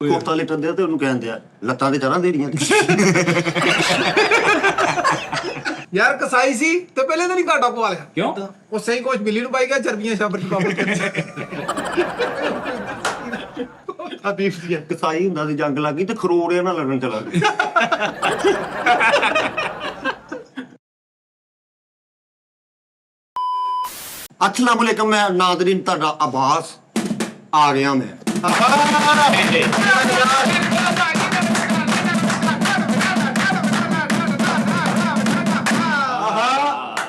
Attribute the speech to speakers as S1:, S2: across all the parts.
S1: ਕੋਫਤਾ ਲਿਟਣ ਦਿਆ ਤੇ ਉਹਨੂੰ ਕਹਿਣ ਦਿਆ ਲੱਤਾਂ ਤੇ ਚੜਾਂ ਦੇਣੀਆਂ
S2: ਯਾਰ ਕਸਾਈ ਸੀ ਤੇ ਪਹਿਲੇ ਤਾਂ ਨਹੀਂ ਘਾਟਾ ਪਵਾ ਲਿਆ
S3: ਕਿਉਂ?
S2: ਉਹ ਸਹੀ ਕੁਛ ਬਿੱਲੀ ਨੂੰ ਪਾਈ ਗਿਆ ਚਰਬੀਆਂ ਛਾਬਰ ਚ ਬਾਬਲ
S1: ਆ ਬੀਫ ਦੀ ਕਸਾਈ ਹੁੰਦਾ ਸੀ, ਜੰਗ ਲੱਗ ਗਈ ਤੇ ਖਰੋੜਿਆਂ ਨਾਲ ਲੜਨ ਚਲਾ ਗਿਆ। अस्सलाम वालेकुम, मैं नादरीन ਤੁਹਾਡਾ आवास आ गया मैं।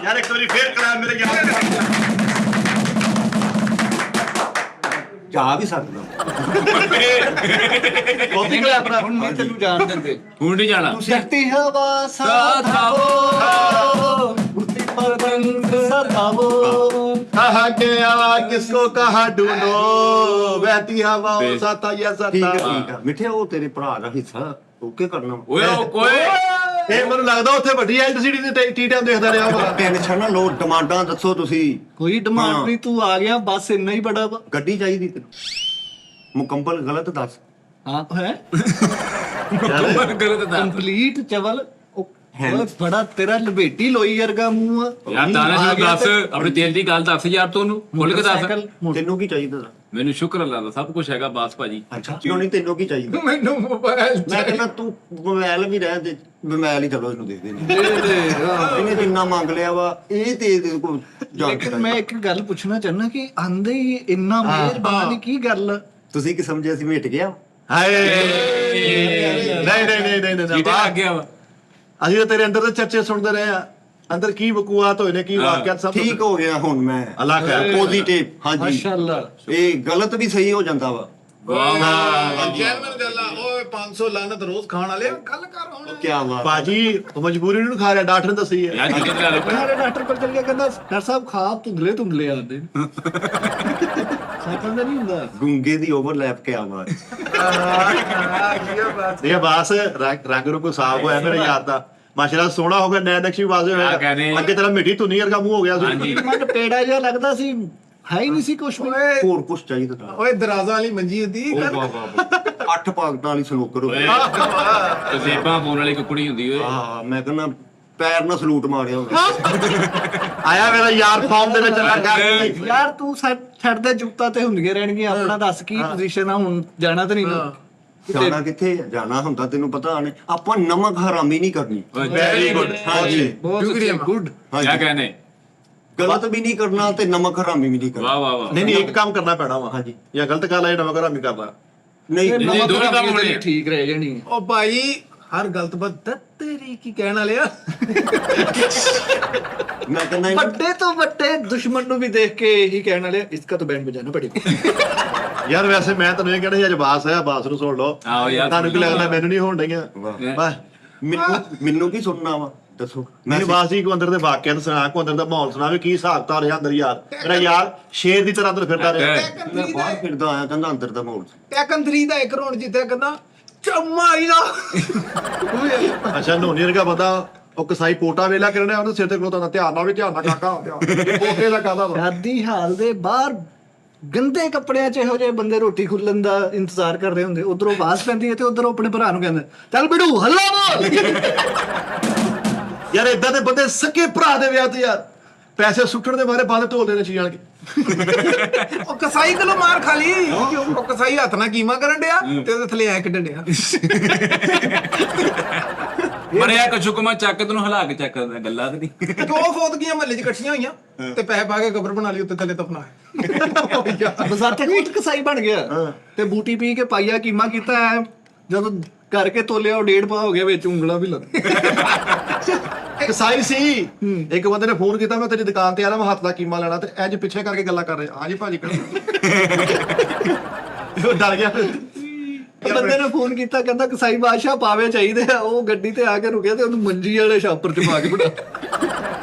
S4: यार एक बारी फेर करा मेरे यार
S1: ਜਾ ਵੀ ਸਕਦਾ
S4: कॉपी करा अपना
S3: ਹੁਣ ਨਹੀਂ ਤੈਨੂੰ ਜਾਣ ਦਿੰਦੇ, ਹੁਣ ਨਹੀਂ ਜਾਣਾ।
S1: धरती हवा साथ आओ, उसी पतंग सताओ।
S4: कहा गया किसको कहा ढूंढो बहती हवा
S3: ਤੇ-
S4: साता या
S1: ਠੀਕ
S4: सता
S1: ਹੈ ਠੀਕ ਹੈ ਮਿੱਠੇ, ਉਹ ਤੇਰੇ ਭਰਾ ਦਾ ਹਿੱਸਾ ਓਕੇ ਕਰਨਾ।
S3: ਓਏ ਉਹ ਕੋਈ
S4: ਇਹ ਮੈਨੂੰ ਲੱਗਦਾ ਉੱਥੇ ਵੱਡੀ ਐਲਸੀਡੀ ਦੇ ਟੀ ਟਾਈਮ ਦੇਖਦਾ ਰਿਹਾ ਵਾ
S1: ਟੈਨਸ਼ਨ ਨਾ ਲਓ, ਡਿਮਾਂਡਾਂ ਦੱਸੋ ਤੁਸੀਂ।
S5: ਕੋਈ ਡਿਮਾਂਡ
S1: ਹਾਂ।
S5: ਨਹੀਂ, ਤੂੰ ਆ ਗਿਆ ਬਸ ਇੰਨਾ ਹੀ ਬੜਾ ਵਾ।
S1: ਗੱਡੀ ਚਾਹੀਦੀ ਤੈਨੂੰ, ਮੁਕੰਮਲ ਗਲਤ ਦੱਸ।
S5: ਹਾਂ ਹੈ
S3: ਮੁਕੰਮਲ ਗਲਤ ਦਾ
S5: ਕੰਪਲੀਟ ਚਵਲ ਓਏ ਬੜਾ ਤੇਰਾ ਲਬੇਟੀ ਲੋਈ ਵਰਗਾ ਮੂੰਹ ਆ
S3: ਯਾਰ ਤਾਨੇ
S5: ਆ
S3: ਨੂੰ
S5: ਗਿਆ
S3: ਦੱਸ,
S5: ਤੇ
S3: ਆਪਣੇ ਤੇਲ ਦੀ ਗੱਲ ਦੱਸ ਯਾਰ, ਤੂੰ ਖੁੱਲ ਕੇ ਦੱਸ।
S5: ਮੋਟਰਸਾਈਕਲ
S1: ਤੈਨੂੰ ਕੀ ਚਾਹੀਦਾ?
S3: ਮੈਨੂੰ ਸ਼ੁਕਰ ਅੱਲਾ ਦਾ, ਸਭ ਕੁਝ ਹੈਗਾ ਬਾਸ ਭਾਜੀ।
S1: ਅੱਛਾ ਕਿਉਂ ਨਹੀਂ, ਤੈਨੂੰ ਕੀ ਚਾਹੀਦਾ?
S2: ਮੈਨੂੰ ਮੋਬਾਈਲ
S1: ਮੈਂ ਕਹਿੰਦਾ ਤੂੰ ਮੋਬਾਈਲ ਵੀ ਰਹਿ ਦੇ, ਮੋਬਾਈਲ ਹੀ ਚਲੋ ਇਹਨੂੰ ਦੇ ਦੇਣੀ। ਇਹਨੇ ਜਿੰਨਾ ਮੰਗ ਲਿਆ ਵਾ ਇਹ ਤੇ ਕੋਈ
S5: ਲੇਕਿਨ ਮੈਂ ਇੱਕ ਗੱਲ ਪੁੱਛਣਾ ਚਾਹੁੰਦਾ ਕਿ ਆਂਦੇ ਹੀ ਇੰਨਾ ਮਿਹਰਬਾਨ ਕੀ ਗੱਲ ਆ?
S1: ਤੁਸੀਂ ਕੀ ਸਮਝਿਆ ਸੀ ਮਿਟ ਗਿਆ?
S4: ਹਾਏ ਨਹੀਂ
S3: ਚੀਟੇ ਲੱਗ ਗਿਆ ਵਾ।
S4: ਅਸੀਂ ਤਾਂ ਤੇਰੇ ਅੰਦਰ ਦੇ ਚਰਚੇ ਸੁਣਦੇ ਰਹੇ ਆ, ਅੰਦਰ ਕੀ ਵਕੂਆਤ ਹੋਏ ਨੇ, ਕੀ ਵਾਕਿਆਤ ਸਭ
S1: ਠੀਕ ਹੋ ਗਿਆ ਹੁਣ ਮੈਂ,
S4: ਅੱਲਾਹ ਖੈਰ।
S1: ਪੋਜ਼ਿਟਿਵ। ਹਾਂਜੀ
S5: ਮਾਸ਼ਾਅੱਲਾ।
S1: ਇਹ ਗਲਤ ਵੀ ਸਹੀ ਹੋ ਜਾਂਦਾ ਵਾ।
S2: ਜੈਨਮਨ ਗੱਲ ਆ। ਓਏ 500 ਲਾਨਤ ਰੋਜ਼ ਖਾਣ ਵਾਲੇ ਗੱਲ ਕਰ ਹੁਣ।
S1: ਕੀ ਬਾਤ।
S4: ਬਾਜੀ ਉਹ ਮਜਬੂਰੀ ਨੂੰ ਖਾ ਰਿਹਾ, ਡਾਕਟਰ ਨੇ ਦੱਸੀ ਹੈ
S3: ਯਾਰ ਚੀਟੇ ਤੇ ਲਾ
S5: ਸਾਰੇ ਡਾਕਟਰ ਕੋਲ ਚਲ ਗਿਆ, ਕਹਿੰਦਾ ਡਾਕਟਰ ਸਾਹਿਬ ਖਾ ਧੁੰਦਲੇ ਆਉਂਦੇ ਖਾਤਾ ਨਹੀਂ ਹੁੰਦਾ।
S1: ਗੁੰਗੇ ਦੀ ਓਵਰਲੈਪ ਕੇ ਆਵਾਜ਼।
S4: ਇਹ ਬਾਸ ਰੰਗ ਨੂੰ ਕੋ ਸਾਫ ਹੋਇਆ ਮੇਰੇ ਯਾਰ ਦਾ, ਮਾਸ਼ਾਅੱਲਾ ਸੋਹਣਾ ਹੋ ਗਿਆ, ਨੈਣ ਨਕਸ਼ੀ ਵਾਜ਼ੇ
S3: ਆ
S4: ਹੋਇਆ।
S3: ਕਹਿੰਦੇ
S4: ਅੱਗੇ ਤੇਰਾ ਮਿੱਠੀ ਧੁੰਨੀ ਵਰਗਾ ਮੂੰਹ ਹੋ ਗਿਆ ਸੀ।
S3: ਹਾਂਜੀ
S5: ਮਨ ਪੇੜਾ ਜਿਹਾ ਲੱਗਦਾ ਸੀ, ਹੈ ਹੀ ਨਹੀਂ ਸੀ ਕੁਛ ਵੀ।
S2: ਓਏ
S1: ਹੋਰ ਕੁਛ ਚਾਹੀਦਾ ਤਾਂ
S2: ਓਏ ਦਰਾਜ਼ਾਂ ਵਾਲੀ ਮੰਜੀ ਹੁੰਦੀ
S1: ਉਹ ਵਾਹ ਵਾਹ 8 ਪਾਕਟਾਂ ਵਾਲੀ ਸਲੋਕਰ ਹੋਵੇ।
S3: ਓਏ ਤੇਪਾਂ ਪਾਉਣ ਵਾਲੀ ਕੁੜੀ ਹੁੰਦੀ ਓਏ।
S1: ਹਾਂ ਮੈਂ ਕਹਿੰਦਾ ਪੈਰ ਨਾਲ ਸਲੂਟ ਮਾਰਿਆ ਹੋਵੇ।
S4: ਆਇਆ ਮੇਰਾ ਯਾਰ ਫਾਰਮ ਦੇ ਵਿੱਚ ਲੱਗਾ।
S5: ਯਾਰ ਤੂੰ ਛੱਡ ਦੇ, ਜੁੱਤਾ ਤੇ ਹੁੰਦੀਆਂ ਰਹਿਣਗੀਆਂ। ਆਪਣਾ ਦੱਸ ਕੀ ਪੋਜੀਸ਼ਨ ਆ ਹੁਣ? ਜਾਣਾ ਤਾਂ ਨਹੀਂ ਨਾ?
S1: ਜਾਣਾ ਕਿੱਥੇ ਹੈ? ਜਾਣਾ ਹੁੰਦਾ ਤੈਨੂੰ ਪਤਾ ਨੇ, ਆਪਾਂ ਨਮਕ ਹਰਾਮੀ ਨਹੀਂ ਕਰਨੀ।
S4: Very good.
S1: ਹਾਂਜੀ
S5: ਬਹੁਤ ਗੁੱਡ।
S3: ਕਿਆ ਕਹਿੰਦੇ?
S1: ਗਲਤ ਵੀ ਨਹੀਂ ਕਰਨਾ ਤੇ ਨਮਕ ਹਰਾਮੀ ਵੀ ਨਹੀਂ ਕਰਨਾ।
S3: ਵਾਹ ਵਾਹ ਵਾਹ।
S4: ਨਹੀਂ ਇੱਕ ਕੰਮ ਕਰਨਾ ਪੈਣਾ ਵਾ।
S1: ਹਾਂਜੀ।
S4: ਜਾਂ ਗਲਤ ਗੱਲ ਹੈ ਜਾਂ ਨਵਾਂ ਹਰਾਮੀ ਕਰਨਾ।
S1: ਨਹੀਂ
S3: ਨਹੀਂ, ਦੋਵੇਂ ਕੰਮ ਹੋਣੇ ਆ।
S5: ਠੀਕ ਰਹਿ ਜਾਣੀ।
S2: ਓ ਭਾਈ ਹਰ ਗਲਤ ਬਾਤ ਤੇਰੀ ਕੀ ਕਹਿਣ ਵਾਲੇ ਆ।
S1: ਮੈਂ ਕਹਿੰਦਾ
S5: ਵੱਡੇ ਤੋਂ ਵੱਡੇ ਦੁਸ਼ਮਣ ਨੂੰ ਵੀ ਦੇਖ ਕੇ ਇਹੀ ਕਹਿਣ ਵਾਲੇ, ਇਸਕਾ ਤਾਂ ਬੈਂਡ ਬਜਾਣਾ ਪੜੇਗਾ।
S4: ਯਾਰ ਵੈਸੇ ਮੈਂ ਤੈਨੂੰ ਇਹ ਕਹਿਣਾ ਸੀ, ਅੱਜ ਬਾਸ ਹੈ, ਬਾਸ ਨੂੰ ਸੁਣ ਲਓ।
S3: ਆਹੋ ਯਾਰ
S4: ਤੁਹਾਨੂੰ ਕੀ ਲੱਗਦਾ ਮੈਨੂੰ ਨਹੀਂ ਹੋਣ ਡਈਆਂ?
S1: ਵਾਹ।
S4: ਬਸ
S1: ਮੈਨੂੰ ਕੀ ਸੁਣਨਾ ਵਾ ਦੱਸੋ?
S4: ਮੈਨੂੰ ਬਾਸ ਜੀ ਕੋ ਅੰਦਰ ਦੇ ਵਾਕਿਆਤ ਸੁਣਾ, ਕੋ ਅੰਦਰ ਦਾ ਮਾਹੌਲ ਸੁਣਾ ਵੀ ਕੀ ਹਿਸਾਬ ਤਾਂ ਰਿਹਾ ਅੰਦਰ ਯਾਰ। ਮੇਰਾ ਯਾਰ ਸ਼ੇਰ ਦੀ ਤਰ੍ਹਾਂ ਅੰਦਰ ਫਿਰਦਾ ਰਿਹਾ।
S1: ਮੈਂ ਬਾਹਰ ਫਿਰਦਾ ਆਇਆ, ਕਹਿੰਦਾ ਅੰਦਰ ਦਾ ਮਾਹੌਲ ਸੀ।
S2: ਟੈਕਨ 3 ਦਾ ਇੱਕ ਰੌਣ ਜਿੱਤਿਆ, ਕਹਿੰਦਾ ਚਮਾਈ ਦਾ।
S4: ਅੱਛਾ ਨੋਨੀ ਵਰਗਾ ਬੰਦਾ ਉਹ ਕਸਾਈ ਪੋਟਾ ਵੇਲਾ ਕਰਨਾ, ਉਹਨੂੰ ਸਿਰ ਤੇ ਖਲੋਤਾ, ਧਿਆਨ ਨਾਲ ਵੀ ਧਿਆਨ ਨਾਲ ਕਾਕਾ ਪੋਟੇ ਦਾ ਕਾਦਾ ਵਾ।
S5: ਸ਼ਾਦੀ ਹਾਲ ਦੇ ਬਾਹਰ ਗੰਦੇ ਕੱਪੜਿਆਂ 'ਚ ਇਹੋ ਜਿਹੇ ਬੰਦੇ ਰੋਟੀ ਖੁੱਲਣ ਦਾ ਇੰਤਜ਼ਾਰ ਕਰ ਰਹੇ ਹੁੰਦੇ। ਉਧਰੋਂ ਆਵਾਜ਼ ਪੈਂਦੀ ਹੈ ਤੇ ਉਧਰੋਂ ਆਪਣੇ ਭਰਾ ਨੂੰ ਕਹਿੰਦੇ, ਚੱਲ ਬਿੜੂ ਹੱਲਾ ਬੋਲ।
S4: ਯਾਰ ਇਦਾਂ ਦੇ ਬੰਦੇ ਸਕੇ ਭਰਾ ਦੇ ਵਿਆਹ ਤੇ ਯਾਰ ਪੈਸੇ ਸੁੱਟਣ ਦੇ ਮਾਰੇ ਬਾਅਦ ਢੋਲਦੇ ਨੇ ਚੀਜ਼ਾਂ ਕੇ।
S2: ਉਹ ਕਸਾਈ ਕੋਲੋਂ ਮਾਰ ਖਾ ਲਈ। ਉਹ ਕਸਾਈ ਹੱਥ ਨਾਲ ਕੀਮਾ ਕਰਨ ਡਿਆ ਤੇ ਉਹਦੇ ਥੱਲੇ ਐ ਕੱਢਣ ਡਿਆ।
S3: ਮਰਿਆ ਕਛੂ ਕਮਾ ਚੱਕ ਤੈਨੂੰ ਹਿਲਾ ਕੇ ਚੱਕ ਦਿੰਦਾ, ਗੱਲਾਂ ਤੇ ਨਹੀਂ।
S2: ਦੋ ਫੌਤਗੀਆਂ ਮਹੱਲੇ 'ਚ ਇਕੱਠੀਆਂ ਹੋਈਆਂ ਤੇ ਪੈਸੇ ਪਾ ਕੇ ਕਬਰ ਬਣਾ ਲਈ, ਉੱਤੇ ਥੱਲੇ ਤਪਨਾ।
S5: ਬਜ਼ਾਤੇ ਖੁਦ ਕਸਾਈ ਬਣ ਗਿਆ ਤੇ ਬੂਟੀ ਪੀ ਕੇ ਪਾਈਆ ਕੀਮਾ ਕੀਤਾ ਹੈ। ਜਦੋਂ ਕਰਕੇ ਤੋਲਿਆ ਉਹ 1.5 ਪਾ ਹੋ ਗਿਆ, ਵਿੱਚ ਉਂਗਲਾਂ ਵੀ ਲੱਗ।
S4: ਕਸਾਈ ਸੀ। ਇੱਕ ਬੰਦੇ ਨੇ ਫੋਨ ਕੀਤਾ, ਮੈਂ ਤੇਰੀ ਦੁਕਾਨ ਤੇ ਆਣਾ, ਮੈਂ ਹੱਥ ਦਾ ਕੀਮਾ ਲੈਣਾ, ਤੇ ਇੰਜ ਪਿੱਛੇ ਕਰਕੇ ਗੱਲਾਂ ਕਰ ਰਹੇ। ਹਾਂਜੀ ਭਾਜੀ ਉਹ ਡਰ ਗਿਆ।
S5: ਬੰਦੇ ਨੇ ਫੋਨ ਕੀਤਾ, ਕਹਿੰਦਾ ਕਸਾਈ ਬਾਦਸ਼ਾਹ ਪਾਵੇ ਚਾਹੀਦੇ ਆ। ਉਹ ਗੱਡੀ ਤੇ ਆ ਕੇ ਰੁਕਿਆ ਤੇ ਉਹਨੂੰ ਮੰਜੀ ਵਾਲੇ ਛਾਪਰ 'ਚ ਪਾ ਕੇ ਬਿਠਾ।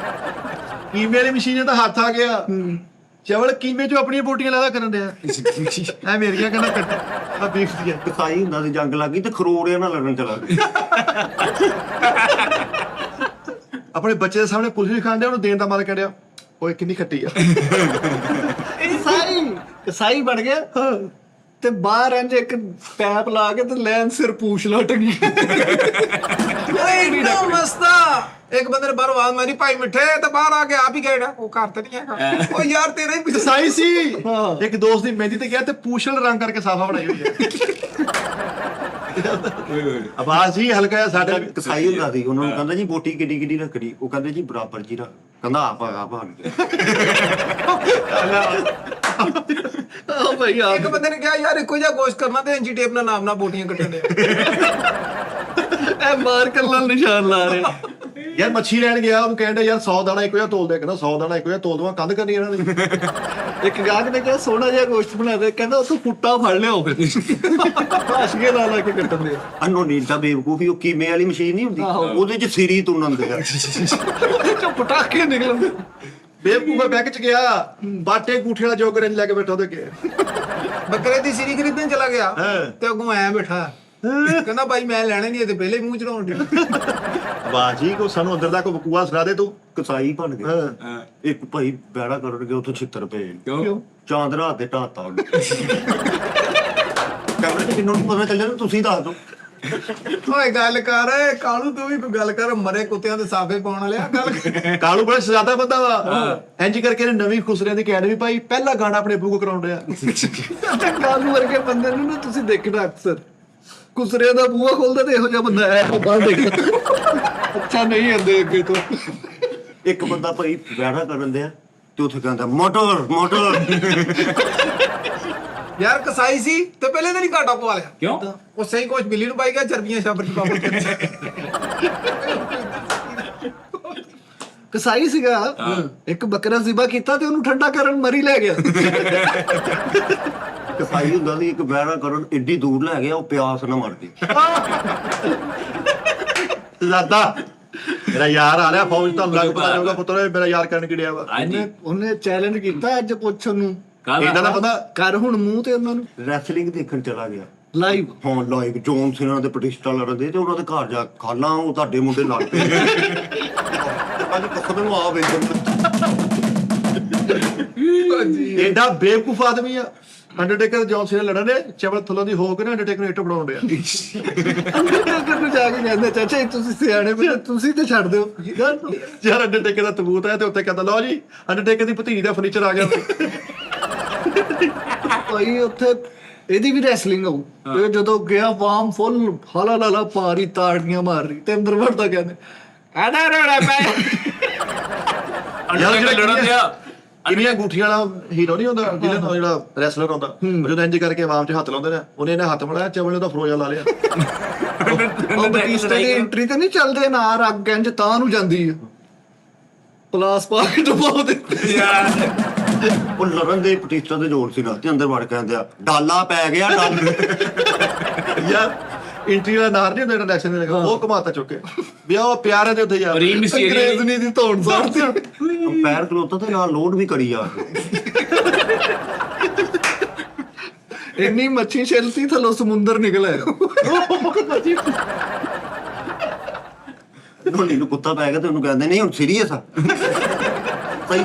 S4: ਕੀਮੇ ਵਾਲੀ ਮਸ਼ੀਨ ਦਾ ਹੱਥ ਆ ਗਿਆ। ਚਵਲ ਕੀਮੇ 'ਚੋਂ ਆਪਣੀਆਂ ਬੋਟੀਆਂ ਲਾਦਾ ਕਰਨ ਡਿਆ। ਐ ਮੇਰੀਆਂ ਕਹਿੰਦਾ ਕੱਟ ਆ ਬੀਫ ਦੀਆਂ।
S1: ਕਸਾਈ ਹੁੰਦਾ ਸੀ, ਜੰਗ ਲੱਗ ਗਈ ਤੇ ਖਰੋੜਿਆਂ ਨਾਲ ਲੜਨ ਚਲਾ ਗਿਆ।
S4: ਆਪਣੇ ਬੱਚੇ ਦੇ ਸਾਹਮਣੇ ਪੁਲਿਸ ਖਾਣ ਡਿਆ, ਉਹਨੂੰ ਦੇਣ ਦਾ ਮਾਰ ਕੱਢਿਆ। ਓਏ ਕਿੰਨੀ ਖੱਟੀ ਆ।
S5: ਕਸਾਈ ਬਣ ਗਿਆ ਤੇ ਬਾਹਰ ਇੰਜ ਇੱਕ ਪੈਪ ਲਾ ਕੇ ਤੇ ਲੈਨ ਸਿਰ ਪੂਛ ਲਟ ਗਈ।
S2: ਓਏ ਇੰਨਾ ਮਸਤਾ ਇੱਕ ਬੰਦੇ ਨੇ ਬਾਹਰ ਆਵਾਜ਼ ਮਾਰੀ ਭਾਈ ਮਿੱਠੇ ਤੇ ਬਾਹਰ ਆ ਕੇ ਆਪ ਹੀ ਗਏਗਾ ਉਹ ਘਰ ਤੇ ਨਹੀਂ ਹੈਗਾ ਉਹ ਯਾਰ ਤੇਰਾ ਹੀ ਪਿੱਛੇ
S4: ਕਸਾਈ ਸੀ ਇੱਕ ਦੋਸਤ ਦੀ ਮਹਿੰਦੀ ਤੇ ਗਿਆ ਤੇ ਪੂਛਲ ਰੰਗ ਕਰਕੇ ਸਾਫਾ ਬਣਾਈ ਹੋਈ ਹੈ। ਆਵਾਜ਼ ਹੀ ਹਲਕਾ ਜਿਹਾ ਸਾਡਾ ਵੀ
S1: ਕਸਾਈ ਹੁੰਦਾ ਸੀ, ਉਹਨਾਂ ਨੂੰ ਕਹਿੰਦਾ ਜੀ ਬੋਟੀ ਕਿੱਡੀ ਕਿੱਡੀ ਰੱਖਣੀ, ਉਹ ਕਹਿੰਦੇ ਜੀ ਬਰਾਬਰ ਜੀ ਰੱਖ, ਕਹਿੰਦਾ ਆਪ
S5: ਭਾਈ ਆ
S2: ਇੱਕ ਬੰਦੇ ਨੇ ਕਿਹਾ ਯਾਰ ਇੱਕੋ ਜਿਹਾ ਗੋਸ਼ਤ ਕਰਨਾ ਤੇ ਇੰਚੀ ਟੇਪ ਨਾਲ ਨਾਮ ਨਾਲ ਬੋਟੀਆਂ ਕੱਟਣ ਦੇ
S5: ਇਹ ਮਾਰ ਕਰ ਨਾਲ ਨਿਸ਼ਾਨ ਲਾ ਰਹੇ।
S4: ਯਾਰ ਮੱਛੀ ਲੈਣ ਗਿਆ ਉਹਨੂੰ ਕਹਿੰਦਾ ਯਾਰ 100 ਦਾਣਾ ਇੱਕੋ ਜਿਹਾ ਤੋਲ ਦੇ, ਕਹਿੰਦਾ 100 ਦਾਣਾ ਇੱਕੋ ਜਿਹਾ ਤੋਲ ਦਵਾਂ ਕੰਧ ਕਰਨੀ ਇਹਨਾਂ ਦੀ।
S5: ਇੱਕ ਗਾਹਕ ਨੇ ਕਿਹਾ ਸੋਹਣਾ ਜਿਹਾ ਗੋਸ਼ਤ ਬਣਾ ਦੇ, ਕਹਿੰਦਾ ਉੱਥੋਂ ਪੁੱਟਾ ਫੜ ਲਿਆਓ ਫਿਰ ਭਾਸ਼ਗੇ ਲਾ ਲਾ ਕੇ ਕੱਟਣ ਦੇ।
S1: ਅਨੋਨੀ ਤਾਂ ਬੇਵਕੂਫੀ, ਉਹ ਕੀਮੇ ਵਾਲੀ ਮਸ਼ੀਨ ਨਹੀਂ ਹੁੰਦੀ, ਉਹਦੇ ਚ ਸਿਰੀ ਤੁੰਨ ਦੇ
S5: ਚੋ ਪਟਾਕੇ ਨਿਕਲਦੇ।
S4: ਬੇਵਕੂਫਾ ਬੈਂਕ ਚ ਗਿਆ ਬਾਟੇ ਗੂਠੇ ਵਾਲਾ ਜੋਗਰ ਲੈ ਕੇ ਬੈਠਾ ਉਹਦੇ ਕੇ
S2: ਬੱਕਰੇ ਦੀ ਸੀਰੀ ਖਰੀਦਣ ਚਲਾ ਗਿਆ
S4: ਹਾਂ।
S2: ਤੇ ਅੱਗੋਂ ਐ ਬੈਠਾ ਕਹਿੰਦਾ ਭਾਈ ਮੈਂ ਲੈਣੇ ਨਹੀਂ, ਇਹ ਤੇ ਪਹਿਲੇ ਹੀ ਮੂੰਹ ਚੜਾਉਣ ਡਿਆ।
S4: ਵਾਹ ਜੀ ਕੋ ਸਾਨੂੰ ਅੰਦਰ ਦਾ ਕੋਈ ਬਕੂਆ ਸੁਣਾ ਦੇ ਤੂੰ।
S1: ਕਸਾਈ ਬਣ ਗਏ।
S4: ਹਾਂ।
S1: ਇੱਕ ਭਾਈ ਬੈੜਾ ਕਰਨਗੇ ਉੱਥੋਂ 76 ਰੁਪਏ
S3: ਕਿਉਂ?
S1: ਚਾਂਦ ਰਾਤ ਦੇ ਢਾਤਾ ਉਹਨੇ। ਕਹਿੰਦਾ ਕਿੰਨੂੰ ਨੀ ਪਤਾ ਚੱਲਿਆ, ਤੁਸੀਂ ਦੱਸ ਦਿਓ।
S2: ਓਏ ਗੱਲ ਕਰ ਕਾਲੂ, ਤੂੰ ਵੀ ਕੋਈ ਗੱਲ ਕਰ, ਮਰੇ ਕੁੱਤਿਆਂ ਦੇ ਸਾਫੇ ਪਾਉਣ ਵਾਲਿਆ ਗੱਲ ਕਰ।
S4: ਕਾਲੂ ਬੜਾ ਸਜਾਦਾ ਬੰਦਾ ਵਾ। ਇੰਜ ਕਰਕੇ ਇਹਨੇ ਨਵੀਂ ਖੁਸਰਿਆਂ ਦੀ ਅਕੈਡਮੀ ਪਾਈ, ਪਹਿਲਾ ਗਾਣਾ ਆਪਣੇ ਬੂਕ ਕਰਾਉਣ ਰਿਹਾ।
S5: ਕਾਲੂ ਵਰਗੇ ਬੰਦੇ ਨੂੰ ਨਾ ਤੁਸੀਂ ਦੇਖਣਾ ਅਕਸਰ ਕੁਸਰੇ ਦਾ ਬੂਹਾ ਖੋਲਦਾ ਤੇ ਇਹੋ ਜਿਹਾ ਬੰਦਾ ਹੈ ਉਹ ਬਾਹਰ ਦੇਖਦਾ ਅੱਛਾ ਨਹੀਂ ਆਂਦੇ ਅੱਗੇ ਤੋਂ।
S1: ਇੱਕ ਬੰਦਾ ਭਾਈ ਬੈੜਾ ਕਰਨ ਦਿਆ ਤੇ ਉੱਥੇ ਕਹਿੰਦਾ ਮੋਟਰ ਮੋਟਰ।
S2: ਯਾਰ ਕਸਾਈ ਸੀ ਤੇ ਪਹਿਲੇ ਦਿਨ ਹੀ ਘਾਟਾ ਪਵਾ ਲਿਆ।
S3: ਕਿਉਂ?
S2: ਉਹ ਸਹੀ ਕੁਛ ਬਿੱਲੀ ਨੂੰ ਪਾਈ ਗਿਆ, ਚਰਬੀਆਂ ਛਾਬਰ ਚ ਪਾਪੜ
S5: ਕਸਾਈ ਸੀਗਾ, ਇੱਕ ਬੱਕਰਾ ਜ਼ਿਬਾ ਕੀਤਾ ਤੇ ਉਹਨੂੰ ਠੰਡਾ ਕਰਨ ਮਰੀ ਲੈ ਗਿਆ।
S1: ਕਸਾਈ ਹੁੰਦਾ ਸੀ, ਇੱਕ ਬੈੜਾ ਕਰਨ ਏਡੀ ਦੂਰ ਲੈ ਗਿਆ, ਉਹ ਪਿਆਸ ਨਾ ਮਰ ਗਈ।
S4: ਸਜਾਦਾ ਮੇਰਾ ਯਾਰ ਆ ਰਿਹਾ ਫੌਜ, ਤੁਹਾਨੂੰ ਲੱਗ ਪਤਾ ਜਾਊਗਾ ਪੁੱਤਰ ਮੇਰਾ ਯਾਰ ਕਰਨ ਕਿੜਿਆ ਵਾ।
S3: ਹਾਂਜੀ
S5: ਉਹਨੇ ਚੈਲੰਜ ਕੀਤਾ ਅੱਜ ਪੁੱਛ ਉਹਨੂੰ
S4: ਇਹਨਾਂ ਦਾ ਪਤਾ
S5: ਕਰ ਹੁਣ ਮੂੰਹ ਤੇ ਉਹਨਾਂ ਨੂੰ
S1: ਰੈਸਲਿੰਗ ਦੇਖਣ ਚਲਾ ਗਿਆ
S5: ਲਾਈਵ।
S1: ਹਾਂ ਲਾਈਵ ਜੋਨ ਸਿਨਾ ਦੇ ਪ੍ਰਤਿਸ਼ਠਾ ਲੜਦੇ ਤੇ ਉਹਨਾਂ ਦੇ ਘਰ ਜਾ ਖਾਲਾ ਉਹ ਤੁਹਾਡੇ ਮੁੰਡੇ ਲੜ ਪਏ। ਅੱਜ ਕਸਮ ਨੂੰ ਆ ਵੇਖਣ
S4: ਐਡਾ ਬੇਵਕੂਫ ਆਦਮੀ ਆ। ਅੰਡਰਟੇਕਰ ਜੌਨ ਸੀਨਾ ਲੜਨ ਦੇ ਚਵਲ ਥੱਲੋਂ ਦੀ ਹੋ ਕੇ ਨਾ ਅੰਡਰਟੇਕਰ ਨੂੰ ਇੱਟ ਬਣਾਉਣ ਡਿਆ।
S5: ਅੰਡਰਟੇਕਰ ਨੂੰ ਜਾ ਕੇ ਕਹਿੰਦਾ ਚਾਚਾ ਜੀ ਤੁਸੀਂ ਸਿਆਣੇ ਬੰਦੇ, ਤੁਸੀਂ ਤੇ ਛੱਡ ਦਿਓ।
S4: ਯਾਰ ਅੰਡਰਟੇਕਰ ਦਾ ਤਬੂਤ ਹੈ ਤੇ ਉੱਤੇ ਕਹਿੰਦਾ ਲਓ ਜੀ ਅੰਡਰਟੇਕਰ ਦੀ ਭਤੀਜੀ ਦਾ ਫਰਨੀਚਰ ਆ ਗਿਆ।
S5: ਭਾਈ ਉੱਥੇ ਇਹਦੀ ਵੀ ਰੈਸਲਿੰਗ ਆਉ ਤੇ ਜਦੋਂ ਗਿਆ ਵਾਮ ਫੁੱਲ ਹਾਲਾ ਲਾਲਾ ਪਾਰੀ ਤਾੜੀਆਂ ਮਾਰ ਰਹੀ ਤੇ ਅੰਦਰ ਵੜਦਾ ਕਹਿੰਦੇ ਆਡਾ ਰੋੜਾ ਪੈ।
S4: ਯਾਰ ਜਿਹੜਾ
S3: ਲੜਨ ਦਿਆ
S4: ਇੰਨੀਆਂ ਗੁੱਠੀਆਂ ਵਾਲਾ ਹੀਰੋ ਨਹੀਂ ਹੁੰਦਾ ਜਿਹਦੇ ਨਾਲ ਜਿਹੜਾ ਰੈਸਲਰ ਹੁੰਦਾ, ਉਹ ਜਦੋਂ ਇੰਜ ਕਰਕੇ ਆਵਾਮ 'ਚ ਹੱਥ ਲਾਉਂਦੇ ਨੇ, ਉਹਨੇ ਇਹਨੇ ਹੱਥ ਮਿਲਾਇਆ ਚਵਲ ਨੇ ਉਹਦਾ ਫਰੋਜਾ ਲਾ ਲਿਆ।
S5: ਉਹ ਬਟੀਸਟਾ ਦੀ ਐਂਟਰੀ ਤੇ ਨਹੀਂ ਚੱਲਦੇ ਨਾ ਰੱਗ ਇੰਜ ਤਾਂ ਨੂੰ ਜਾਂਦੀ ਹੈ ਪਲਾਸ ਪਾ ਕੇ ਡੁਬੋ ਦੇ।
S1: ਉਹ ਲੜਨ ਦੇ ਪ੍ਰਤਿਸ਼ਠਾ ਦੇ ਜੋਰ ਸੀਗਾ ਤੇ ਅੰਦਰ ਵੜ ਕੇ ਕਹਿੰਦੇ ਆ ਡਾਲਾ ਪੈ ਗਿਆ ਡਾਲ।
S4: ਯਾਰ ਇੰਟਰੀ ਦਾ ਨਾਰ ਨਹੀਂ ਹੁੰਦਾ ਇੰਟਰਨੈਸ਼ਨਲ ਦੇ ਲਗਾ, ਉਹ ਕਮਾਤਾ ਚੁੱਕੇ ਵੀ ਉਹ ਪਿਆਰ ਹੈ ਤੇ ਉੱਥੇ ਯਾਰ
S3: ਰੀਮ
S5: ਅੰਗਰੇਜ਼ ਨਹੀਂ ਦੀ ਧੌਣ ਸਾੜਦੀ।
S1: ਪੈਰ ਖਲੋਤਾ ਤੇ ਨਾਲ ਲੋਡ ਵੀ ਕਰੀ ਜਾ
S5: ਇੰਨੀ ਮੱਛੀ ਛਿਲਤੀ ਥੱਲੋਂ ਸਮੁੰਦਰ ਨਿਕਲ ਆਇਆ।
S1: ਢੋਲੀ ਨੂੰ ਕੁੱਤਾ ਪੈ ਗਿਆ ਤੇ ਉਹਨੂੰ ਕਹਿੰਦੇ ਨਹੀਂ ਹੁਣ ਸੀਰੀਅਸ ਆ। ਸਹੀ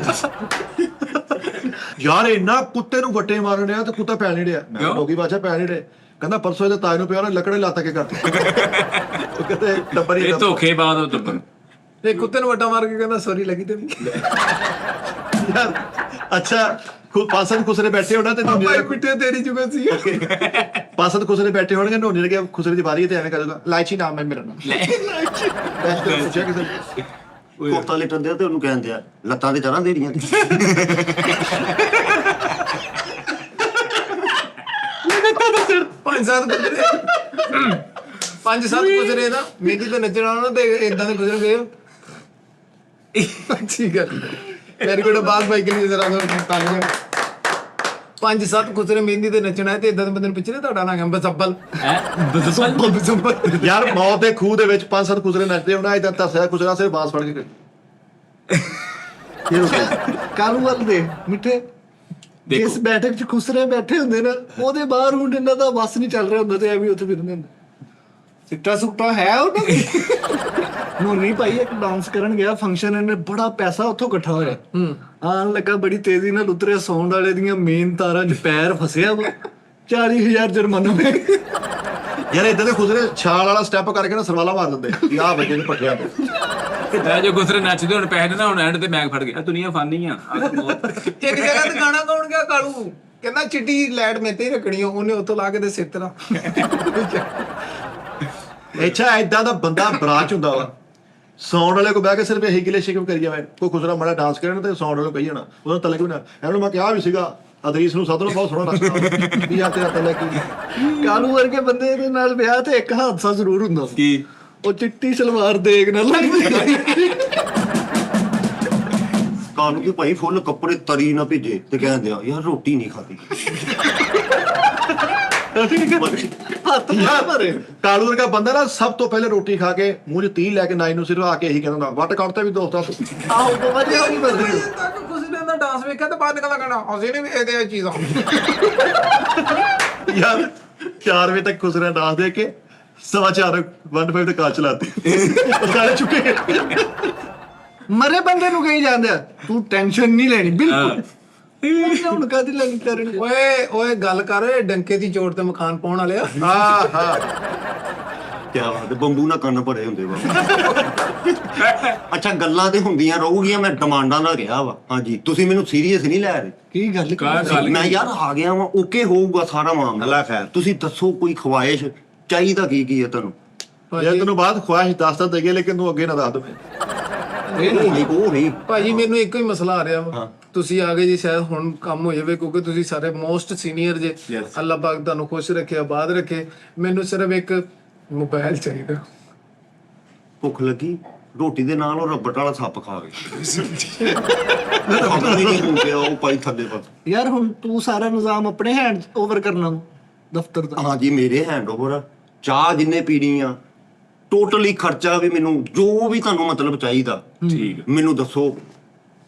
S4: ਯਾਰ ਇੰਨਾ ਕੁੱਤੇ ਨੂੰ ਵੱਟੇ ਮਾਰਨ ਡਿਆ ਤੇ ਕੁੱਤਾ ਪੈ ਨਹੀਂ ਰਿਹਾ। ਮੈਂ
S3: ਕਿਉਂ?
S4: ਲੋਕੀ ਬਾਛਾ ਪੈ ਨਹੀਂ ਰਹੇ, ਕਹਿੰਦਾ ਪਰਸੋਂ ਇਹਦੇ ਤਾਏ ਨੂੰ ਪਿਆ ਉਹਨੇ ਲੱਕੜੇ ਲੱਤ ਕੇ ਕਰਤੀ। ਉਹ ਕਹਿੰਦੇ ਟੱਬਰ ਹੀ
S3: ਇਹ ਧੋਖੇ ਬਾਅਦ ਉਹ ਟੱਬਰ
S2: ਤੇ ਕੁੱਤੇ ਨੂੰ ਵੱਟਾ ਮਾਰ ਕੇ ਕਹਿੰਦਾ ਸੌਰੀ ਲੱਗੀ ਤੇ
S4: ਯਾਰ ਅੱਛਾ ਪਾਸਨ ਖੁਸਰੇ ਬੈਠੇ ਹੋਣਾ ਤੇ
S2: ਭਾਈ ਪਿੱਟੇ ਤੇਰੀ ਚੁਗਾ ਸੀ।
S4: ਪਾਸਨ ਖੁਸਰੇ ਬੈਠੇ ਹੋਣਗੇ, ਨੋਨੀ ਨੇ ਖੁਸਰੇ ਦੀ ਵਾਰੀ ਤੇ ਐਵੇਂ ਕਰੂਗਾ ਲਾਇਚੀ ਨਾਮ ਹੈ ਮੇਰਾ ਨਾਮ। ਪੁੱਛਿਆ ਕਿਸੇ ਨੇ
S1: ਕੋਤਾ ਲਿਟਣ ਦੇ ਤੇ ਉਹਨੂੰ ਕਹਿੰਦੇ ਆ ਲੱਤਾਂ ਤੇ ਚੜਾਂ ਦੇ ਰਹੀਆਂ।
S2: ਪੰਜ ਸੱਤ ਗੁਜ਼ਰੇ ਨਾ ਮੇਰੀ ਤੇ ਨੱਚਣਾ ਨਾ ਤੇ ਇਦਾਂ ਦੇ ਗੁਜ਼ਰ ਗਏ। ਅੱਛੀ ਗੱਲ ਮੇਰੇ ਕੋਲ ਬਾਤ ਬਾਈ ਕੇ ਲਈ ਜ਼ਰਾ ਤਾਲੀਆਂ। ਪੰਜ ਸੱਤ ਗੁਜ਼ਰੇ ਮਹਿੰਦੀ ਤੇ ਨੱਚਣਾ ਤੇ ਇਦਾਂ ਦੇ ਬੰਦੇ ਨੂੰ ਪਿੱਛੇ ਨਾ ਤੁਹਾਡਾ ਨਾ ਗੰਬ ਸੱਬਲ
S4: ਯਾਰ ਮੌਤ ਦੇ ਖੂਹ ਦੇ ਵਿੱਚ ਪੰਜ ਸੱਤ ਖੁਸਰੇ ਨੱਚਦੇ ਹੋਣਾ, ਇਦਾਂ ਤਰਸਿਆ ਖੁਸਰਾ ਸਿਰ ਬਾਂਸ ਫੜ ਕੇ
S5: ਕਾਲੂ ਵੱਲ ਦੇ ਮਿੱਠੇ ਜਿਸ ਬੈਠਕ 'ਚ ਖੁਸਰੇ ਬੈਠੇ ਹੁੰਦੇ ਨਾ ਉਹਦੇ ਬਾਹਰ ਹੁਣ ਇਹਨਾਂ ਦਾ ਬੱਸ ਨਹੀਂ ਚੱਲ ਰਿਹਾ ਹੁੰਦਾ ਤੇ ਐਵੇਂ ਉੱਥੇ ਫਿਰਦੇ ਹੁੰਦੇ। ਸਿੱਟਾ ਸੁੱਟਾ ਹੈ ਉਹਨਾਂ ਨੂੰ ਨਹੀਂ ਭਾਈ ਇੱਕ ਡਾਂਸ ਕਰਨ ਗਿਆ ਫੰਕਸ਼ਨ, ਇਹਨੇ ਬੜਾ ਪੈਸਾ ਉੱਥੋਂ ਇਕੱਠਾ ਹੋਇਆ ਆਣ ਲੱਗਾ ਬੜੀ ਤੇਜ਼ੀ ਨਾਲ ਉਤਰਿਆ, ਸਾਊਂਡ ਵਾਲੇ ਦੀਆਂ ਮੇਨ ਤਾਰਾਂ 'ਚ ਪੈਰ ਫਸਿਆ ਵਾ 40,000 ਜੁਰਮਾਨਾ ਪੈ
S4: ਯਾਰ ਇਦਾਂ ਦੇ ਖੁਸਰੇ ਛਾਲ ਵਾਲਾ ਸਟੈਪ ਕਰਕੇ ਨਾ ਸਰਵਾਲਾ ਮਾਰ ਦਿੰਦੇ ਆ ਬੱਚੇ ਦੇ ਪੱਠਿਆਂ ਤੇ
S3: ਮੈਂ ਜੋ ਗੁਸਰੇ ਨੱਚਦੇ ਹੁਣ ਪੈਸੇ ਦੇਣਾ ਹੁਣ ਐਂਡ ਤੇ ਮੈਂ ਫੜ ਗਿਆ ਦੁਨੀਆ ਫਾਨੀ ਆ
S2: ਇੱਕ ਜਗ੍ਹਾ ਤੇ ਗਾਣਾ ਗਾਉਣ ਗਿਆ ਕਾਲੂ, ਕਹਿੰਦਾ ਚਿੱਟੀ ਲਾਈਟ ਮੇਰੇ ਤੇ ਹੀ ਰੱਖਣੀ ਆ, ਉਹਨੇ ਉੱਥੋਂ ਲਾ ਕੇ ਤੇ ਸਿਰ ਤਰਾ
S4: ਅੱਛਾ ਇਦਾਂ ਦਾ ਬੰਦਾ ਬਰਾਚ ਹੁੰਦਾ ਵਾ ਸਾਊਂਡ ਵਾਲੇ ਕੋ ਬਹਿ ਕੇ ਸਿਰਫ ਇਹੀ ਗਿਲੇ ਸ਼ਿਕਵੇ ਕਰੀ ਜਾਵੇ, ਕੋਈ ਖੁਸਰਾ ਮਾੜਾ ਡਾਂਸ ਕਰਨ ਤੇ ਸਾਊਂਡ ਵਾਲੇ ਕਹੀ ਜਾਣਾ ਉਹਦਾ ਤਲਕ ਵੀ ਨਾ ਇਹਨੂੰ ਮੈਂ ਕਿਹਾ ਵੀ ਸੀਗਾ ਅਦਰੀਸ ਨੂੰ ਸੱਦ ਲਓ ਬਹੁਤ ਸੋਹਣਾ ਨੱਚਦਾ ਵੀ ਆ ਤੇਰਾ ਤਲਕ ਕੀ
S5: ਕਾਲੂ ਵਰਗੇ ਬੰਦੇ ਦੇ ਨਾਲ ਵਿਆਹ ਤੇ ਇੱਕ ਹਾਦਸਾ ਜ਼ਰੂਰ ਹੁੰਦਾ ਸੀ।
S3: ਕੀ
S5: ਉਹ ਚਿੱਟੀ ਸਲਵਾਰ ਦੇਖ ਨਾ ਲੱਗਦੀ
S1: ਕਾਨੂੰ ਕਿ ਭਾਈ ਫੁੱਲ ਕੱਪੜੇ ਤਰੀ ਨਾ ਭੇਜੇ ਤੇ ਕਹਿੰਦੇ ਆ ਯਾਰ ਰੋਟੀ ਨਹੀਂ ਖਾਦੀ।
S5: ਹੱਥ ਮਾਰ ਭਰੇ।
S4: ਕਾਲੂ ਵਰਗਾ ਬੰਦਾ ਨਾ ਸਭ ਤੋਂ ਪਹਿਲੇ ਰੋਟੀ ਖਾ ਕੇ ਮੂੰਹ 'ਚ 30 ਲੈ ਕੇ ਨਾਈ ਨੂੰ ਸਿਰਫ ਆ ਕੇ ਇਹੀ ਕਹਿੰਦਾ ਵੱਟ ਕੱਟ ਤੇ ਵੀ ਦੋਸਤਾਂ
S5: ਆਹੋ ਤੋਂ ਵਧੀਆ ਨਹੀਂ ਬੰਦੇ
S2: ਤੱਕ ਕੁਝ ਨੇ ਦਾ ਡਾਂਸ ਵੇਖਿਆ ਤੇ ਬਾਹਰ ਨਿਕਲ ਗਾਣਾ ਅਸੀਂ ਨੇ ਵੀ ਇਹਦੇ ਚੀਜ਼ਾਂ
S4: ਯਾਰ 4 ਵਜੇ ਤੱਕ ਖੁਸਰਾ ਡਾਂਸ ਦੇਖ ਕੇ 4:15 1:05 ਤੇ ਕਾਰ ਚਲਾਤੀ ਸਾਰੇ ਚੁੱਕੇ
S5: ਮਰੇ ਬੰਦੇ ਨੂੰ ਕਹੀ ਜਾਂਦੇ ਆ ਤੂੰ ਟੈਨਸ਼ਨ ਨਹੀਂ ਲੈਣੀ ਬਿਲਕੁਲ ਹੁਣ ਕਾਦੀ ਲੈਣੀ ਕਰਨ
S2: ਓਏ ਓਏ ਗੱਲ ਕਰ ਡੰਕੇ ਦੀ ਚੋਟ ਤੇ ਮਕਾਨ ਪਾਉਣ ਵਾਲਿਆ।
S4: ਹਾਂ
S1: ਕਿਆ ਬਾਤ ਹੈ, ਬੰਬੂ ਨਾਲ ਕੰਨ ਭਰੇ ਹੁੰਦੇ ਵਾ। ਅੱਛਾ ਗੱਲਾਂ ਤੇ ਹੁੰਦੀਆਂ ਰਹੂਗੀਆਂ, ਮੈਂ ਡਿਮਾਂਡਾਂ ਦਾ ਰਿਹਾ ਵਾ। ਹਾਂਜੀ ਤੁਸੀਂ ਮੈਨੂੰ ਸੀਰੀਅਸ ਨਹੀਂ ਲੈ ਰਹੇ।
S5: ਕੀ ਗੱਲ
S1: ਮੈਂ ਯਾਰ ਆ ਗਿਆ ਵਾਂ, ਓਕੇ ਹੋਊਗਾ ਸਾਰਾ ਮਾਮਲਾ।
S4: ਅੱਲਾ ਖੈਰ।
S1: ਤੁਸੀਂ ਦੱਸੋ ਕੋਈ ਖਵਾਇਸ਼ ਚਾਹੀਦਾ ਕੀ ਹੈ ਤੁਹਾਨੂੰ?
S4: ਜੇ ਤੈਨੂੰ ਬਾਅਦ ਖੁਆਇਸ਼ ਦੱਸ ਤਾਂ ਦੇਗੇ ਲੇਕਿਨ ਤੂੰ ਅੱਗੇ ਨਾ ਦੱਸ ਦਵੇਂ।
S1: ਉਹ ਨਹੀਂ
S2: ਭਾਜੀ ਮੈਨੂੰ ਇੱਕੋ ਹੀ ਮਸਲਾ ਆ ਰਿਹਾ ਵਾ, ਤੁਸੀਂ ਆ ਗਏ ਜੀ ਸ਼ਾਇਦ ਹੁਣ ਕੰਮ ਹੋ ਜਾਵੇ ਕਿਉਂਕਿ ਤੁਸੀਂ ਸਾਰੇ ਮੋਸਟ ਸੀਨੀਅਰ ਜੇ। ਅੱਲਾਹ ਪਾਕ ਤੁਹਾਨੂੰ ਖੁਸ਼ ਰੱਖੇ ਆਬਾਦ ਰੱਖੇ। ਮੈਨੂੰ ਸਿਰਫ ਇੱਕ ਮੋਬਾਈਲ ਚਾਹੀਦਾ।
S1: ਭੁੱਖ ਲੱਗੀ ਰੋਟੀ ਦੇ ਨਾਲ ਉਹ ਰੱਬਟ ਵਾਲਾ ਸੱਪ ਖਾ ਗਏ। ਨਹੀਂ ਹੋ ਗਿਆ ਉਹ ਪਾਈ ਥੱਲੇ ਪਰ।
S5: ਯਾਰ ਹੁਣ ਤੂੰ ਸਾਰਾ ਨਿਜ਼ਾਮ ਆਪਣੇ ਹੈਂਡ ਓਵਰ ਕਰਨਾ ਦਫ਼ਤਰ ਦਾ।
S1: ਹਾਂਜੀ ਮੇਰੇ ਹੈਂਡ ਓਵਰ। ਚਾਹ ਜਿੰਨੇ ਪੀਣੀ ਆ ਟੋਟਲੀ ਖਰਚਾ ਵੀ ਮੈਨੂੰ ਜੋ ਵੀ ਤੁਹਾਨੂੰ ਮਤਲਬ ਚਾਹੀਦਾ
S3: ਠੀਕ
S1: ਮੈਨੂੰ ਦੱਸੋ।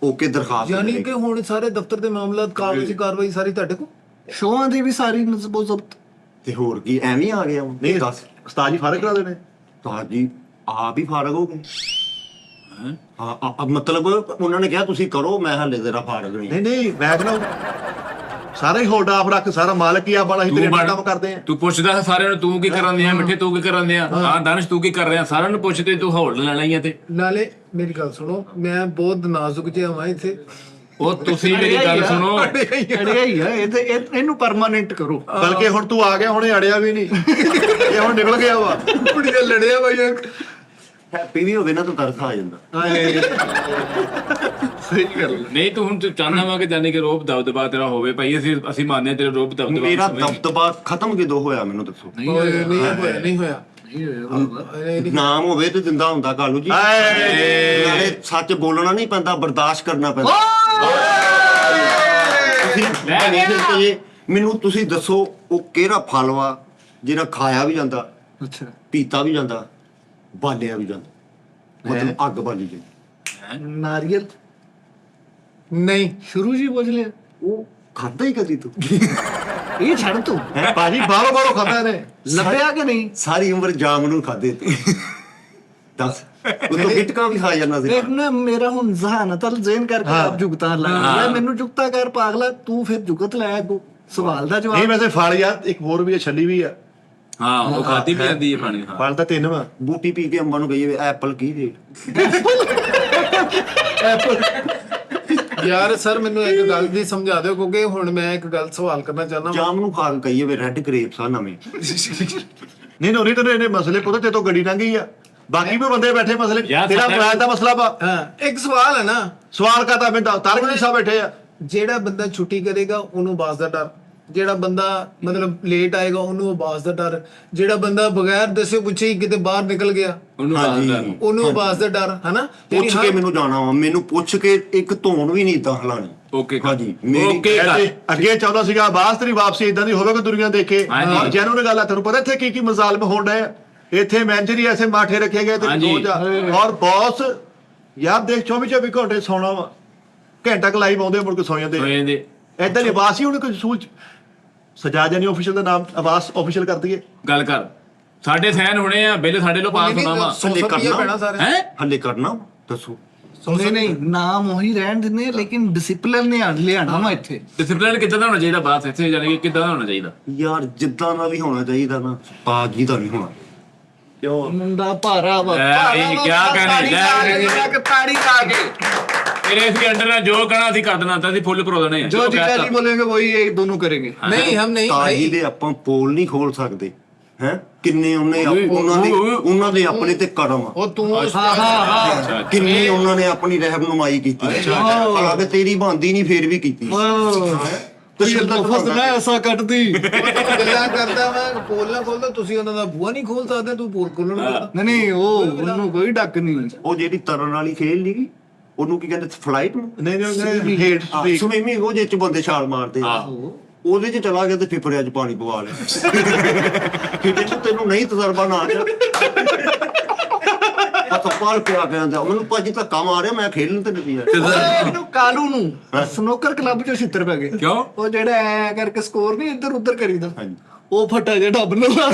S1: ਓਕੇ ਦਰਖਾਸਤ
S2: ਯਾਨੀ ਕਿ ਹੁਣ ਸਾਰੇ ਦਫ਼ਤਰ ਦੇ ਮਾਮਲਾਤ ਕਾਰਵਾਈ ਸਾਰੀ ਤੁਹਾਡੇ ਕੋਲ।
S5: ਸ਼ੋਆਂ ਦੀ ਵੀ ਸਾਰੀ ਨਜ਼ਬੋ ਜ਼ਬਤ।
S1: ਤੇ ਹੋਰ ਕੀ ਐਵੇਂ ਆ ਗਿਆ ਹੁਣ?
S4: ਨਹੀਂ
S1: ਦੱਸ
S4: ਉਸਤਾਦ ਜੀ ਫਰਕ ਕਰਾ ਦੇਣੇ
S1: ਤਾਂ ਜੀ ਆਪ ਹੀ ਫਾਰਗ ਹੋ ਗਏ। ਹਾਂ ਮਤਲਬ ਉਹਨਾਂ ਨੇ ਕਿਹਾ ਤੁਸੀਂ ਕਰੋ, ਮੈਂ ਹਾਲੇ ਤੇਰਾ ਫਾਰਗ ਨਹੀਂ।
S4: ਨਹੀਂ ਮੈਂ ਕਹਿੰਦਾ ਸਾਰਾ ਹੀ ਹੋਲਡ ਆਫ ਰੱਖ, ਸਾਰਾ ਮਾਲਕ ਹੀ ਆ ਬੜਾ ਹੀ ਤੇਰੇ ਨਾਲ ਕੰਮ ਕਰਦੇ ਆ।
S3: ਤੂੰ ਪੁੱਛਦਾ ਸਾਰਿਆਂ ਨੂੰ ਤੂੰ ਕੀ ਕਰਨ ਦਿਆ ਮਿੱਠੇ ਤੂੰ ਕੀ ਕਰਨ ਦਿਆ ਹਾਂ ਦਾਨਿਸ਼ ਤੂੰ ਕੀ ਕਰ ਰਿਹਾ ਸਾਰਿਆਂ ਨੂੰ ਪੁੱਛਦੇ ਤੂੰ ਹੋਲਡ ਲੈਣਾ ਹੀ ਆ ਤੇ
S2: ਨਾਲੇ ਮੇਰੀ ਗੱਲ ਸੁਣੋ, ਮੈਂ ਬਹੁਤ ਨਾਜ਼ੁਕ ਜਿਹਾ ਵਾਂ ਇੱਥੇ।
S3: ਉਹ ਤੁਸੀਂ ਮੇਰੀ ਗੱਲ ਸੁਣੋ
S5: ਅੜਿਆ ਹੀ ਆ ਇਹਨੂੰ ਪਰਮਾਨੈਂਟ ਕਰੋ।
S4: ਬਲਕਿ ਹੁਣ ਤੂੰ ਆ ਗਿਆ ਹੁਣੇ ਅੜਿਆ ਵੀ ਨਹੀਂ, ਇਹ ਹੁਣ ਨਿਕਲ ਗਿਆ ਵਾ।
S2: ਕੁੜੀ ਦੇ ਲੜਿਆ ਬਾਈ।
S1: ਹੈਪੀ ਵੀ ਹੋਵੇ ਨਾ ਤਾਂ ਤਰਸ ਆ ਜਾਂਦਾ।
S5: ਸਹੀ ਗੱਲ।
S3: ਨਹੀਂ ਤੂੰ ਹੁਣ ਤੂੰ ਚਾਹਨਾ ਵਾ ਕਿ ਜਾਨੀ ਕਿ ਰੋਬ ਦਬਦਬਾ ਤੇਰਾ ਹੋਵੇ ਭਾਈ ਅਸੀਂ ਮੰਨਦੇ ਤੇਰੇ ਰੋਬ ਦਬਦਬਾ
S1: ਮੇਰਾ ਦਬਦਬਾ ਖਤਮ ਕਿਦੋਂ ਹੋਇਆ ਮੈਨੂੰ ਦੱਸੋ?
S2: ਨਹੀਂ ਹੋਇਆ।
S1: ਨਾਮ ਹੋਵੇ ਤੇ ਜਿੰਦਾ ਹੁੰਦਾ ਕਾਲੂ ਜੀ। ਨਾਲੇ ਸੱਚ ਬੋਲਣਾ ਨਹੀਂ ਪੈਂਦਾ, ਬਰਦਾਸ਼ਤ ਕਰਨਾ ਪੈਂਦਾ। ਤੁਸੀਂ ਮੈਨੂੰ ਤੁਸੀਂ ਦੱਸੋ ਉਹ ਕਿਹੜਾ ਫਲ ਵਾ ਜਿਹੜਾ ਖਾਇਆ ਵੀ ਜਾਂਦਾ,
S5: ਅੱਛਾ
S1: ਪੀਤਾ ਵੀ ਜਾਂਦਾ, ਬਾਲਿਆ ਵੀ ਜਾਂਦਾ, ਮਤਲਬ ਅੱਗ ਬਾਲੀ ਜੀ।
S5: ਨਾਰੀਅਲ
S2: ਨਹੀਂ
S5: ਸ਼ੁਰੂ ਜੀ ਬੋਝ ਲਿਆ
S1: ਉਹ ਖਾਦਾ ਹੀ ਕਦੀ ਤੂੰ?
S5: ਇਹ ਛੱਡ ਤੂੰ
S4: ਭਾਜੀ ਬਾਹਰੋਂ ਬਾਹਰੋਂ ਖਾਂਦਾ ਨੇ
S5: ਲੱਭਿਆ ਕਿ ਨਹੀਂ?
S1: ਸਾਰੀ ਉਮਰ ਜਾਮ ਨੂੰ ਖਾਦੇ ਤੂੰ। ਦੱਸ ਉਹ ਤੋਂ ਗਿਟਕਾਂ ਵੀ ਖਾ ਜਾਂਦਾ ਸੀ।
S5: ਦੇਖ ਨਾ ਮੇਰਾ ਹੁਣ ਜ਼ਹਾਨਤਲ ਜ਼ੇਨ ਕਰਕੇ ਆਪ ਜੁਗਤਾਂ ਲਾਇਆ ਮੈਨੂੰ ਜੁਗਤਾ ਕਰ ਪਾਗਲਾ ਤੂੰ ਫਿਰ ਜੁਗਤ ਲਾਇਆ ਕੋ ਸਵਾਲ ਦਾ
S4: ਨਹੀਂ
S5: ਜਵਾਬ।
S4: ਵੈਸੇ ਫਲ ਯਾਰ ਇੱਕ ਹੋਰ ਵੀ ਹੈ, ਛੱਲੀ ਵੀ ਆ।
S3: ਹਾਂ ਉਹ ਖਾਦੀ ਵੀ ਜਾਂਦੀ ਹੈ ਪਾਣੀ ਹਾਂ
S4: ਫਲ ਤਾਂ 3 ਵਾ।
S1: ਬੂਟੀ ਪੀ ਕੇ ਅੰਬਾਂ ਨੂੰ ਕਹੀਏ ਐਪਲ ਕੀ ਰੇਟ?
S2: ਯਾਰ ਸਰ ਮੈਨੂੰ ਇੱਕ ਗੱਲ ਦੀ ਸਮਝਾ ਦਿਓ ਕਿਉਂਕਿ ਹੁਣ ਮੈਂ ਇੱਕ ਗੱਲ ਸਵਾਲ ਕਰਨਾ ਚਾਹੁੰਦਾ।
S1: ਜਾਮ ਨੂੰ ਖਾ ਕੇ ਕਹੀਏ ਵੀ ਰੈੱਡ ਗ੍ਰੇਪਸ ਆ ਨਵੇਂ।
S4: ਨਹੀਂ ਨੋਰੀ ਤੈਨੂੰ ਇਹਨੇ ਮਸਲੇ ਪਤਾ ਤੇ ਤੋਂ ਗੱਡੀ ਲੰਘੀ ਆ, ਬਾਕੀ ਵੀ ਬੰਦੇ ਬੈਠੇ ਮਸਲੇ ਤੇਰਾ ਮੋਬਾਈਲ ਦਾ ਮਸਲਾ ਵਾ।
S2: ਹਾਂ ਇੱਕ ਸਵਾਲ ਹੈ ਨਾ,
S4: ਸਵਾਲ ਕਰਦਾ ਮੈਂ ਤਾਰਕ ਜੀ ਸਾਹਿਬ ਬੈਠੇ ਆ।
S2: ਜਿਹੜਾ ਬੰਦਾ ਛੁੱਟੀ ਕਰੇਗਾ ਉਹਨੂੰ ਬਾਸ ਦਾ ਡਰ, ਜਿਹੜਾ ਬੰਦਾ ਮਤਲਬ ਲੇਟ ਆਏਗਾ ਉਹਨੂੰ ਬਾਸ ਦਾ ਡਰ, ਜਿਹੜਾ ਬੰਦਾ ਬਗੈਰ ਦੱਸੇ ਪੁੱਛੇ ਹੀ ਕਿਤੇ ਬਾਹਰ ਨਿਕਲ ਗਿਆ
S3: ਉਹਨੂੰ
S2: ਉਹਨੂੰ ਬਾਸ ਦਾ ਡਰ ਹਨਾ।
S1: ਪੁੱਛ ਕੇ ਮੈਨੂੰ ਜਾਣਾ ਵਾ, ਮੈਨੂੰ ਪੁੱਛ ਕੇ ਇੱਕ ਧੌਣ ਵੀ ਨਹੀਂ ਇਦਾਂ ਹਲਾਣੀ।
S3: ਓਕੇ
S1: ਹਾਂਜੀ
S3: ਓਕੇ
S4: ਅੱਗੇ ਚਾਹੁੰਦਾ ਸੀਗਾ ਬਾਸ ਤੇਰੀ ਵਾਪਸੀ ਇਦਾਂ ਦੀ ਹੋਵੇ ਕਿ ਦੁਨੀਆ ਦੇਖੇ।
S3: ਹਾਂਜੀ।
S4: ਜੈਨੂਨ ਗੱਲ ਆ, ਤੈਨੂੰ ਪਤਾ ਇੱਥੇ ਕੀ ਮਜ਼ਾਲਮ ਹੋਣ ਡਏ ਆ। ਇੱਥੇ ਮੈਨੇਜਰ ਐਸੇ ਮਾਠੇ ਰੱਖੇ ਗਏ ਤੇ
S3: ਹਾਂਜੀ।
S4: ਸੋਚ ਆ ਔਰ ਬੌਸ ਯਾਰ ਦੇਖ 24 ਘੰਟੇ ਸੌਣਾ ਵਾ, ਘੰਟਾ ਕ ਲਾਈਵ ਆਉਂਦੇ ਮੁੜ ਕੇ ਸੌ ਜਾਂਦੇ ਏਦਾਂ ਦੀ ਆਵਾਜ਼ ਹੀ ਉਹਨੇ ਕੋਈ ਸੂਚ ਸਜਾ ਜਾਨੀ ਆਫੀਸ਼ੀਅਲ ਦਾ ਨਾਮ ਆਵਾਜ਼ ਆਫੀਸ਼ੀਅਲ ਕਰ ਦਈਏ।
S3: ਗੱਲ ਕਰ ਸਾਡੇ ਸੈਨ ਹੋਣੇ ਆ ਬਿੱਲ ਸਾਡੇ ਲੋ ਪਾਸ ਹੋਣਾ ਵਾ
S1: ਹੱਲੇ ਕਰਨਾ
S2: ਸਾਰੇ
S3: ਹੈ
S1: ਹੱਲੇ ਕਰਨਾ ਦੱਸੋ
S5: ਨਹੀਂ ਨਾਮ ਉਹੀ ਰਹਿਣ ਦਿੰਦੇ ਆ, ਲੇਕਿਨ ਡਿਸਪਲਿਨ ਨੇ ਲਿਆਣਾ ਵਾ ਇੱਥੇ।
S3: ਡਿਸਪਲਿਨ ਕਿੱਦਾਂ ਦਾ ਹੋਣਾ ਚਾਹੀਦਾ ਬਾਤ ਇੱਥੇ, ਜਾਨੀ ਕਿ ਕਿੱਦਾਂ ਦਾ ਹੋਣਾ ਚਾਹੀਦਾ?
S1: ਯਾਰ ਜਿੱਦਾਂ ਦਾ ਵੀ ਹੋਣਾ ਚਾਹੀਦਾ ਨਾ, ਪਾਗੀ ਦਾ ਨਹੀਂ ਹੋਣਾ।
S4: ਕਿਉਂ?
S5: ਮੁੰਡਾ ਭਾਰਾ ਵਾ,
S3: ਇਹ ਕਿਆ ਕਹਿਣੇ ਲੈ
S5: ਤਾੜੀ ਲਾ ਕੇ
S3: ਤੇਰੇ ਇਸ ਅੰਡਰ ਨਾਲ ਜੋ ਕਹਿਣਾ ਅਸੀਂ ਕਰ ਦੇਣਾ, ਤਾਂ ਅਸੀਂ ਫੁੱਲ ਕਰੋ ਦੇਣੇ ਆ।
S5: ਜੋ ਜਿੱਦਾਂ ਜੀ ਬੋਲेंगे वही ये दोनों करेंगे।
S2: नहीं हम नहीं
S1: ਤਾਜੀ ਦੇ ਆਪਾਂ ਪੋਲ ਨਹੀਂ ਖੋਲ ਸਕਦੇ ਹੈ। ਕਿੰਨੇ ਉਹਨਾਂ ਦੇ ਆਪਣੇ ਤੇ ਕਰਮ ਆ,
S2: वो तू
S5: हाँ
S1: ਕਿੰਨੀ ਉਹਨਾਂ ਨੇ ਆਪਣੀ ਰਹਿਨੁਮਾਈ ਕੀਤੀ। ਹਾਲਾਂਕਿ ਤੇਰੀ ਬਣਦੀ ਨਹੀਂ ਫੇਰ ਵੀ ਕੀਤੀ।
S5: तो ये लफ्ज़ ना ऐसा कट दी।
S2: ਗੱਲਾਂ ਕਰਦਾ ਮੈਂ ਪੋਲ ਨਾ ਖੋਲਦਾ, ਤੁਸੀਂ ਉਹਨਾਂ ਦਾ ਬੂਹਾ ਨਹੀਂ ਖੋਲ ਸਕਦੇ, ਤੂੰ ਪੋਲ ਖੋਲਣ ਦਾ।
S5: नहीं वो उन्होंने कोई डक नहीं।
S1: ਉਹ ਜਿਹੜੀ ਤਰਨ ਵਾਲੀ ਖੇਲ ਨੀਗੀ, ਉਹਨੂੰ ਕੀ ਕਹਿੰਦੇ ਫਲਾਈਟ ਨੂੰ,
S4: ਨਹੀਂ ਹੇਡ ਸਟ੍ਰੀਕ।
S1: ਸਵਿਮਿੰਗ, ਉਹ ਜਿਹਦੇ ਚ ਬੰਦੇ ਛਾਲ ਮਾਰਦੇ ਆ, ਉਹਦੇ ਚ ਚਲਾ ਗਿਆ ਤੇ ਫਿਫੜਿਆਂ ਚ ਪਾਣੀ ਪਵਾ ਲਿਆ। ਕਿਤੇ ਤੈਨੂੰ ਨਹੀਂ ਤਜਰਬਾ ਨਾ ਆ ਪਤਾ ਪਾਲ ਪਿਆ ਕਹਿੰਦਾ ਮੈਨੂੰ ਭਾਜੀ ਧੱਕਾ ਮਾਰਿਆ, ਮੈਂ ਖੇਲਣ ਤੇ ਨਹੀਂ ਪਿਆ।
S5: ਇਹਨੂੰ ਕਾਲੂ ਨੂੰ ਸਨੋਕਰ ਕਲੱਬ ਚੋਂ ਛਿੱਤਰ ਪੈ ਗਏ।
S3: ਕਿਉਂ?
S5: ਉਹ ਜਿਹੜਾ ਐ ਕਰਕੇ ਸਕੋਰ ਨਹੀਂ ਇੱਧਰ ਉੱਧਰ ਕਰੀਦਾ, ਉਹ ਫਟਾ ਜਿਹਾ ਡੱਬ ਨਾਲ ਲਾ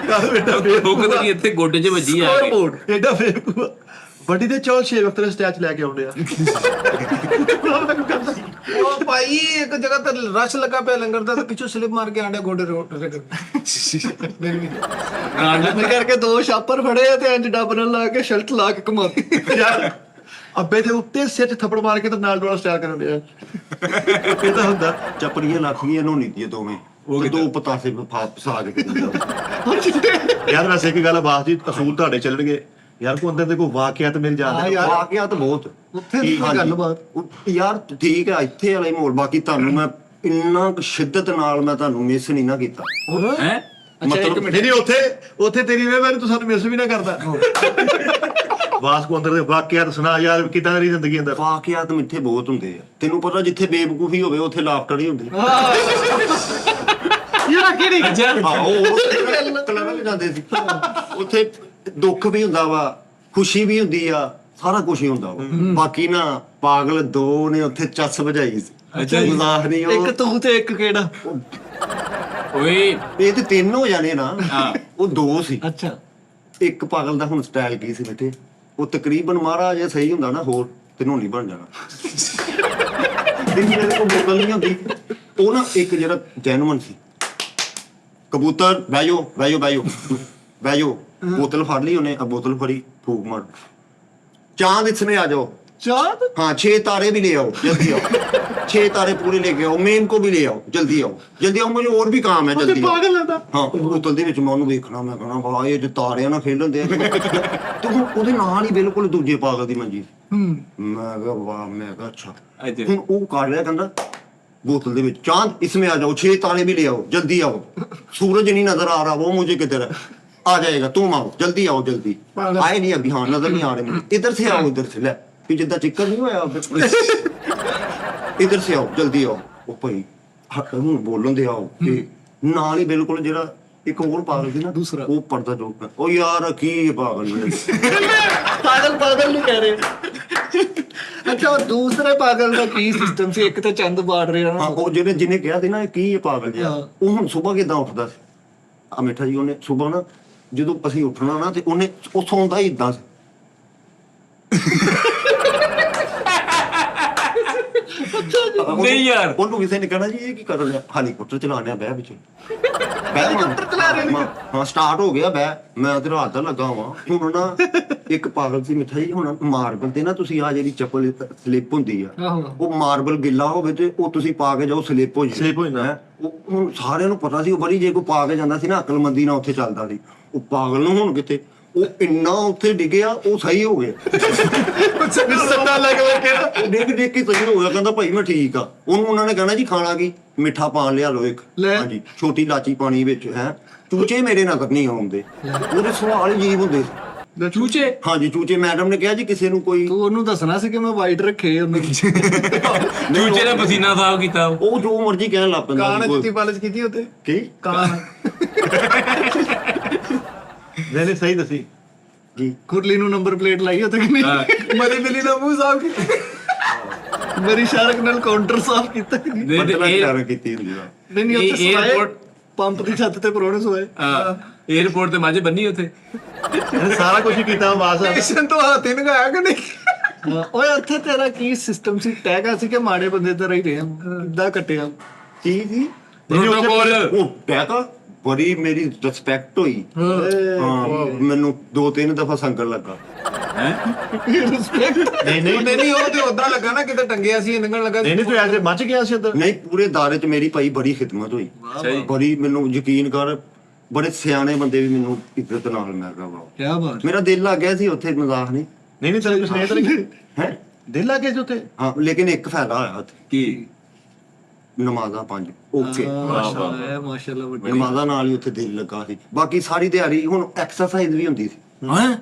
S4: ਯਾਰ ਬੇਟਾ
S3: ਬੁੱਕ ਤਾਂ ਇੱਥੇ ਗੋਡੇ 'ਚ ਵੱਜੀ ਆ ਕੇ।
S5: ਬੋਰਡ
S4: ਐਡਾ ਫੇਰ ਵੱਡੀ ਦੇ ਚੌਲ 6 ਵਕਤ ਦੇ ਸਟੈਚ ਲੈ ਕੇ ਆਉਂਦੇ ਆ।
S2: ਉਹ ਭਾਈ ਇੱਕ ਜਗ੍ਹਾ ਤੇ ਰਸ਼ ਲੱਗਾ ਪਿਆ ਲੰਗਰ ਦਾ, ਤੇ ਪਿੱਛੋਂ ਸਲਿਪ ਮਾਰ ਕੇ ਆਂਡੇ ਗੋਡੇ ਰੋਟ
S5: ਮੈਂ ਕਰਕੇ ਦੋ ਛਾਪਰ ਫੜੇ ਆ ਤੇ ਇੰਜ ਡੱਬ ਨਾਲ ਲਾ ਕੇ ਸ਼ਰਟ ਲਾ ਕੇ ਘੁਮਾਤੀ।
S4: ਯਾਰ ਅੱਬੇ ਦੇ ਉੱਤੇ ਸਿਰ 'ਚ ਥੱਪੜ ਮਾਰ ਕੇ ਤਾਂ ਨਾਲ ਡੋਲਾ ਸਟਾਰ ਕਰਨ ਡਿਆ। ਇਹ ਤਾਂ ਹੁੰਦਾ।
S1: ਚੱਪੜੀਆਂ ਲੱਖ ਗਈਆਂ ਨੋਨੀ ਦੀਆਂ ਦੋਵੇਂ, ਉਹ ਦੋ ਪਤਾਸੇ ਫਸਾ ਕੇ
S4: ਯਾਰ ਵੈਸੇ ਇੱਕ ਗੱਲ ਬਾਤ ਜੀ, ਅਸੂਲ ਤੁਹਾਡੇ ਚੱਲਣਗੇ ਯਾਰ। ਕੋ ਅੰਦਰ ਦੇ ਕੋਈ ਵਾਕਿਆ ਤੇ ਮਿਲ ਜਾਂਦੇ
S1: ਵਾਕਿਆ ਤਾਂ ਬਹੁਤ
S5: ਉੱਥੇ ਦੀ ਗੱਲਬਾਤ
S1: ਯਾਰ ਠੀਕ ਹੈ, ਇੱਥੇ ਵਾਲਾ ਹੀ ਮਾਹੌਲ। ਬਾਕੀ ਤੁਹਾਨੂੰ ਮੈਂ ਇੰਨਾ ਸ਼ਿੱਦਤ ਨਾਲ ਮੈਂ ਤੁਹਾਨੂੰ ਮਿਸ ਨਹੀਂ ਨਾ ਕੀਤਾ।
S3: ਹੈ
S1: ਮਤਲਬ
S4: ਨਹੀਂ ਉੱਥੇ ਤੇਰੀ ਵੇ ਤੂੰ ਸਾਨੂੰ ਮਿਸ ਵੀ ਨਾ ਕਰਦਾ। ਵਾਸ ਕੋ ਅੰਦਰ ਦੇ ਵਾਕਿਆ ਸੁਣਾ ਯਾਰ, ਕਿਦਾਂ ਦੀ ਜ਼ਿੰਦਗੀ ਅੰਦਰ।
S1: ਵਾਕਿਆਤ ਮਿੱਠੇ ਬਹੁਤ ਹੁੰਦੇ ਆ, ਤੈਨੂੰ ਪਤਾ ਜਿੱਥੇ ਬੇਵਕੂਫੀ ਹੋਵੇ ਉੱਥੇ ਲਾਫਟਰ ਹੀ ਹੁੰਦੇ।
S5: ਯਾਰ ਕਿਹੜੀ
S1: ਉਹ ਕਲਰ ਜਾਂਦੇ ਸੀ, ਉੱਥੇ ਦੁੱਖ ਵੀ ਹੁੰਦਾ ਵਾ, ਖੁਸ਼ੀ ਵੀ ਹੁੰਦੀ ਆ, ਸਾਰਾ ਕੁਝ ਹੀ ਹੁੰਦਾ ਵਾ। ਬਾਕੀ ਨਾ ਪਾਗਲ ਦੋ ਨੇ ਉੱਥੇ ਚੱਸ ਵਜਾਈ ਸੀ।
S3: ਅੱਛਾ ਜੀ।
S1: ਮਜ਼ਾਕ ਨਹੀਂ ਉਹ।
S5: ਇੱਕ ਤੂੰ ਤੇ ਇੱਕ ਕਿਹੜਾ?
S3: ਓਏ
S1: ਇਹ ਤੇ ਤਿੰਨ ਹੋ ਜਾਣੇ ਨਾ। ਉਹ ਦੋ ਸੀ।
S5: ਅੱਛਾ
S1: ਇੱਕ ਪਾਗਲ ਦਾ ਹੁਣ ਸਟਾਈਲ ਕੀ ਸੀ ਬੇਟੇ, ਉਹ ਤਕਰੀਬਨ ਮਹਾਰਾਜ ਜੇ ਸਹੀ ਹੁੰਦਾ ਨਾ ਹੋਰ ਤੈਨੂੰ ਨਹੀਂ ਬਣ ਜਾਣਾ। ਮੇਰੇ ਕੋਲ ਬੋਤਲ ਨਹੀਂ ਹੁੰਦੀ। ਉਹ ਨਾ ਇੱਕ ਜਿਹੜਾ ਜੈਨੂਅਨ ਸੀ, ਕਬੂਤਰ ਬੈਜੋ ਬੈਜੋ ਬੈਜੋ ਬੈਜੋ, ਬੋਤਲ ਫੜ ਲਈ ਉਹਨੇ, ਬੋਤਲ ਫੜੀ, ਫੂਕ ਮਾਰ, ਚਾਂਦ ਇਸਨੇ ਆ ਜਾਓ।
S5: ਚਾँद?
S1: हाँ 6 तारे भी ले आओ, जल्दी आओ। 6 तारे पूरे लेके आओ, मेन को भी ले आओ, जल्दी आओ, मुझे और भी काम है, जल्दी आओ।
S5: ਪਾਗਲ ਹੈ
S1: ਹਾਂ ਬੋਤਲ ਦੇ ਵਿੱਚ ਮੈਂ ਉਹਨੂੰ ਵੇਖਣਾ, ਮੈਂ ਕਹਣਾ ਵਾਹ ਇਹ ਜੋ ਤਾਰਿਆਂ ਨਾਲ ਖੇਡਣ ਦੇ ਤੇ ਉਹਦੇ ਨਾਲ ਹੀ ਬਿਲਕੁਲ ਦੂਜੇ ਪਾਗਲ ਦੀ ਮੰਜੀ। ਮੈਂ ਕਿਹਾ ਵਾਹ, ਮੈਂ ਕਿਹਾ ਅੱਛਾ। ਹੁਣ ਉਹ ਕਰ ਰਿਹਾ, ਕਹਿੰਦਾ बोतल ਦੇ ਵਿੱਚ चांद इसमें आ जाओ, 6 तारे भी ले आओ, जल्दी आओ, सूरज नहीं नजर आ रहा, वो मुझे किधर है, आ जाएगा, तुम आओ, जल्दी आओ, जल्दी आए नहीं अभी, हाँ नजर नहीं आ रहे मुझे, इधर से आओ, इधर से ले भी जिद्दां चिक्कर नहीं होया, इधर से आओ, जल्दी आओ। ਉਹ ਭਾਈ ਹੁਣ ਬੋਲਣ ਦੇ ਆਓ ਤੇ ਨਾਲ ਹੀ ਬਿਲਕੁਲ ਜਿਹੜਾ ਇੱਕ ਹੋਰ ਪਾਗਲ ਸੀ ਨਾ
S5: ਦੂਸਰਾ,
S1: ਉਹ ਪਰਦਾ ਚੋਕ ਪਿਆ। ਉਹ ਯਾਰ ਕੀ ਪਾਗਲ ਨੇ
S5: ਪਾਗਲ ਨਹੀਂ ਕਹਿ ਰਹੇ। ਅੱਛਾ ਉਹ ਦੂਸਰੇ ਪਾਗਲ ਦਾ ਕੀ ਸਿਸਟਮ ਸੀ? ਇੱਕ ਤਾਂ ਚੰਦ ਬਾੜ ਰਿਹਾ ਨਾ,
S1: ਉਹ ਜਿਹਨੇ ਕਿਹਾ ਸੀ ਨਾ ਇਹ ਕੀ ਹੈ ਪਾਗਲ ਜਿਹਾ, ਉਹ ਹੁਣ ਸਵੇਰ ਕਿਦਾਂ ਉੱਠਦਾ ਸੀ ਆ ਮਿੱਠਾ ਜੀ। ਉਹਨੇ ਸਵੇਰ ਨਾ ਜਦੋਂ ਅਸੀਂ ਉੱਠਣਾ ਨਾ ਤੇ ਉਹਨੇ ਉਹ ਸੌਂਦਾ ਹੀ ਇਦਾਂ ਸੀ।
S3: ਨਹੀਂ ਯਾਰ,
S1: ਉਹਨੂੰ ਕਿਸੇ ਨੇ ਕਹਿਣਾ ਜੀ ਇਹ ਕੀ ਕਰ ਰਿਹਾ, ਹੈਲੀਕਾਪਟਰ ਚਲਾਉਂਦੇ ਆ ਬਹਿ ਵਿੱਚ,
S5: ਹੈਲੀਕਾਪਟਰ ਚਲਾ ਰਹੇ ਨੇ।
S1: ਹਾਂ ਸਟਾਰਟ ਹੋ ਗਿਆ ਬਹਿ, ਮੈਂ ਤੇ ਰਾਤ ਦਾ ਲੱਗਾ ਵਾਂ। ਹੁਣ ਨਾ ਇੱਕ ਪਾਗਲ ਸੀ ਮਿੱਠਾ ਜੀ, ਹੁਣ ਮਾਰਬਲ ਤੇ ਨਾ ਤੁਸੀਂ ਆ ਜਿਹੜੀ ਚੱਪਲ ਸਲਿੱਪ ਹੁੰਦੀ ਆ, ਉਹ ਮਾਰਬਲ ਗਿੱਲਾ ਹੋਵੇ ਤੇ ਉਹ ਤੁਸੀਂ ਪਾ ਕੇ ਜਾਓ, ਸਲਿੱਪ ਹੋ ਜਾਂਦਾ। ਉਹ ਹੁਣ ਸਾਰਿਆਂ ਨੂੰ ਪਤਾ ਸੀ, ਉਹ ਬੜੀ ਜੇ ਕੋਈ ਪਾ ਕੇ ਜਾਂਦਾ ਸੀ ਨਾ ਅਕਲਮੰਦੀ ਨਾਲ ਉੱਥੇ ਚੱਲਦਾ ਸੀ। ਉਹ ਪਾਗਲ ਨੂੰ ਹੁਣ ਕਿਤੇ ਉਹ ਇੰਨਾ ਉੱਥੇ ਡਿੱਗਿਆ, ਉਹ ਸਹੀ ਹੋ ਗਿਆ,
S5: ਸੱਟਾਂ ਲੱਗ ਕੇ
S1: ਡਿੱਗ ਕੇ ਸਹੀ ਹੋ ਗਿਆ। ਕਹਿੰਦਾ ਭਾਈ ਮੈਂ ਠੀਕ ਆ। ਉਹਨੂੰ ਉਹਨਾਂ ਨੇ ਕਹਿਣਾ ਜੀ ਖਾਣਾ ਕੀ, ਮਿੱਠਾ ਪਾਣ ਲਿਆ ਲੋ ਇੱਕ, ਹਾਂਜੀ ਛੋਟੀ ਇਲਾਚੀ ਪਾਣੀ ਵਿੱਚ ਹੈ। ਚੂਚੇ ਮੇਰੇ ਨਜ਼ਰ ਨਹੀਂ ਆਉਂਦੇ, ਉਹਦੇ ਸਵਾਲ ਅਜੀਬ ਹੁੰਦੇ ਸੀ।
S3: ਚੂਚੇ?
S1: ਹਾਂਜੀ ਚੂਚੇ। ਮੈਡਮ ਨੇ ਕਿਹਾ ਜੀ ਕਿਸੇ ਨੂੰ ਕੋਈ,
S5: ਤੂੰ ਉਹਨੂੰ ਦੱਸਣਾ ਸੀ ਕਿ ਮੈਂ ਵਾਈਟ ਰੱਖੇ ਉਹਨੇ।
S3: ਚੂਚੇ ਦਾ ਪਸੀਨਾ ਸਾਫ਼ ਕੀਤਾ
S1: ਉਹ ਜੋ ਮਰਜ਼ੀ ਕਹਿਣ ਲੱਗ ਪੈਂਦਾ
S2: ਕਾਨ
S1: ਸੀ।
S2: ਜੁੱਤੀ ਪਾਲਿਸ਼ ਕੀਤੀ ਉੱਤੇ
S1: ਕੀ
S2: ਕਾਨ
S4: ਨਹੀਂ ਸਹੀ ਦੱਸੀ
S1: ਜੀ,
S5: ਕੁਰਲੀ ਨੂੰ ਨੰਬਰ ਪਲੇਟ ਲਾਈ ਉੱਤੇ ਕਿ ਨਹੀਂ?
S2: ਮਰੀ ਬਿੱਲੀ ਦਾ ਮੂੰਹ ਸਾਫ ਕੀਤਾ,
S5: ਮੇਰੀ ਸ਼ਾਰਕ ਨਾਲ ਕਾਊਂਟਰ ਸਾਫ ਕੀਤਾ ਕਿ ਨਹੀਂ?
S3: ਨਹੀਂ
S1: ਬਦਲਾ ਕਰ ਕੀਤੀ ਹੁੰਦੀ ਆ।
S5: ਨਹੀਂ ਉੱਥੇ ਸਫਾਈ
S3: 에어ਪੋਰਟ
S5: ਪੰਪ ਦੀ ਛੱਤ ਤੇ ਪਰੋਣੇ ਸੋਏ
S3: ਹਾਂ 에어ਪੋਰਟ ਤੇ ਮਾਝੇ ਬੰਨੀ ਉੱਥੇ
S4: ਇਹਨੇ ਸਾਰਾ ਕੁਝ ਹੀ ਕੀਤਾ ਬਾਸ
S2: ਸਟੇਸ਼ਨ ਤੋਂ ਹੱਥ ਹੀ ਨਗਾਇਆ ਕਿ ਨਹੀਂ?
S5: ਓਏ ਉੱਥੇ ਤੇਰਾ ਕੀ ਸਿਸਟਮ ਸੀ? ਟੈਗਾ ਸੀ ਕਿ ਮਾੜੇ ਬੰਦੇ ਤੇ ਰਹੀ ਰਿਹਾ ਕਿੱਦਾਂ ਕੱਟਿਆ?
S1: ਕੀ ਜੀ
S3: ਪ੍ਰੋਟੋਕੋਲ
S1: ਉਹ ਕਹਿਤਾ ਬੜੀ ਮੇਰੀ ਰਿਸਪੈਕਟ ਹੋਈ ਹਾਂ ਮੈਨੂੰ 2-3 ਦਫਾ ਸੰਗਲ ਲੱਗਾ
S4: ਨਹੀਂ ਨਹੀਂ
S2: ਨਹੀਂ ਉਹ ਤੇ ਉਦਾਂ ਲੱਗਾ ਨਾ ਕਿਤੇ ਟੰਗਿਆ ਸੀ ਲੰਘਣ ਲੱਗਾ
S4: ਨਹੀਂ ਤੂੰ ਐਸੇ ਮੱਚ ਗਿਆ ਸੀ ਅੰਦਰ
S1: ਨਹੀਂ ਪੂਰੇ ਦਾਇਰੇ 'ਚ ਮੇਰੀ ਭਾਈ ਬੜੀ ਖਿਦਮਤ ਹੋਈ ਬੜੀ ਮੈਨੂੰ ਯਕੀਨ ਕਰ ਬੜੇ ਸਿਆਣੇ ਬੰਦੇ ਵੀ ਮੈਨੂੰ ਇੱਜ਼ਤ ਨਾਲ ਮਿਲ ਰਿਹਾ ਵਾ
S5: ਕੀ ਬਾਤ
S1: ਮੇਰਾ ਦਿਲ ਲੱਗ ਗਿਆ ਸੀ ਉੱਥੇ ਮਜ਼ਾਕ ਨਹੀਂ
S4: ਨਹੀਂ ਨਹੀਂ ਤੇਰੇ ਕੁਛ ਨਹੀਂ ਤੇਰੇ
S1: ਹੈ
S4: ਦਿਲ ਲੱਗ ਗਿਆ ਸੀ ਉੱਥੇ
S1: ਹਾਂ ਲੇਕਿਨ ਇੱਕ ਫਾਇਦਾ ਹੋਇਆ ਉੱਥੇ
S3: ਕੀ
S1: ਨਮਾਜ਼ਾਂ 5 ਓਕੇ
S5: ਮਾਸ਼ਾਅੱਲਾ ਵੱਡੇ
S1: ਨਮਾਜ਼ਾਂ ਨਾਲ ਹੀ ਉੱਥੇ ਦਿਲ ਲੱਗਾ ਸੀ ਬਾਕੀ ਸਾਰੀ ਦਿਹਾੜੀ ਹੁਣ ਐਕਸਰਸਾਈਜ਼ ਵੀ ਹੁੰਦੀ ਸੀ
S3: ਹਾਂ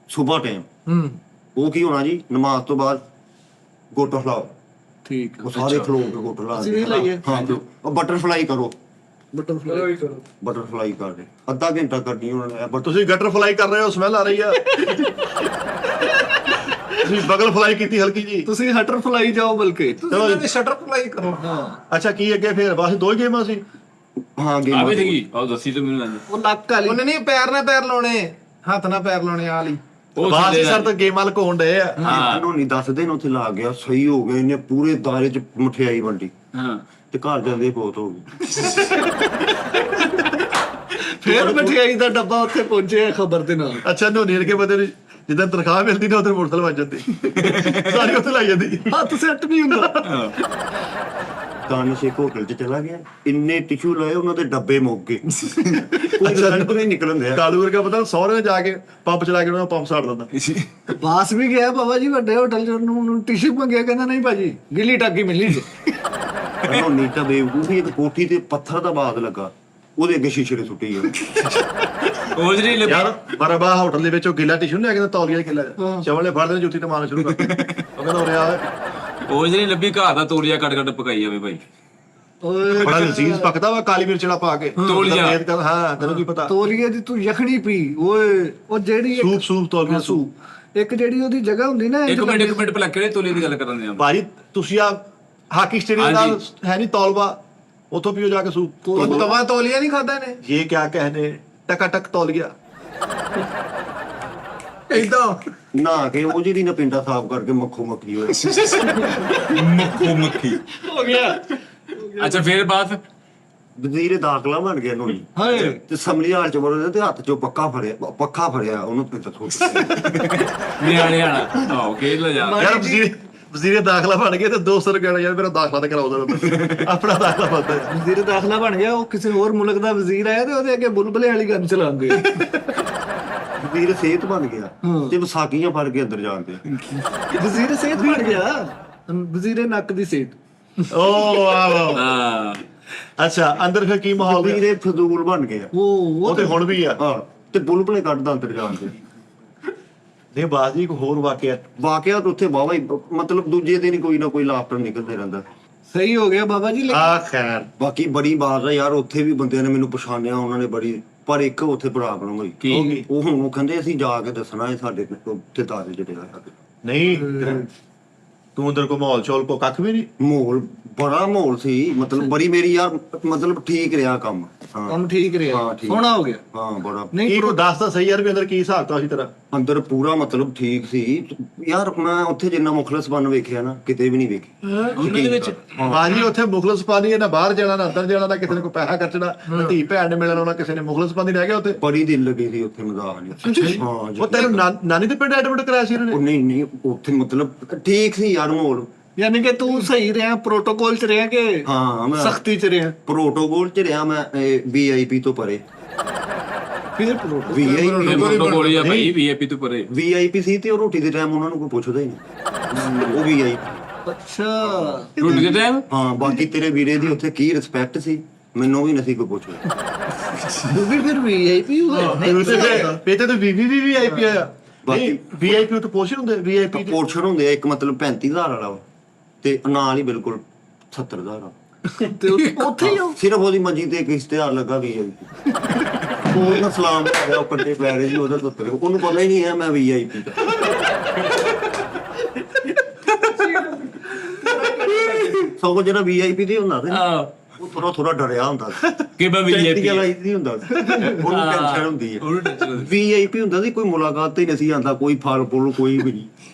S1: ਸਵੇਰ ਟਾਈਮ ਉਹ ਕੀ ਹੋਣਾ ਜੀ ਨਮਾਜ਼ ਤੋਂ ਬਾਅਦ ਗੋਟਾ ਹਿਲਾਓ
S5: ਠੀਕ
S1: ਉਹ ਸਾਰੇ ਫਲੋ ਕੇ ਗੋਟਾ ਲਾ
S5: ਅਸੀਂ ਵੀ ਲਾਈਏ।
S1: ਹਾਂ ਉਹ ਬਟਰਫਲਾਈ ਕਰੋ
S5: ਬਟਰਫਲਾਈ ਕਰੋ
S1: ਬਟਰਫਲਾਈ ਕਰਦੇ ਅੱਧਾ ਘੰਟਾ ਕਰਨੀ ਉਹਨਾਂ ਨੇ ਬਟ
S4: ਤੁਸੀਂ ਗਟਰ ਫਲਾਈ ਕਰ ਰਹੇ ਹੋ ਸਮੈਲ ਆ ਰਹੀ ਆ ਤੁਸੀਂ ਬਗਲ ਫਲਾਈ ਕੀਤੀ ਹਲਕੀ ਜੀ
S5: ਤੁਸੀਂ ਹਟਰ ਫਲਾਈ ਜਾਓ ਬਲਕਿ
S2: ਤੁਸੀਂ ਸ਼ਟਰ ਫਲਾਈ ਕਰੋ
S4: ਅੱਛਾ ਕੀ ਅੱਗੇ ਫੇਰ ਬਸ ਦੋ ਹੀ ਗੇਮਾਂ ਸੀ
S1: ਹਾਂ
S3: ਆ
S1: ਗੇਮ
S3: ਵੀ ਸੀਗੀ ਆਹ ਦੱਸੀ ਤੂੰ ਮੈਨੂੰ
S5: ਉਹ ਨੱਕ ਵਾਲੀ
S2: ਉਹਨੇ ਨਹੀਂ ਪੈਰ ਨਾਲ ਪੈਰ ਲਾਉਣੇ ਹੱਥ ਨਾਲ ਪੈਰ ਲਾਉਣੇ ਆ ਲਈ
S3: ਉਹ
S4: ਬਾਸ
S3: ਥੱਲੇ
S4: ਸਰ ਤਾਂ ਗੇਮਾਂ ਲਕਾਉਣ ਡਏ ਆ
S1: ਇਹਨੂੰ ਨਹੀਂ ਦੱਸਦੇ ਨੇ ਉੱਥੇ ਲਾ ਗਿਆ ਸਹੀ ਹੋ ਗਿਆ ਇਹਨੇ ਪੂਰੇ ਦਾਇਰੇ 'ਚ ਮਠਿਆਈ ਵੰਡੀ
S3: ਹਾਂ
S1: ਤੇ ਘਰ ਜਾਂਦੇ ਬਹੁਤ ਹੋ ਗਈ
S5: ਫੇਰ ਮਠਿਆਈ ਦਾ ਡੱਬਾ ਉੱਥੇ ਪਹੁੰਚਿਆ ਖਬਰ ਦੇ ਨਾਲ
S4: ਅੱਛਾ ਨੋਨੀਰ ਕੇ ਬੰਦੇ ਨੂੰ ਜਿੱਦਾਂ ਤਨਖਾਹ ਮਿਲਦੀ ਨਾ ਉਧਰ ਮੋਟਰਸਾਈਕਲ ਵੱਜ ਜਾਂਦੀ ਸਾਰੀ ਉੱਥੇ ਲਾਈ ਜਾਂਦੀ
S5: ਹੱਥ ਸੈੱਟ ਨਹੀਂ ਹੁੰਦਾ
S1: ਦਾਨਿਸ਼ ਇੱਕ ਹੋਟਲ 'ਚ ਚਲਾ ਗਿਆ ਇੰਨੇ ਟਿਸ਼ੂ ਲਏ ਉਹਨਾਂ ਦੇ ਡੱਬੇ ਮੁੱਕ ਗਏ ਕੋਈ ਰਿਜ਼ਲਟ ਨਹੀਂ ਨਿਕਲਣ ਦਿਆ
S4: ਕਾਲੂ ਵਰਗਾ ਪਤਾ ਸਹੁਰੇ ਜਾ ਕੇ ਪੰਪ ਚਲਾ ਕੇ ਉਹਨਾਂ ਪੰਪ ਸਾੜ ਦਿੰਦਾ
S5: ਬਾਸ ਵੀ ਗਿਆ ਬਾਬਾ ਜੀ ਵੱਡੇ ਹੋਟਲ ਚ ਉਹਨੂੰ ਟਿਸ਼ੂ ਮੰਗਿਆ ਕਹਿੰਦਾ ਨਹੀਂ ਭਾਜੀ ਗਿੱਲੀ ਟਾਕੀ ਮਿਲਣੀ ਜੀ
S1: ਉਹ ਨੀਤਾ ਬੇਵਕੂਫੀ ਇੱਕ ਕੋਠੀ ਤੇ ਪੱਥਰ ਦਾ ਬਾਗ ਲੱਗਾ ਉਹਦੇ ਅੱਗੇ ਸ਼ੀਸ਼ੇ ਦੇ ਸੁੱਟੀ ਆ
S3: ਉਹ ਜਿਹੜੀ ਲੱਭੀ
S4: ਯਾਰ ਬਰਾਬਾ ਹੋਟਲ ਦੇ ਵਿੱਚ ਉਹ ਗਿੱਲਾ ਟਿਸ਼ੂ ਲਿਆ ਕੇ ਤੌਲੀਆ ਗਿੱਲਾ ਚਵਲ ਨੇ ਫੜ ਲੈਣ ਜੁੱਤੀ ਤੇ ਮਾਰਨਾ ਸ਼ੁਰੂ ਕਰ ਉਹ ਕਹਿੰਦਾ ਉਰੇ ਆ
S3: ਉਹ ਜਿਹੜੀ ਲੱਭੀ ਘਰ ਦਾ ਤੋਲੀਆ ਕੱਟ ਕੱਟ ਪਕਾਈ ਜਾਵੇ ਭਾਈ
S5: ਓਏ
S4: ਬੜਾ ਲਜ਼ੀਜ਼ ਪੱਕਦਾ ਵਾ ਕਾਲੀ ਮਿਰਚ ਵਾਲਾ ਪਾ ਕੇ
S3: ਤੌਲੀਆ।
S4: ਹਾਂ ਤੈਨੂੰ ਕੀ ਪਤਾ
S5: ਤੋਲੀਏ ਦੀ ਤੂੰ ਯਖਣੀ ਪੀ ਓਏ ਉਹ ਜਿਹੜੀ ਇੱਕ-
S4: ਸੂਪ ਤੌਲੀਆ ਸੂਪ
S5: ਇੱਕ ਜਿਹੜੀ ਉਹਦੀ ਜਗ੍ਹਾ ਹੁੰਦੀ ਨਾ ਇੰਝ
S3: ਇੱਕ ਮਿੰਟ ਪਹਿਲਾਂ ਕਿਹੜੇ ਤੋਲੇ ਦੀ ਗੱਲ ਕਰਨ ਦੇ ਆ
S4: ਭਾਜੀ ਤੁਸੀਂ ਆ ਹਾਕੀ ਸਟੇਡੀਅਮ ਦਾ ਹੈ ਨਹੀਂ ਤੌਲਵਾ ਉੱਥੋਂ ਪੀਓ ਜਾ ਕੇ ਸੂਪ
S2: ਉਹ ਤਵਾ ਤੋਲੀਆ ਨਹੀਂ ਖਾਦਾ ਨੇ
S4: ਇਹ ਕਿਆ ਕਹਨੇ ਟਕਾ ਟਕ ਤੌਲੀਆ
S2: ਇਦਾਂ
S1: ਨਾ ਕੇ ਉਹ ਜਿਹੜੀ ਨਾ ਪਿੰਡਾ ਸਾਫ਼ ਕਰਕੇ ਮੱਖੋ ਮੱਖੀ ਹੋਏ
S3: ਮੱਖੋ ਮੱਖੀ
S5: ਹੋ ਗਿਆ
S3: ਅੱਛਾ ਫੇਰ ਬਾਅਦ
S1: ਵਜ਼ੀਰ ਦਾਖਲਾ ਬਣ ਗਿਆ ਨੂੰ
S5: ਹਾਏ
S1: ਤੇ ਸਮਲੀ ਹਾਲ ਚ ਬੋਲਦੇ ਤੇ ਹੱਥ ਚੋਂ ਪੱਖਾ ਫੜਿਆ ਉਹਨੂੰ ਤੇ ਦੱਸੋ
S3: ਨਿਆਣੇ ਆਣਾ ਆਓ ਖੇਡ ਲੈ ਜਾ
S4: ਯਾਰ ਵਜ਼ੀਰੇ ਦਾਖਲਾ ਬਣ ਗਏ ਤੇ 200 ਰੁਪਏ ਯਾਰ ਮੇਰਾ ਦਾਖਲਾ ਤੇ ਕਰਾਉਂਦਾ ਆਪਣਾ ਦਾਖਲਾ ਬੰਦਾ
S5: ਵਜ਼ੀਰ ਦਾਖਲਾ ਬਣ ਗਿਆ ਉਹ ਕਿਸੇ ਹੋਰ ਮੁਲਕ ਦਾ ਵਜ਼ੀਰ ਆਇਆ ਤੇ ਉਹਦੇ ਅੱਗੇ ਬੁਲਬਲੇ ਵਾਲੀ ਗੱਲ ਚਲਾਉਂਦੇ
S1: ਵਜ਼ੀਰ ਸਿਹਤ ਬਣ ਗਿਆ ਤੇ ਵਿਸਾਖੀਆਂ ਫੜ ਕੇ ਅੰਦਰ ਜਾਂਦੇ
S5: ਵਜ਼ੀਰ ਸਿਹਤ ਬਣ ਗਿਆ ਵਜ਼ੀਰੇ ਨੱਕ ਦੀ ਸਿਹਤ
S4: ਓ ਵਾਹ
S3: ਹਾਂ
S4: ਅੱਛਾ ਅੰਦਰ ਫਿਰ ਕੀ ਮਾਹੌਲ ਹੈ
S1: ਵਜ਼ੀਰੇ ਫਜ਼ੂਲ ਬਣ ਗਿਆ
S4: ਉਹ ਤੇ ਹੁਣ ਵੀ ਆ
S1: ਹਾਂ ਤੇ ਬੁਲਬੁਲੇ ਕੱਢਦਾ ਅੰਦਰ ਜਾਂਦੇ
S4: ਦੇ ਬਾਜੀ ਇੱਕ ਹੋਰ ਵਾਕਿਆ
S1: ਵਾਕਿਆ ਤਾਂ ਉੱਥੇ ਬਾਵਾ ਹੀ ਮਤਲਬ ਦੂਜੇ ਦਿਨ ਹੀ ਕੋਈ ਨਾ ਕੋਈ ਲਾਫਟਰ ਨਿਕਲਦੇ ਰਹਿੰਦਾ
S5: ਸਹੀ ਹੋ ਗਿਆ ਬਾਬਾ ਜੀ
S4: ਆ ਖੈਰ
S1: ਬਾਕੀ ਬੜੀ ਬਾਤ ਆ ਯਾਰ ਉੱਥੇ ਵੀ ਬੰਦਿਆਂ ਨੇ ਮੈਨੂੰ ਪਛਾਣਿਆ ਉਹਨਾਂ ਨੇ ਬੜੀ ਪਰ ਇੱਕ ਉੱਥੇ ਪ੍ਰੋਬਲਮ ਹੋਈ
S3: ਕੀ
S1: ਉਹ ਹੁਣ ਉਹ ਕਹਿੰਦੇ ਅਸੀਂ ਜਾ ਕੇ ਦੱਸਣਾ ਹੈ ਸਾਡੇ ਉੱਥੇ ਤਾਰੇ ਜਿਹੜੇ ਆ ਸਾਡੇ
S4: ਨਹੀਂ ਤੂੰ ਅੰਦਰ ਕੋ ਮਾਹੌਲ ਚੋਲ ਕੋ ਕੱਖ ਵੀ ਨਹੀਂ
S1: ਮਾਹੌਲ ਬੜਾ ਮਾਹੌਲ ਸੀ ਮਤਲਬ ਬੜੀ ਮੇਰੀ ਯਾਰ ਮਤਲਬ ਠੀਕ ਰਿਹਾ ਕੰਮ ਹਾਂ
S5: ਕੰਮ ਠੀਕ ਰਿਹਾ
S1: ਹਾਂ, ਠੀਕ।
S5: ਸੋਹਣਾ ਹੋ ਗਿਆ
S1: ਹਾਂ ਬੜਾ
S5: ਨਹੀਂ
S4: ਕੀ ਕੋ ਦੱਸ ਤਾਂ ਸਹੀ ਯਾਰ ਵੀ ਅੰਦਰ ਕੀ ਹਿਸਾਬ ਤਾਂ ਸੀ ਤੇਰਾ
S1: ਅੰਦਰ ਪੂਰਾ ਮਤਲਬ ਠੀਕ ਸੀ ਯਾਰ ਮੈਂ ਉੱਥੇ ਜਿੰਨਾ ਮੁਖਲਸ ਬਣ ਵੇਖਿਆ ਨਾ ਕਿਤੇ ਵੀ ਨਹੀਂ ਵੇਖੀ
S3: ਉਹਨਾਂ ਦੇ ਵਿੱਚ
S4: ਬਾਜੀ ਉੱਥੇ ਮੁਖਲਸ ਪਾਣੀ ਨਾ ਬਾਹਰ ਜਾਣਾ ਨਾ ਅੰਦਰ ਜਾਣਾ ਨਾ ਕਿਸੇ ਨੇ ਕੋਈ ਪੈਸਾ ਖਰਚਣਾ ਨਾ ਧੀ ਭੈਣ ਨੇ ਮਿਲਣਾ ਨਾ ਕਿਸੇ ਨੇ ਮੁਖਲਸ ਪਾਣੀ ਰਹਿ ਗਿਆ ਉੱਥੇ
S1: ਬੜੀ ਦਿਲ ਲੱਗੀ ਸੀ ਉੱਥੇ ਮਜ਼ਾਕ ਨਹੀਂ ਹਾਂ
S4: ਉਹ ਤੈਨੂੰ ਨਾਨੀ ਦੇ ਪਿੰਡ ਐਡਮਿਟ ਕਰਾਇਆ ਸੀ ਇਹਨਾਂ
S1: ਉਹ
S4: ਨੇ
S1: ਨਹੀਂ ਉੱਥੇ ਮਤਲਬ ਠੀਕ ਸੀ ਯਾਰ ਮਾਹੌਲ
S5: ਯਾਨੀ ਕਿ ਤੂੰ ਸਹੀ ਰਿਹਾ ਪ੍ਰੋਟੋਕਾਲ ਚ ਰਿਹਾ ਕਿ
S1: ਹਾਂ ਮੈਂ
S5: ਸਖਤੀ ਚ ਰਿਹਾ
S1: ਪ੍ਰੋਟੋਕੋਲ ਚ ਰਿਹਾ ਮੈਂ ਵੀਆਈਪੀ ਤੋਂ ਪਰੇ
S5: ਫਿਰ ਪ੍ਰੋਟੋਕਾਲ
S1: ਵੀਆਈਪੀ
S3: ਪ੍ਰੋਟੋਕੋਲ ਆ ਭਾਈ ਵੀਆਈਪੀ ਤੋਂ ਪਰੇ
S1: ਵੀਆਈਪੀ ਸੀ ਤੇ ਉਹ ਰੋਟੀ ਦੇ ਟਾਈਮ ਉਹਨਾਂ ਨੂੰ ਕੋਈ ਪੁੱਛਦਾ ਹੀ ਨਹੀਂ ਉਹ ਵੀਆਈਪੀ
S5: ਅੱਛਾ
S3: ਰੋਟੀ ਦੇ ਟਾਈਮ
S1: ਹਾਂ ਬਾਕੀ ਤੇਰੇ ਵੀਰੇ ਦੀ ਉੱਥੇ ਕੀ ਰਿਸਪੈਕਟ ਸੀ ਮੈਨੂੰ ਵੀ ਨਹੀਂ ਕੋਈ ਪੁੱਛਦਾ
S5: ਤੂੰ ਵੀ ਫਿਰ ਵੀਆਈਪੀ ਹੋਇਆ
S4: ਪੇਤੇ ਤੇ ਵੀਆਈਪੀ ਆਇਆ
S1: ਬਾਕੀ
S4: ਵੀਆਈਪੀ ਤੋਂ ਪੋਸ਼ਨ ਹੁੰਦੇ ਵੀਆਈਪੀ
S1: ਪੋਰਸ਼ਨ ਹੁੰਦੇ ਆ ਇੱਕ ਮਤਲਬ 35000 ਵਾਲਾ ਵਾ ਤੇ ਨਾਲ ਹੀ ਬਿਲਕੁਲ 70000 ਆ
S5: ਤੇ ਉੱਥੇ ਹੀ ਹੋ
S1: ਸਿਰਫ ਉਹਦੀ ਮੰਜੀ ਤੇ ਇੱਕ ਇਸ਼ਤਿਹਾਰ ਲੱਗਾ ਵੀਆਈਪੀ ਉਹ ਨਾ ਸਲਾਮ ਕਰਿਆ ਉਹ ਕੱਟੇ ਪੈ ਰਹੇ ਜੀ ਉਹਦਾ ਉੱਤਰ ਉਹਨੂੰ ਪਤਾ ਹੀ ਨਹੀਂ ਹੈ ਮੈਂ ਵੀਆਈਪੀ ਦਾ ਸਗੋਂ ਜਿਹੜਾ ਵੀਆਈਪੀ ਤੇ ਹੁੰਦਾ ਸੀ ਨਾ,
S3: ਆਹ
S1: ਉਹ ਥੋੜਾ ਡਰਿਆ ਹੁੰਦਾ ਸੀ
S3: ਕਿ ਮੈਂ
S1: VIP
S3: VIP
S1: ਵਾਲਾ ਹੀ ਹੁੰਦਾ ਸੀ। ਉਹਨੂੰ ਟੈਨਸ਼ਨ ਹੁੰਦੀ ਹੈ। VIP ਹੁੰਦਾ ਸੀ, ਕੋਈ ਮੁਲਾਕਾਤ ਤੇ ਨਹੀਂ ਸੀ ਆਉਂਦਾ, ਕੋਈ ਫਲ ਫੁੱਲ ਕੋਈ ਵੀ ਨਹੀਂ।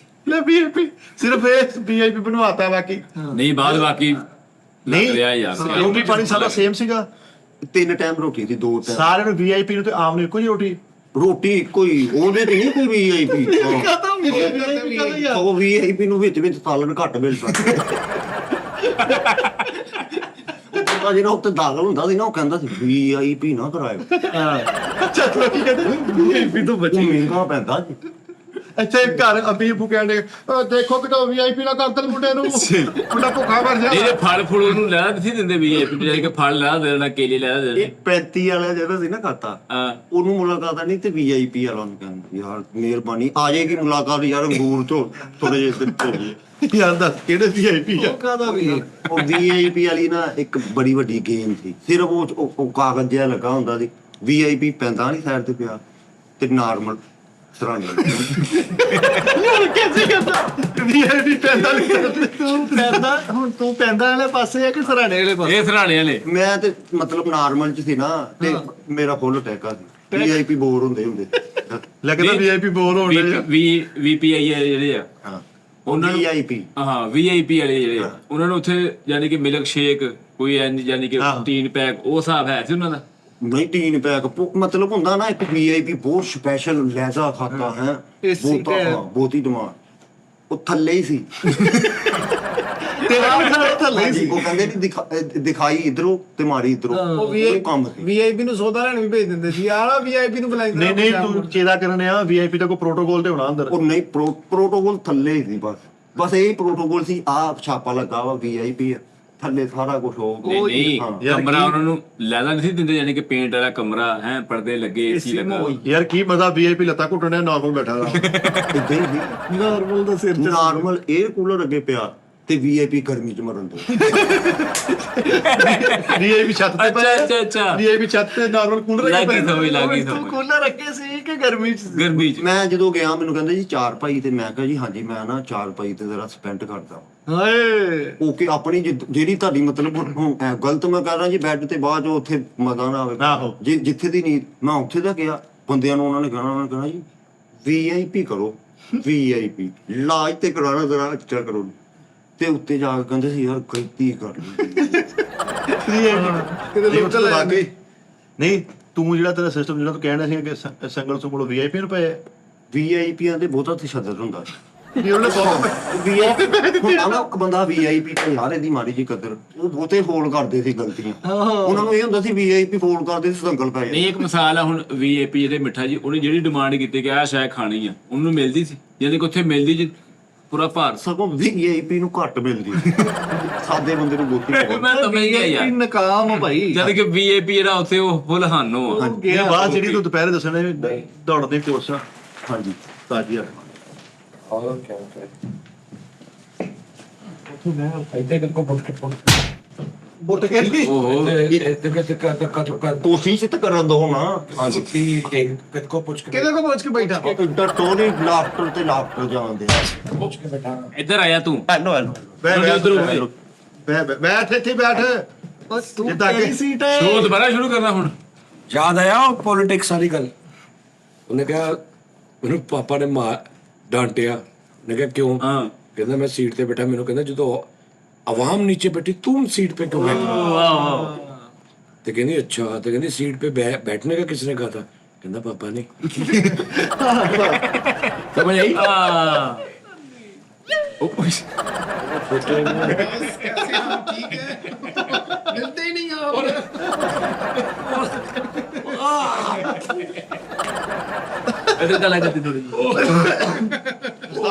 S4: ਲੈ ਵੀਆਈਪੀ ਸਿਰਫ ਇਹ ਵੀਆਈਪੀ ਬਣਵਾਤਾ ਬਾਕੀ
S3: ਨਹੀਂ ਬਾਅਦ ਬਾਕੀ
S4: ਨਹੀਂ
S3: ਰਿਹਾ ਯਾਰ
S4: ਰੋਟੀ ਪਾਣੀ ਸਾਰਾ ਸੇਮ ਸੀਗਾ
S1: 3 ਟਾਈਮ ਰੋਟੀ ਸੀ, 2 ਟਾਈਮ
S4: ਸਾਰਿਆਂ ਨੂੰ ਵੀਆਈਪੀ ਨੂੰ ਤੇ ਆਮ ਨੂੰ ਇੱਕੋ ਜਿਹੀ ਰੋਟੀ
S1: ਰੋਟੀ ਕੋਈ ਉਹਦੇ ਤੇ ਨਹੀਂ ਕੋਈ VIP। ਉਹ VIP ਨੂੰ ਵਿੱਚ ਸਾਲਨ ਘੱਟ ਮਿਲ ਸਕਦਾ। ਉਹ ਜਿਹੜਾ ਉੱਤੇ ਦਾਖਲ ਹੁੰਦਾ ਸੀ ਨਾ, ਉਹ ਕਹਿੰਦਾ ਸੀ VIP ਨਾ ਕਰਾਇਓ,
S4: ਅੱਛਾ ਲੋਕੀ ਕਹਿੰਦੇ ਵੀਆਈਪੀ ਤੋਂ
S1: ਉਹ
S4: ਬਚੀ
S1: ਮਹਿੰਗਾ ਪੈਂਦਾ ਜੀ।
S4: ਅੱਛਾ ਇੱਕ ਘਰ ਅਬੀ ਅਬੂ ਕਹਿੰਦੇ ਦੇਖੋ ਕਿ ਵੀਆਈਪੀ ਨਾ ਕਰ ਦੇਣ ਮੁੰਡੇ ਨੂੰ ਮੁੰਡਾ ਭੁੱਖਾ ਮਰ ਜਾ
S3: ਇਹਦੇ ਫਲ ਫੁੱਲ ਉਹਨੂੰ ਲੈ ਨਹੀਂ ਦਿੰਦੇ VIP ਜਾਨੀ ਕਿ ਫਲ ਲੈ ਦੇਣਾ, ਕੇਲੇ ਲੈ ਦੇਣੇ।
S1: ਇਹ 35 ਵਾਲਾ ਜਿਹੜਾ ਸੀ ਨਾ ਖਾਤਾ,
S3: ਹਾਂ
S1: ਉਹਨੂੰ ਮੁਲਾਕਾਤ ਨਹੀਂ ਤੇ VIP ਵਾਲਾ ਨੂੰ ਕਹਿੰਦੇ ਯਾਰ ਮਿਹਰਬਾਨੀ ਆ ਜਾਏਗੀ ਮੁਲਾਕਾਤ ਯਾਰ, ਅੰਗੂਰ ਚੋਂ ਥੋੜੇ ਜਿਹੇ ਦਿੱਤੇ।
S4: ਯਾਰ ਦੱਸ ਕਿਹੜੇ ਵੀਆਈਪੀ ਆ
S5: ਕਾਹਦਾ ਵੀ
S1: ਉਹ VIP ਵਾਲੀ ਨਾ ਇੱਕ ਬੜੀ ਵੱਡੀ ਗੇਮ ਸੀ, ਸਿਰਫ ਉਹ ਕਾਗਜ਼ ਜਿਹਾ ਲੱਗਾ ਹੁੰਦਾ ਸੀ। VIP ਪੈਂਦਾ ਨਹੀਂ ਸਾਈਡ ਤੇ ਪਿਆ ਤੇ ਨਾਰਮਲ ਸਰਾਣੇ।
S4: ਕਿੱਥੇ ਕਰਦਾ ਵੀਆਈਪੀ ਪੈਂਦਾ ਨਹੀਂ ਕਰਦੇ
S5: ਤੂੰ ਪੈਂਦਾ, ਹੁਣ ਤੂੰ ਪੈਂਦਾ ਵਾਲੇ ਪਾਸੇ ਆ ਕਿ ਸਰਾਣੇ ਵਾਲੇ ਪਾਸੇ?
S3: ਇਹ ਸਰਾਣੇ ਵਾਲੇ
S1: ਮੈਂ ਤੇ ਮਤਲਬ ਨਾਰਮਲ ਚ ਸੀ ਨਾ, ਤੇ ਮੇਰਾ ਫੁੱਲ ਟੈਕਾ ਸੀ। VIP ਬੋਰ ਹੁੰਦੇ
S4: ਲੈ ਕਹਿੰਦਾ ਵੀਆਈਪੀ ਬੋਰ ਹੋਣ ਡਏ ਆ।
S3: VPI ਜਿਹੜੇ ਆ
S1: ਹਾਂ
S3: ਉਹਨਾਂ ਨੂੰ
S1: VIP
S3: ਹਾਂ VIP ਵਾਲੇ ਜਿਹੜੇ ਆ, ਉਹਨਾਂ ਨੂੰ ਉੱਥੇ ਯਾਨੀ ਕਿ ਮਿਲਕ ਸ਼ੇਕ ਕੋਈ ਯਾਨੀ ਕਿ
S4: ਹਾਂ।
S3: 3 ਪੈਕ ਉਹ ਹਿਸਾਬ ਹੈ ਸੀ ਉਹਨਾਂ ਦਾ।
S1: ਨਹੀਂ 3 ਪੈਕ ਮਤਲਬ ਹੁੰਦਾ ਨਾ ਇੱਕ VIP ਬਹੁਤ ਸਪੈਸ਼ਲ ਲਹਿਜ਼ਾ ਖਾਤਾ ਹੈ,
S5: AC
S1: ਬਹੁਤੀ ਡਿਮਾਂਡ। ਉਹ ਥੱਲੇ ਹੀ ਸੀ
S5: ਤੇਰਾ ਵੀ ਸਾਰਾ ਥੱਲੇ ਹੀ ਸੀ।
S1: ਉਹ ਕਹਿੰਦੇ ਵੀ ਦਿਖਾਈ ਇਧਰੋਂ ਤੇ ਮਾਰੀ ਇਧਰੋਂ,
S5: ਉਹ
S1: ਇਹ ਕੰਮ ਸੀ।
S5: VIP ਨੂੰ ਸੌਦਾ ਲੈਣ ਵੀ ਭੇਜ ਦਿੰਦੇ ਸੀ ਯਾਰ, ਆ VIP ਨੂੰ ਬੁਲਾਈ
S4: ਨਹੀਂ ਨਹੀਂ ਤੂੰ ਚੇਦਾ ਕਰਨ ਆ ਵੀਆਈਪੀ ਦਾ ਕੋਈ ਪ੍ਰੋਟੋਕਾਲ ਤੇ ਹੋਣਾ ਅੰਦਰ
S1: ਉਹ ਨਹੀਂ ਪ੍ਰੋਟੋਕੋਲ ਥੱਲੇ ਹੀ ਸੀ, ਬਸ ਇਹ ਪ੍ਰੋਟੋਕੋਲ ਸੀ। ਆ ਛਾਪਾ ਲੱਗਾ ਵਾ VIP ਆ, ਥੱਲੇ ਸਾਰਾ ਕੁਝ ਹੋ
S3: ਨਹੀਂ ਨਹੀਂ
S1: ਹਾਂ।
S3: ਕਮਰਾ ਉਹਨਾਂ ਨੂੰ ਲੈਦਾ ਨਹੀਂ ਸੀ ਦਿੰਦੇ, ਯਾਨੀ ਕਿ ਪੇਂਟ ਵਾਲਾ ਕਮਰਾ ਹੈ, ਪਰਦੇ ਲੱਗੇ, AC ਲੱਗਾ।
S4: ਯਾਰ ਕੀ ਮਜ਼ਾ ਵੀਆਈਪੀ ਲੱਤਾਂ ਘੁੱਟਣਿਆ ਨਾਰਮਲ ਬੈਠਾ ਦਾ
S5: ਨਾਰਮਲ ਦਾ ਸਿਰ ਚ
S1: ਨਾਰਮਲ 에ਅਰ ਕੂਲਰ ਅੱਗੇ ਪਿਆ ਤੇ VIP ਗਰਮੀ ਚ ਮਰਨ ਤੋਂ।
S4: ਵੀਆਈਪੀ ਛੱਤ ਤੇ
S3: ਅੱਛਾ
S4: ਵੀਆਈਪੀ ਛੱਤ ਤੇ ਨਾਰਮਲ ਕੂਲਰ
S3: ਲੱਗੀ ਸਮਝ ਲੱਗੀ
S5: ਤੂੰ
S3: ਸਮਝ
S5: ਕੂਲਰ ਰੱਖੇ ਸੀ ਕਿ ਗਰਮੀ ਚ ਸੀ?
S3: ਗਰਮੀ ਚ
S1: ਮੈਂ ਜਦੋਂ ਗਿਆ ਮੈਨੂੰ ਕਹਿੰਦੇ ਜੀ 4 ਭਾਈ, ਤੇ ਮੈਂ ਕਿਹਾ ਜੀ ਹਾਂਜੀ ਮੈਂ ਨਾ 4 ਭਾਈ ਤੇ ਜ਼ਰਾ ਸਪੈਂਡ ਕਰਦਾ।
S5: ਹਾਏ
S1: ਓਕੇ ਆਪਣੀ ਜਿਹੜੀ ਤੁਹਾਡੀ ਮਤਲਬ ਹੁਣ ਗਲਤ ਮੈਂ ਕਹਿ ਰਿਹਾ ਜੀ, ਬੈੱਡ ਤੇ ਬਾਅਦ ਜੋ ਉੱਥੇ ਮਜ਼ਾ ਨਾ ਆਵੇ।
S4: ਆਹੋ।
S1: ਜਿੱਥੇ ਦੀ ਨੀਂਦ ਮੈਂ ਉੱਥੇ ਦਾ ਗਿਆ, ਬੰਦਿਆਂ ਨੂੰ ਉਹਨਾਂ ਨੇ ਕਹਿਣਾ ਜੀ VIP ਕਰੋ, VIP ਲਾਜ ਤੇ ਕਰਾਣਾ ਜ਼ਰਾ ਅੱਛਾ ਕਰੋ, ਤੇ ਉੱਤੇ ਜਾ ਕੇ ਕਹਿੰਦੇ ਸੀ ਯਾਰ ਗਲਤੀ ਕਰ ਲਈ।
S5: ਕਿਤੇ ਲੁੱਟ ਲੈ
S4: ਗਈ ਨਹੀਂ ਤੂੰ ਜਿਹੜਾ ਤੇਰਾ ਸਿਸਟਮ ਜਿਹੜਾ ਤੂੰ ਕਹਿਣਾ ਸੀ ਕਿ ਸੰਗਲ ਸੁੰਗਲ ਵੀਆਈਪੀ ਨੂੰ ਪਏ
S1: VIPਆਂ ਦੇ ਬਹੁਤਾ ਤਸ਼ੱਦਦ ਹੁੰਦਾ
S4: ਵੀ ਉਹਨੇ
S1: VIP ਹੁੰਦਾ ਨਾ, ਇੱਕ ਬੰਦਾ VIP ਤੇ ਯਾਰ ਇਹਦੀ ਮਾੜੀ ਜੀ ਕਦਰ, ਉਹ ਬਹੁਤੇ ਫੋਲ ਕਰਦੇ ਸੀ ਗਲਤੀਆਂ। ਉਹਨਾਂ ਨੂੰ ਇਹ ਹੁੰਦਾ ਸੀ VIP ਫੋਲ ਕਰਦੇ ਸੀ ਸੰਗਲ ਪੈ
S3: ਨਹੀਂ ਇੱਕ ਮਿਸਾਲ ਆ ਹੁਣ VIP ਜਿਹੜੇ ਮਿੱਠਾ ਜੀ ਉਹਨੇ ਜਿਹੜੀ ਡਿਮਾਂਡ ਕੀਤੀ ਕਿ ਆਹ ਸ਼ਾਇ ਖਾਣੀ ਆ, ਉਹਨੂੰ ਮਿਲਦੀ ਸੀ, ਯਾਨੀ ਕਿ ਉੱਥੇ ਮਿਲਦੀ ਜੀ ਪੂਰਾ ਭਾਰ।
S1: ਸਗੋਂ VIP ਨੂੰ ਘੱਟ ਮਿਲਦੀ, ਸਾਦੇ ਬੰਦੇ ਨੂੰ ਬਹੁਤੀ ਬਹੁਤ।
S3: ਮੈਂ ਸਮਝ ਗਿਆ
S5: VIP
S3: ਯਾਰ,
S5: ਨਕਾਮ ਆ ਭਾਈ।
S3: ਜਦ ਕਿ VIP ਜਿਹੜਾ ਉੱਥੇ ਉਹ ਫੁੱਲ ਹਾਨੋ ਆ।
S4: ਇਹ ਬਾਤ ਜਿਹੜੀ ਤੂੰ ਦੁਪਹਿਰੇ ਦੱਸਣੇ ਦੌੜਨ ਦੀ ਕੋਰਸ ਆ
S1: ਹਾਂਜੀ
S4: ਤਾਜੀ ਆ
S5: ਬੁੱਟ ਕੇ ਲਈ
S3: ਓਹੋ
S1: ਕੋਸ਼ਿਸ਼ ਤਾਂ ਕਰਨ ਦੋ ਨਾ। ਹਾਂਜੀ
S5: ਕਿਹਦੇ ਕੋ ਪੁੱਛ ਕੇ ਬੈਠਾ?
S1: ਇੰਟਰ ਟੋਨੀ ਲਾਫਟਰ ਤੇ ਲਾਫਟਰ ਜਾਂਦੇ
S3: ਇੱਧਰ ਆਇਆ ਤੂੰ।
S1: ਹੈਲੋ ਹੈਲੋ
S4: ਬੈਠ ਇੱਥੇ ਬੈਠ
S5: ਬਸ ਤੂੰ
S4: ਜਿੱਦਾਂ ਕਿ
S5: ਤੇਰੀ ਸੀਟ ਹੈ।
S3: ਸ਼ੋਅ ਦੁਬਾਰਾ ਸ਼ੁਰੂ ਕਰਨਾ ਹੁਣ।
S6: ਯਾਦ ਆਇਆ ਉਹ ਪੋਲਿਟਿਕਸ ਵਾਲੀ ਗੱਲ? ਉਹਨੇ ਕਿਹਾ ਮੈਨੂੰ ਪਾਪਾ ਨੇ ਮਾਰ ਡਾਂਟਿਆ। ਉਹਨੇ ਕਿਹਾ ਕਿਉਂ?
S3: ਹਾਂ
S6: ਕਹਿੰਦਾ ਮੈਂ ਸੀਟ ਤੇ ਬੈਠਾ, ਮੈਨੂੰ ਕਹਿੰਦਾ ਜਦੋਂ आवाम नीचे बैठी तुम सीट पे क्यों बैठे? तो कहनी अच्छा, तो कहनी सीट पे बैठने का किसने कहा था? कहना पापा ने। समझ आई?
S5: मिलते ही नहीं आप।
S3: ਇੱਧਰ ਚੱਲ ਇੱਧਰ ਥੋੜੀ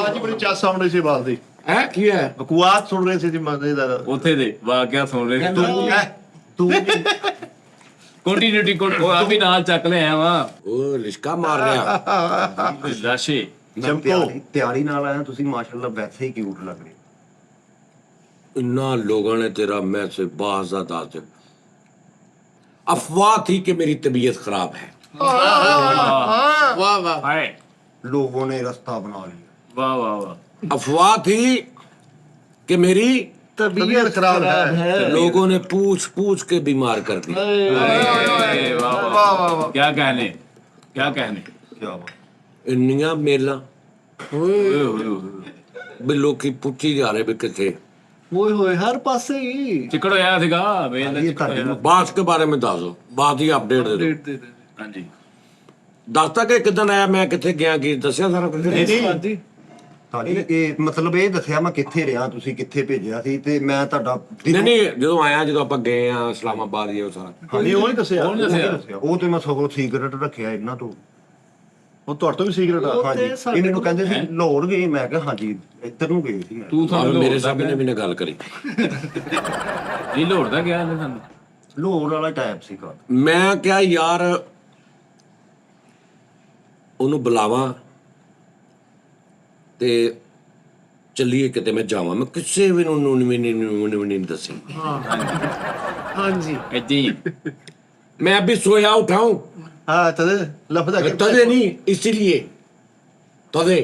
S4: ਅੱਜ ਬੜੀ ਚਾਸ ਸਾਹਮਣੇ ਸੀ ਬਾਤ ਦੀ
S6: है की है?
S4: ਬਕਵਾਸ ਸੁਣ ਰਹੇ ਸੀ ਜੀ ਮਜ਼ੇਦਾਰ।
S3: ਉੱਥੇ ਦੇ ਵਾਕਿਆ ਸੁਣ ਰਹੇ
S1: ਤੂੰ
S3: ਕੰਟੀਨਿਊਟੀ ਉਹ ਆ ਵੀ ਨਾਲ ਚੱਕ ਲਿਆ ਵਾ
S6: ओ लिशका मार रहा।
S3: ਲਾਸ਼ੇ।
S1: ਤਿਆਰੀ ਨਾਲ ਆਇਆ ਤੁਸੀਂ, ਮਾਸ਼ਾਅੱਲਾ ਵੈਸੇ ਹੀ ਕਿਊਟ ਲੱਗ ਰਹੇ।
S6: इन्ना लोगों ने तेरा मैं से बाज़ादा से अफवाह थी कि मेरी तबीयत खराब है।
S3: ਵਾਹ ਵਾਹ ਹਾਏ
S1: ਲੋਗੋਂ ਨੇ ਰਸਤਾ ਬਣਾ ਲਿਆ।
S3: ਵਾਹ ਵਾਹ ਵਾਹ।
S6: अफवाह थी कि मेरी
S5: तबीयत खराब है।
S6: लोगों ने पूछ पूछ के बीमार कर दिया।
S3: अरे वाह वाह वाह, क्या कहने, क्या कहने।
S1: ਕੀ ਬਾਤ।
S6: ਇੰਨੀਆਂ ਮੇਲਾਂ
S3: ओए, ओए, ओए।
S6: ਵੀ ਲੋਕੀ ਪੁੱਛੀ ਜਾ ਰਹੇ ਵੀ ਕਿੱਥੇ।
S5: ओए होए हर पासे ही
S3: ਚਿੱਕੜ ਹੋਇਆ ਸੀਗਾ ਵੇਲ ਦਾ
S1: ਇਹ
S3: ਚਿੱਕੜ
S1: ਤੁਹਾਡੇ
S3: ਹੋਇਆ।
S6: ਬਾਤ ਕੇ ਬਾਰੇ में ਦੱਸ ਦਿਓ, ਬਾਤ ਦੀ ਅਪਡੇਟ ਦੇ ਦਿਓ।
S5: डेट दे दे
S3: ਹਾਂਜੀ
S6: ਦੱਸਤਾ ਕਿ ਕਿਦਾਂ ਆਇਆ, ਮੈਂ ਕਿੱਥੇ ਗਿਆ, ਕੀ ਦੱਸਿਆ ਸਾਰਾ ਕੁਝ।
S5: जी
S1: ਹਾਂਜੀ ਇਹ ਮਤਲਬ ਇਹ ਦੱਸਿਆ ਮੈਂ ਕਿੱਥੇ ਰਿਹਾ, ਤੁਸੀਂ ਕਿੱਥੇ ਭੇਜਿਆ ਸੀ ਤੇ ਮੈਂ ਤੁਹਾਡਾ
S6: ਨਹੀਂ ਨਹੀਂ, ਜਦੋਂ ਆਇਆ, ਜਦੋਂ ਆਪਾਂ ਗਏ ਆ ਇਸਲਾਮਾਬਾਦ, ਇਹ ਉਹ ਸਾਰਾ
S4: ਹਾਂਜੀ ਉਹ ਨਹੀਂ ਦੱਸਿਆ,
S3: ਕੌਣ ਦੱਸਿਆ।
S1: ਉਹ ਤੇ ਮੈਂ ਸਗੋਂ ਸੀਕ੍ਰੇਟ ਰੱਖਿਆ ਇਹਨਾਂ ਤੋਂ।
S4: ਉਹ ਤੁਹਾਡੇ ਤੋਂ ਵੀ ਸੀਕ੍ਰੇਟ ਆ।
S1: ਹਾਂਜੀ ਇਹ ਮੈਨੂੰ ਕਹਿੰਦੇ ਸੀ ਲਾਹੌਰ ਗਏ, ਮੈਂ ਕਿਹਾ ਹਾਂਜੀ ਇੱਧਰ ਨੂੰ ਗਏ ਸੀ ਮੈਂ।
S3: ਤੂੰ
S6: ਆਹ
S3: ਸਾਨੂੰ
S6: ਮੇਰੇ ਸਾਹਮਣੇ ਵੀ ਨੇ ਗੱਲ ਕਰੀ।
S3: ਇਹ ਲੋੜ ਦਾ ਗਿਆ ਨੇ ਸਾਨੂੰ।
S1: ਲਾਹੌਰ ਵਾਲਾ ਟਾਈਪ ਸੀਗਾ।
S6: ਮੈਂ ਕਿਹਾ ਯਾਰ ਉਹਨੂੰ ਬੁਲਾਵਾਂ ਤੇ ਚੱਲੀਏ ਕਿਤੇ, ਮੈਂ ਜਾਵਾਂ। ਮੈਂ ਕਿਸੇ ਵੀ ਨੂੰ ਨਹੀਂ ਦੱਸੀ।
S5: हाँ जी
S3: ਇੱਦਾਂ ਹੀ
S6: मैं अभी सोया उठाऊं,
S4: हाँ तदे लफजा
S6: तदे नहीं, इसीलिए तदे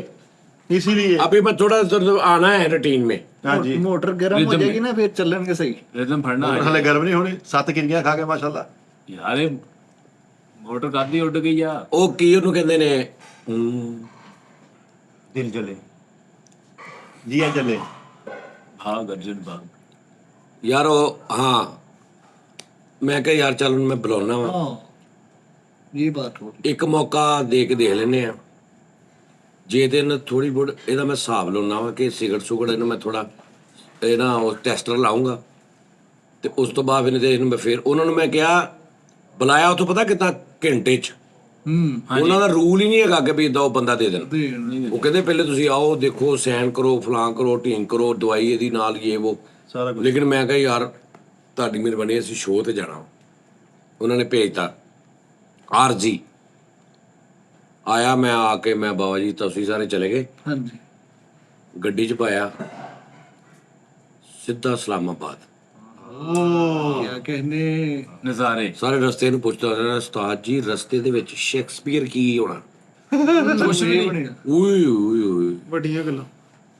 S4: इसीलिए
S6: अभी मैं थोड़ा आना है रूटीन में।
S4: हाँ जी
S5: मोटर गर्म हो जाएगी ना फिर चलेंगे सही
S3: ਰਿਦਮ ਫੜਨਾ
S4: हले गर्म नहीं होनी, 7 किरियां खा के माशाल्लाह।
S3: ਯਾਰ ਇਹ ਮੋਟਰ ਕਾਦੀ ਉੱਡ ਗਈ ਆ।
S6: ਉਹ ਕੀ ਉਹਨੂੰ ਕਹਿੰਦੇ ਨੇ,
S1: ਦਿਲ ਜਲੇ।
S4: जी हाँ चले
S3: ਭਾਗ ਅਰਜੁਨ ਭਾਗ।
S6: ਯਾਰ ਉਹ ਹਾਂ, ਮੈਂ ਕਿਹਾ ਯਾਰ ਚੱਲ ਹੁਣ ਮੈਂ ਬੁਲਾਉਣਾ ਵਾ,
S5: हाँ ये बात हो
S6: ਇੱਕ ਮੌਕਾ ਦੇ ਕੇ ਦੇਖ ਲੈਨੇ ਆ। ਜੇ ਤੇ ਇਹਨੂੰ ਥੋੜੀ ਬਹੁਤ ਇਹਦਾ ਮੈਂ ਹਿਸਾਬ ਲਾਉਣਾ ਵਾ ਕਿ ਸਿਗਰਟ ਸੁਗੜ ਇਹਨੂੰ ਮੈਂ ਥੋੜਾ ਇਹ ਨਾ ਉਹ ਟੈਸਟਰ ਲਾਉਂਗਾ ਤੇ ਉਸ ਤੋਂ ਬਾਅਦ ਇਹਨੂੰ ਮੈਂ ਫਿਰ ਉਹਨਾਂ ਨੂੰ ਮੈਂ ਕਿਹਾ ਬੁਲਾਇਆ, ਉੱਥੋਂ ਪਤਾ ਕਿੰਨਾ ਘੰਟੇ 'ਚ। ਉਹਨਾਂ ਦਾ ਰੂਲ ਹੀ ਨਹੀਂ ਹੈਗਾ ਕਿ ਵੀ ਇਦਾਂ ਉਹ ਬੰਦਾ ਦੇ ਦੇਣ। ਉਹ ਕਹਿੰਦੇ ਪਹਿਲੇ ਤੁਸੀਂ ਆਓ, ਦੇਖੋ, ਸਾਈਨ ਕਰੋ, ਫਲਾਂ ਕਰੋ, ਢੀਂਗ ਕਰੋ, ਦਵਾਈ ਇਹਦੀ ਨਾਲ ਇਹ ਉਹ
S4: ਸਾਰਾ ਕੁਝ।
S6: ਲੇਕਿਨ ਮੈਂ ਕਿਹਾ ਯਾਰ ਤੁਹਾਡੀ ਮਿਹਰਬਾਨੀ, ਅਸੀਂ ਸ਼ੋਅ ਤੇ ਜਾਣਾ। ਉਹਨਾਂ ਨੇ ਭੇਜਤਾ ਆਰਜੀ ਆਇਆ, ਮੈਂ ਆ ਕੇ ਮੈਂ ਬਾਬਾ ਜੀ ਤੁਸੀਂ ਸਾਰੇ ਚਲੇ ਗਏ,
S5: हाँ जी
S6: ਗੱਡੀ 'ਚ ਪਾਇਆ, ਸਿੱਧਾ ਇਸਲਾਮਾਬਾਦ।
S5: क्या कहने
S3: ਨਜ਼ਾਰੇ
S6: ਸਾਰੇ ਰਸਤੇ ਨੂੰ ਪੁੱਛਦਾ ਰਿਹਾ, ਉਸਤਾਦ ਜੀ ਰਸਤੇ ਦੇ ਵਿੱਚ ਸ਼ੇਕਸਪੀਅਰ ਕੀ ਹੋਣਾ?
S3: ਕੁਛ ਵੀ ਨਹੀਂ।
S6: ਓਏ ਓਏ ਓਏ
S2: ਵੱਡੀਆਂ ਗੱਲਾਂ।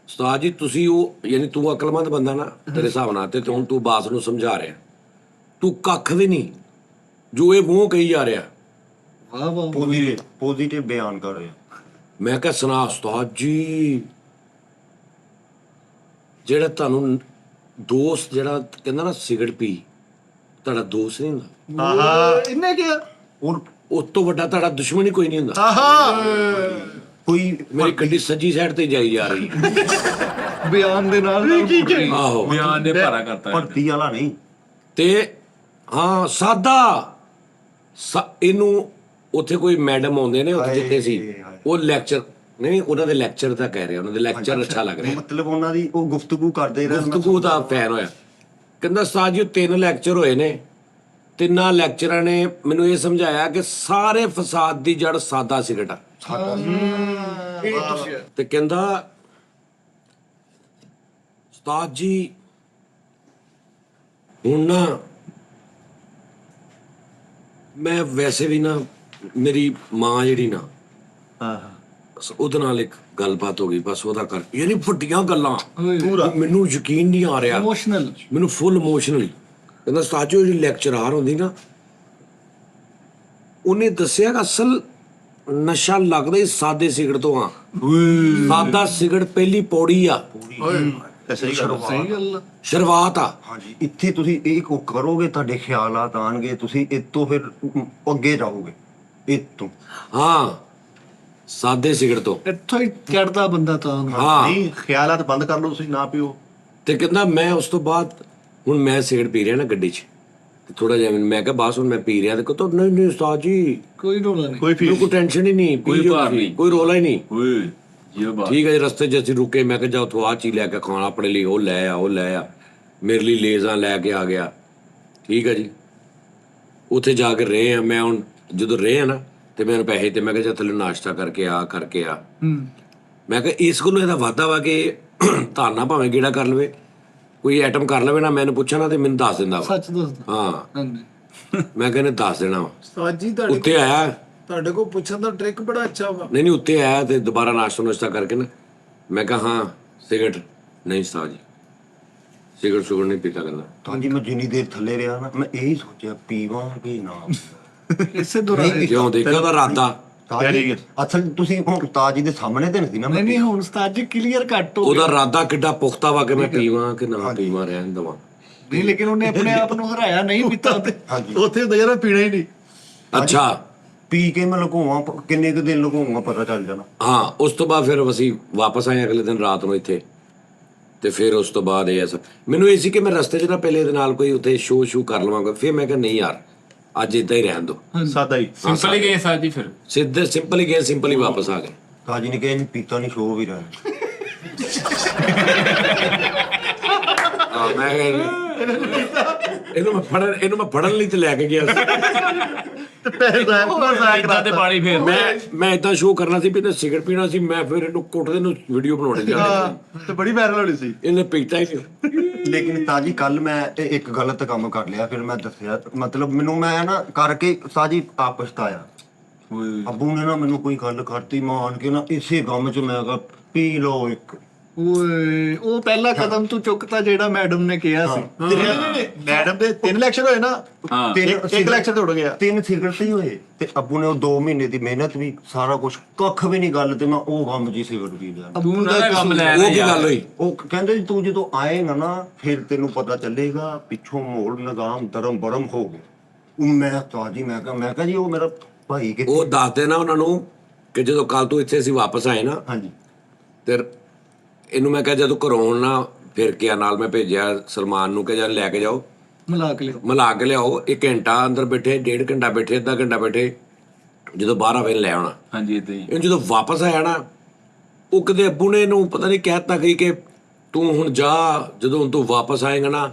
S6: ਉਸਤਾਦ ਜੀ ਤੁਸੀਂ ਉਹ, ਯਾਨੀ ਤੂੰ ਅਕਲਮੰਦ ਬੰਦਾ ਨਾ ਤੇਰੇ ਹਿਸਾਬ ਨਾਲ, ਤੇ ਹੁਣ ਤੂੰ ਬਾਸ ਨੂੰ ਸਮਝਾ ਰਿਹਾ, ਤੂੰ ਕੱਖ ਵੀ ਨਹੀਂ ਜੋ ਇਹ ਮੂੰਹ ਕਹੀ ਜਾ ਰਿਹਾ।
S5: वाह वाह
S1: ਪੋਜ਼ਿਟਿਵ ਬਿਆਨ ਕਰ ਰਹੇ।
S6: ਮੈਂ ਕਿਹਾ ਸੁਣਾ ਉਸਤਾਦ ਜੀ, ਜਿਹੜਾ ਤੁਹਾਨੂੰ ਦੋਸਤ ਜਿਹੜਾ ਕਹਿੰਦਾ ਨਾ ਸਿਗਰਟ ਪੀ, ਤੁਹਾਡਾ ਦੋਸਤ ਨਹੀਂ ਹੁੰਦਾ,
S5: इन्हें क्या
S1: ਔਰ
S6: ਉਸ ਤੋਂ ਵੱਡਾ ਤੁਹਾਡਾ ਦੁਸ਼ਮਣ ਹੀ ਕੋਈ ਨਹੀਂ ਹੁੰਦਾ।
S1: ਕੋਈ
S6: ਮੇਰੀ ਗੱਡੀ ਸੱਜੀ ਸਾਈਡ ਤੇ ਜਾਈ ਜਾ ਰਹੀ ਹੈ।
S5: बयान दे नाल
S6: ਆਹੋ,
S3: ਬਿਆਨ ਨੇ ਭਾਰਾ ਕਰਤਾ ਇਹਨੇ।
S1: ਭਰਤੀ ਵਾਲਾ ਨਹੀਂ।
S6: ਤੇ ਹਾਂ ਸਾਦਾ ਇਹਨੂੰ ਉੱਥੇ ਕੋਈ ਮੈਡਮ ਆਉਂਦੇ ਨੇ ਉੱਥੇ ਜਿੱਥੇ ਸੀ, ਉਹ ਲੈਕਚਰ ਨਹੀਂ, ਉਹਨਾਂ ਦੇ ਲੈਕਚਰ ਤਾਂ ਕਹਿ ਰਿਹਾ, ਉਹਨਾਂ ਦੇ ਲੈਕਚਰ ਅੱਛਾ ਲੱਗ ਰਿਹਾ,
S1: ਮਤਲਬ ਉਹਨਾਂ ਦੀ ਉਹ ਗੁਫ਼ਤਗੂ ਕਰਦੇ ਰਹੇ।
S6: ਗੁਫ਼ਤਗੂ ਦਾ ਫੈਨ ਹੋਇਆ। ਕਹਿੰਦਾ ਸਾਜ ਜੀ 3 ਲੈਕਚਰ ਹੋਏ ਨੇ, ਤਿੰਨਾਂ ਲੈਕਚਰਾਂ ਨੇ ਮੈਨੂੰ ਇਹ ਸਮਝਾਇਆ ਕਿ ਸਾਰੇ ਫਸਾਦ ਦੀ ਜੜ ਸਾਦਾ ਸਿਗਰਟ ਆ। ਤੇ ਕਹਿੰਦਾ ਉਸਤਾਦ ਜੀ ਹੁਣ ਨਾ ਮੈਂ ਵੈਸੇ ਵੀ ਨਾ, ਮੇਰੀ ਮਾਂ ਜਿਹੜੀ ਨਾ, ਬਸ ਉਹਦੇ ਨਾਲ ਇੱਕ ਗੱਲਬਾਤ ਹੋ ਗਈ, ਬਸ ਉਹਦਾ ਕਰ, ਯਾਨੀ ਵੱਡੀਆਂ ਗੱਲਾਂ, ਮੈਨੂੰ ਯਕੀਨ ਨਹੀਂ ਆ ਰਿਹਾ,
S5: इमोशनल
S6: ਮੈਨੂੰ ਫੁੱਲ ਇਮੋਸ਼ਨਲ। ਕਹਿੰਦਾ ਉਸਤਾਦ ਜੀ ਜਿਹੜੀ ਲੈਕਚਰਾਰ ਹੁੰਦੀ ਨਾ, ਉਹਨੇ ਦੱਸਿਆ ਕਿ ਅਸਲ ਨਸ਼ਾ ਲੱਗਦਾ ਹੀ ਸਾਦੇ ਸਿਗਰਟ ਤੋਂ ਆ। ਸਾਦਾ ਸਿਗਰਟ ਪਹਿਲੀ ਪੌੜੀ ਆ,
S4: ਸਹੀ ਗੱਲ
S5: सही गल
S6: ਸ਼ੁਰੂਆਤ ਆ।
S1: ਹਾਂਜੀ ਇੱਥੇ ਤੁਸੀਂ ਇਹ ਕੋ ਕਰੋਗੇ, ਤੁਹਾਡੇ ਖਿਆਲਾਤ ਆਣਗੇ, ਤੁਸੀਂ ਇਹ ਤੋਂ ਫਿਰ ਅੱਗੇ ਜਾਓਗੇ ਇਹ ਤੋਂ।
S6: ਹਾਂ ਸਾਦੇ ਸਿਗਰਟ ਤੋਂ।
S5: इत्थों ही चढ़दा बंदा तां
S6: ਹਾਂ
S4: ਨਹੀਂ ਖਿਆਲਾਤ ਬੰਦ ਕਰ ਲਓ, ਤੁਸੀਂ ਨਾ ਪੀਓ।
S6: ਤੇ ਕਹਿੰਦਾ ਮੈਂ ਉਸ ਤੋਂ ਬਾਅਦ ਹੁਣ ਮੈਂ ਸਿਗਰਟ ਪੀ ਰਿਹਾ ਨਾ ਗੱਡੀ 'ਚ, ਥੋੜਾ ਜਿਹਾ ਮੈਂ ਕਿਹਾ ਬਸ ਹੁਣ ਮੈਂ ਪੀ ਰਿਹਾ, ਤੇ ਕਹਿੰਦਾ ਨਹੀਂ ਨਹੀਂ ਉਸਤਾਦ ਜੀ
S5: कोई रोला नहीं
S4: ਕੋਈ
S6: ਮੈਨੂੰ ਕੋਈ ਟੈਨਸ਼ਨ ਹੀ ਨਹੀਂ,
S3: ਕੋਈ ਭਾਰ ਨਹੀਂ,
S6: ਕੋਈ ਰੋਲਾ ਹੀ ਨਹੀਂ।
S3: ਓਏ ਇਹ ਬਾਤ।
S6: ਠੀਕ ਹੈ ਜੀ, ਰਸਤੇ 'ਚ ਅਸੀਂ ਰੁਕੇ, ਮੈਂ ਕਿਹਾ ਜਾ ਉੱਥੋਂ ਆਹ ਚੀਜ਼ ਲੈ ਕੇ ਖਾਣਾ ਆਪਣੇ ਲਈ, ਉਹ ਲੈ ਆ, ਉਹ ਲੈ ਆ, ਮੇਰੇ ਲਈ ਲੇਜ਼ਾਂ ਲੈ ਕੇ ਆ ਗਿਆ। ਠੀਕ ਹੈ ਜੀ, ਉੱਥੇ ਜਾ ਕੇ ਰਹੇ ਆ, ਮੈਂ ਹੁਣ ਜਦੋਂ ਰਹੇ ਆ ਨਾ ਤੇ ਮੈਨੂੰ ਪੈਸੇ ਤੇ ਮੈਂ ਕਿਹਾ ਜਾ ਥੱਲੇ ਨਾਸ਼ਤਾ ਕਰਕੇ ਆ। ਮੈਂ ਕਿਹਾ ਇਸ ਕੋਲੋਂ ਇਹਦਾ ਵਾਧਾ ਵਾ ਕਿ ਧਾਰਨਾ ਭਾਵੇਂ ਗੇੜਾ ਕਰ ਲਵੇ, ਕੋਈ ਆਈਟਮ ਕਰ ਲਵੇ ਨਾ, ਮੈਨੂੰ ਪੁੱਛਣਾ ਨਾ ਤੇ ਮੈਨੂੰ ਦੱਸ ਦਿੰਦਾ ਵਾ।
S5: सच दसदा
S6: ਹਾਂ
S5: हाँ जी
S6: ਮੈਂ ਕਹਿੰਦਾ ਦੱਸ ਦੇਣਾ ਵਾ।
S2: ਉਸਤਾਦ ਜੀ
S6: ਉੱਤੇ ਆਇਆ,
S2: ਤੁਹਾਡੇ ਕੋਲ ਪੁੱਛਣ ਦਾ ਟ੍ਰਿਕ ਬੜਾ ਅੱਛਾ ਵਾ।
S6: ਨਹੀਂ ਉੱਤੇ ਆਇਆ ਤੇ ਦੁਬਾਰਾ ਨਾਸ਼ਤਾ ਕਰਕੇ ਨਾ, ਮੈਂ ਕਿਹਾ ਹਾਂ ਸਿਗਰਟ ਨਹੀਂ ਉਸਤਾਦ ਜੀ, ਸਿਗਰਟ ਸੁਗਰਟ ਨਹੀਂ ਪੀਤਾ ਕਰਦਾ।
S1: ਤਾਂ ਜੀ ਮੈਂ ਜਿੰਨੀ ਦੇਰ ਥੱਲੇ ਰਿਹਾ ਨਾ ਮੈਂ ਇਹੀ ਸੋਚਿਆ ਪੀਵਾਂ ਕਿ ਨਾ
S5: ਇਸੇ ਦੌਰਾਨ
S6: ਕਿਉਂ ਦੇਖਿਆ ਉਹਦਾ ਇਰਾਦਾ?
S1: ਤਾਜੀ ਅਸਲ ਤੁਸੀਂ ਹੁਣ ਤਾਜੀ ਦੇ ਸਾਹਮਣੇ ਤੇ ਨਹੀਂ ਸੀ ਨਾ ਮੈਂ
S5: ਨਹੀਂ ਹੁਣ ਉਸਤਾਦ ਜੀ ਕਲੀਅਰ ਕੱਟ ਹੋ
S6: ਉਹਦਾ ਇਰਾਦਾ ਕਿੱਡਾ ਪੁਖਤਾ ਵਾ ਕਿ ਮੈਂ ਪੀਵਾਂ ਕਿ ਨਾ ਪੀਵਾਂ, ਰਹਿਣ ਦੇਵਾਂ।
S5: ਨਹੀਂ ਲੇਕਿਨ ਉਹਨੇ ਆਪਣੇ ਆਪ ਨੂੰ ਹਰਾਇਆ ਨਹੀਂ ਪੀਤਾ ਉਹਦੇ।
S1: ਹਾਂਜੀ
S4: ਉੱਥੇ ਹੁੰਦਾ ਯਾਰ ਪੀਣਾ ਹੀ ਨਹੀਂ।
S6: ਅੱਛਾ
S1: ਪੀ ਕੇ ਮੈਂ ਲਗਾਉਵਾਂ ਕਿੰਨੇ ਕੁ ਦਿਨ ਲਗਾਉਵਾਂ ਪਤਾ ਚੱਲ ਜਾਣਾ।
S6: ਹਾਂ, ਉਸ ਤੋਂ ਬਾਅਦ ਫਿਰ ਅਸੀਂ ਵਾਪਸ ਆਏ ਅਗਲੇ ਦਿਨ ਰਾਤ ਨੂੰ ਇੱਥੇ, ਤੇ ਫਿਰ ਉਸ ਤੋਂ ਬਾਅਦ ਇਹ ਮੈਨੂੰ ਇਹ ਸੀ ਕਿ ਮੈਂ ਰਸਤੇ 'ਚ ਨਾ ਪਹਿਲੇ ਦੇ ਨਾਲ ਕੋਈ ਉੱਥੇ ਸ਼ੋਅ ਕਰ ਲਵਾਂਗਾ। ਫਿਰ ਮੈਂ ਕਿਹਾ ਨਹੀਂ ਯਾਰ ਅੱਜ ਇਦਾਂ ਹੀ ਰਹਿਣ ਦੋ,
S4: ਸਾਦਾ ਹੀ।
S3: ਸਿੰਪਲ ਹੀ ਗਏ ਸਾਜ ਜੀ ਫਿਰ
S6: ਸਿੱਧੇ ਸਿੰਪਲ ਹੀ ਗਏ, ਸਿੰਪਲ ਹੀ ਵਾਪਸ ਆ ਗਏ।
S1: ਤਾਜੀ ਨੇ ਕਿਹਾ ਪੀਤਾ ਨਹੀਂ ਸ਼ੋਅ ਵੀ ਰਿਹਾ।
S6: ਹਾਂ, ਮੈਂ ਇਹਨੂੰ ਮੈਂ ਫੜਨ ਲਈ ਤੇ ਲੈ ਕੇ ਗਿਆ ਸੀ।
S4: ਤੇ ਪੈਸੇ ਦਾ
S3: ਇਦਾਂ ਤੇ ਪਾਣੀ ਫੇਰ
S6: ਮੈਂ ਇਦਾਂ ਸ਼ੋਅ ਕਰਨਾ ਸੀ ਵੀ ਇਹਨੇ ਸਿਗਰਟ ਪੀਣਾ ਸੀ, ਮੈਂ ਫਿਰ ਇਹਨੂੰ ਕੁੱਟਦੇ ਨੂੰ ਵੀਡੀਓ ਬਣਾਉਣੇ ਜਾਂਦੇ
S4: ਤੇ ਬੜੀ ਵਾਇਰਲ ਹੋਣੀ ਸੀ।
S6: ਇਹਨੇ ਪੀਤਾ ਹੀ ਨਹੀਂ।
S1: ਲੇਕਿਨ ਤਾਜੀ ਕੱਲ ਮੈਂ ਇੱਕ ਗਲਤ ਕੰਮ ਕਰ ਲਿਆ। ਫਿਰ ਮੈਂ ਦੱਸਿਆ ਮਤਲਬ ਮੈਨੂੰ ਮੈਂ ਨਾ ਕਰਕੇ ਤਾਜੀ ਆਪ ਪਛਤਾਇਆ। ਅੱਬੂ ਨੇ ਨਾ ਮੈਨੂੰ ਕੋਈ ਗੱਲ ਕਰਤੀ ਮੈਂ ਆਣ ਕੇ ਨਾ ਇਸੇ ਗਮ 'ਚ ਮੈਂ ਕਿਹਾ ਪੀ ਲਓ ਇੱਕ।
S5: ਓਏ ਉਹ ਪਹਿਲਾ ਕਦਮ ਤੂੰ ਚੁੱਕਤਾ ਜਿਹੜਾ ਮੈਡਮ ਨੇ ਕਿਹਾ ਸੀ।
S4: ਮੈਡਮ ਦੇ 3 ਇਲੈਕਸ਼ਨ ਹੋਏ ਨਾ,
S3: ਹਾਂ
S4: ਇੱਕ ਇਲੈਕਸ਼ਨ ਤੇ ਉੜ ਗਿਆ।
S1: 3 ਸਿਗਰਟ ਹੀ ਹੋਏ ਤੇ ਅੱਬੂ ਨੇ ਉਹ 2 ਮਹੀਨੇ ਦੀ ਮਿਹਨਤ ਵੀ ਸਾਰਾ ਕੁਝ ਕੱਖ ਵੀ ਨਹੀਂ ਗੱਲ ਤੇ ਮੈਂ ਉਹ ਗਮ ਜੀ ਸਿਗਰਟ ਪੀ ਲਿਆ।
S3: ਤੂੰ ਨਾ ਕੰਮ ਲੈ
S6: ਉਹ ਕੀ ਗੱਲ ਹੋਈ?
S1: ਉਹ ਕਹਿੰਦੇ ਜੀ ਤੂੰ ਜਦੋਂ ਆਏਗਾ ਨਾ ਫਿਰ ਤੈਨੂੰ ਪਤਾ ਚੱਲੇਗਾ ਪਿੱਛੋਂ ਮੋੜ ਨਿਜ਼ਾਮ ਧਰਮ ਬਰਮ ਹੋ ਗਿਆ। ਉਹ ਮੈਂ ਤਾਜੀ ਮੈਂ ਕਿਹਾ ਜੀ ਉਹ ਮੇਰਾ ਭਾਈ ਕਿ
S6: ਉਹ ਦੱਸਦੇ ਨਾ ਉਹਨਾਂ ਨੂੰ ਕਿ ਜਦੋਂ ਕੱਲ ਤੋਂ ਇੱਥੇ ਅਸੀਂ ਵਾਪਸ ਆਏ ਨਾ,
S1: ਹਾਂਜੀ
S6: ਤੇ ਇਹਨੂੰ ਮੈਂ ਕਿਹਾ ਜਦੋਂ ਘਰੋਂ ਆਉਣ ਨਾ ਫਿਰ ਕਿਆ ਨਾਲ ਮੈਂ ਭੇਜਿਆ ਸਲਮਾਨ ਨੂੰ ਕਿ ਜਾਂ ਲੈ ਕੇ ਜਾਓ,
S5: ਮਿਲਾ ਕੇ ਲਿਓ।
S6: ਮਿਲਾ ਕੇ ਲਿਆਓ। 1 ਘੰਟਾ ਅੰਦਰ ਬੈਠੇ, 1.5 ਘੰਟਾ ਬੈਠੇ, ਅੱਧਾ ਘੰਟਾ ਬੈਠੇ, ਜਦੋਂ ਬਾਹਰ ਆਵੇ ਲੈ ਆਉਣਾ।
S3: ਹਾਂਜੀ ਇਦਾਂ ਹੀ
S6: ਇਹ ਜਦੋਂ ਵਾਪਸ ਆਇਆ ਨਾ ਉਹ ਕਦੇ ਅੱਬੂ ਨੇ ਇਹਨੂੰ ਪਤਾ ਨਹੀਂ ਕਹਿਤਾ ਕਿ ਤੂੰ ਹੁਣ ਜਾ, ਜਦੋਂ ਹੁਣ ਤੂੰ ਵਾਪਸ ਆਏਗਾ ਨਾ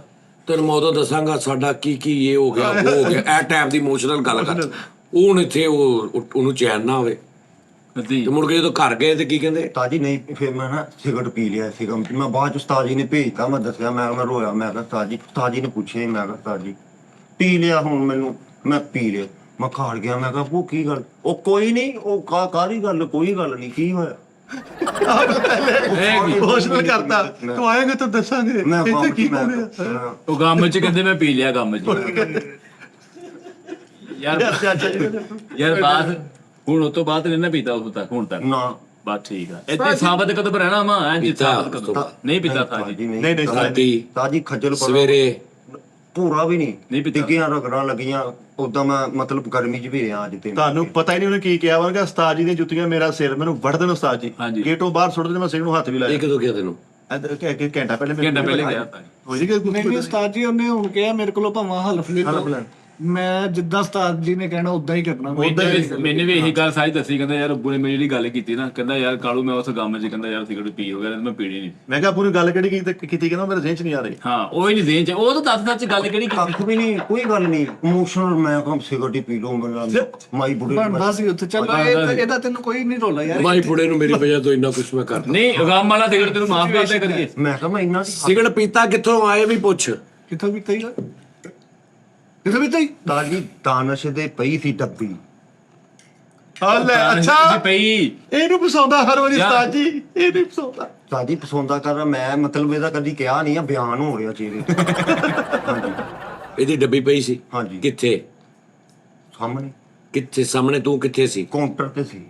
S6: ਤੈਨੂੰ ਮੈਂ ਉਦੋਂ ਦੱਸਾਂਗਾ ਸਾਡਾ ਕੀ ਇਹ ਹੋ ਗਿਆ ਉਹ ਹੋ ਗਿਆ। ਇਹ ਟਾਈਪ ਦੀ ਇਮੋਸ਼ਨਲ ਗੱਲ ਕਰ। ਉਹ ਹੁਣ ਇੱਥੇ ਉਹਨੂੰ ਚੈਨ ਨਾ ਹੋਵੇ।
S3: ਇਦਾਂ
S6: ਤੇ ਮੁੜ ਕੇ ਜਦੋਂ ਘਰ ਗਏ ਤੇ ਕੀ ਕਹਿੰਦੇ,
S1: ਤਾਜੀ ਨਹੀਂ ਫਿਰ ਮੈਂ ਨਾ ਸਿਗਰਟ ਪੀ ਲਿਆ ਸੀਗਾ। ਮੈਂ ਬਾਅਦ ਚ ਉਸਤਾਦ ਜੀ ਨੇ ਭੇਜਤਾ, ਮੈਂ ਦੱਸਿਆ ਮੈਂ ਰੋਇਆ। ਮੈਂ ਕਿਹਾ ਉਸਤਾਦ ਜੀ ਨੇ ਪੁੱਛਿਆ ਮੈਂ ਕਿਹਾ ਉਸਤਾਦ ਜੀ ਪੀ ਲਿਆ ਹੁਣ ਮੈਨੂੰ ਮੈਂ ਪੀ ਲਿਆ। ਮੈਂ ਘਰ ਗਿਆ ਮੈਂ ਕਿਹਾ ਉਹ ਕੀ ਗੱਲ? ਉਹ ਕੋਈ ਨਹੀਂ ਉਹ ਕਾਹਦੀ ਗੱਲ ਕੋਈ ਗੱਲ ਨਹੀਂ ਕੀ ਹੋਇਆ।
S4: ਇਮੋਸ਼ਨਲ ਕਰਤਾ। ਤੂੰ ਆਏਗਾ ਤਾਂ ਦੱਸਾਂਗੇ
S1: ਮੈਂ
S4: ਇੱਥੇ ਕੀ
S1: ਮੈਂ
S4: ਹੋ ਰਿਹਾ।
S3: ਉਹ ਗਮ ਚ ਕਹਿੰਦੇ ਮੈਂ ਪੀ ਲਿਆ ਗਮ ਚ ਯਾਰ
S4: ਚਾਚਾ ਜੀ ਨੇ
S3: ਯਾਰ ਬਾਤ ਹੁਣ ਉਸ ਤੋਂ ਬਾਅਦ ਨਹੀਂ ਨਾ ਪੀਤਾ ਉਸ ਤੱਕ ਹੁਣ ਤੱਕ
S1: ਨਾ
S3: ਬਸ ਠੀਕ ਆ ਇੱਥੇ ਸਾਬਤ ਕਦੋਂ ਰਹਿਣਾ ਵਾ ਐਂ ਜੀ
S6: ਪੀਤਾ
S3: ਸਾਬਤ ਕਦੋਂ ਨਹੀਂ ਪੀਤਾ ਸਾਜੀ
S1: ਤਾਜੀ
S4: ਨਹੀਂ ਨਹੀਂ
S6: ਰਾਤੀ
S1: ਤਾਜੀ ਖੱਜਲ
S6: ਸਵੇਰੇ
S1: ਪੂਰਾ ਵੀ
S3: ਨਹੀਂ
S1: ਨਹੀਂ
S3: ਪੀਤਾ।
S1: ਟਿੱਕੀਆਂ ਰਗੜਾਂ ਲੱਗੀਆਂ ਉਦਾਂ ਮੈਂ ਮਤਲਬ ਗਰਮੀ 'ਚ ਵੀ ਰਿਹਾ ਅੱਜ ਤੇ
S4: ਤੁਹਾਨੂੰ ਪਤਾ ਹੀ ਨਹੀਂ ਉਹਨੇ ਕੀ ਕਿਹਾ ਵਾਂਗਾ। ਉਸਤਾਦ ਜੀ ਦੀਆਂ ਜੁੱਤੀਆਂ ਮੇਰਾ ਸਿਰ ਮੈਨੂੰ ਵੱਢ ਦੇਣ ਉਸਤਾਦ ਜੀ।
S3: ਹਾਂਜੀ।
S4: ਗੇਟੋਂ ਬਾਹਰ ਸੁੱਟ ਦੇਣ, ਮੈਂ ਸਿੰਘ ਨੂੰ ਹੱਥ ਵੀ
S6: ਇਹ
S4: ਲਾਇਆ।
S6: ਕਦੋਂ ਗਿਆ ਤੈਨੂੰ?
S4: ਘੰਟਾ ਪਹਿਲੇ
S3: ਘੰਟਾ ਪਹਿਲੇ ਗਿਆ
S4: ਹੋਈ ਸੀ ਕਿ
S5: ਨਹੀਂ ਉਸਤਾਦ ਜੀ ਉਹਨੇ ਹੁਣ ਕਿਹਾ ਮੇਰੇ ਕੋਲੋਂ ਭਾਵਾਂ ਹਲਫ ਲੈ
S4: ਹਲਫ
S5: ਲਓ।
S4: ਲੈਣ।
S5: ਮੈਂ ਜਿੱਦਾਂ ਉਸਤਾਦ ਜੀ ਨੇ ਕਹਿਣਾ ਉਦਾਂ ਹੀ ਕਰਨਾ।
S3: ਮੈਨੇ ਵੀ ਇਹੀ ਗੱਲ ਸਾਰੀ ਦੱਸੀ। ਕਹਿੰਦਾ ਯਾਰ ਅੱਬੂ ਨੇ ਮੇਰੀ ਜਿਹੜੀ ਗੱਲ ਕੀਤੀ ਨਾ, ਕਹਿੰਦਾ ਯਾਰ ਕਾਲੂ ਮੈਂ ਉਸ ਗਮ ਚ ਕਹਿੰਦਾ ਯਾਰ ਸਿਗਰਟ ਪੀ ਹੋ ਗਿਆ ਤੇ ਮੈਂ ਪੀਣੀ ਨਹੀਂ।
S4: ਮੈਂ ਕਿਹਾ ਪੂਰੀ ਗੱਲ ਕਿਹੜੀ ਕੀਤੀ ਕਹਿੰਦਾ ਮੇਰੇ ਜ਼ਿਹਨ 'ਚ ਨਹੀਂ ਆ ਰਹੀ।
S3: ਹਾਂ ਉਹ ਹੀ ਨਹੀਂ ਦੇਣ ਚ ਉਹ ਤਾਂ ਦੱਸ ਗੱਲ ਕਿਹੜੀ ਕੀਤੀ
S1: ਕੱਖ ਵੀ ਨਹੀਂ ਕੋਈ ਗੱਲ ਨਹੀਂ ਇਮੋਸ਼ਨਲ ਮੈਂ ਕੰਮ ਸਿਗਰਟ ਹੀ ਪੀ ਲਊਂ ਮੇਰਾ ਮਾਈ ਬੁੜੇ
S5: ਬਣਦਾ ਸੀ ਉੱਥੇ। ਚੱਲ ਇਹਦਾ ਤੈਨੂੰ ਕੋਈ ਨਹੀਂ ਰੋਲਾ ਯਾਰ।
S6: ਮਾਈ ਪੁੜੇ ਨੂੰ ਮੇਰੀ ਵਜ੍ਹਾ ਤੋਂ ਇੰਨਾ ਕੁਛ ਮੈਂ ਕਰਦਾ।
S3: ਨਹੀਂ ਗਮ ਵਾਲਾ ਸਿਗਰਟ ਤੈਨੂੰ ਮਾਫ ਕਰਦੇ ਕਰੀਏ।
S1: ਮੈਂ ਕਿਹਾ ਮੈਂ ਇੰਨਾ
S6: ਸਿਗਰਟ ਪੀਤਾ ਕਿੱਥੋਂ ਆਏ ਵੀ ਪੁੱਛ।
S5: ਕਿੱਥੋਂ ਪੀਤਾ ਹੀ ਕਿੱਥੋਂ ਪੀਤਾ ਹੀ
S1: ਤਾਜੀ ਦਾਨਸ਼ ਦੇ ਪਈ ਸੀ ਡੱਬੀ।
S4: ਲੈ ਅੱਛਾ
S3: ਪਈ
S4: ਇਹਨੂੰ ਪਸਾਉਂਦਾ ਹਰ ਵਾਰੀ ਉਸਤਾਦ ਜੀ, ਇਹ ਨਹੀਂ ਪਸਾਉਂਦਾ।
S1: ਤਾਜੀ ਪਸੰਦਾ ਕਰ ਮੈਂ ਮਤਲਬ ਇਹਦਾ ਕਦੀ ਕਿਹਾ ਨਹੀਂ ਆ, ਬਿਆਨ ਹੋ ਰਿਹਾ ਚਿਹਰੇ ਹਾਂਜੀ
S6: ਇਹਦੀ ਡੱਬੀ ਪਈ ਸੀ?
S1: ਹਾਂਜੀ।
S6: ਕਿੱਥੇ?
S1: ਸਾਹਮਣੇ
S6: ਕਿੱਥੇ ਸਾਹਮਣੇ? ਤੂੰ ਕਿੱਥੇ ਸੀ?
S1: ਕਾਊਂਟਰ ਤੇ ਸੀ।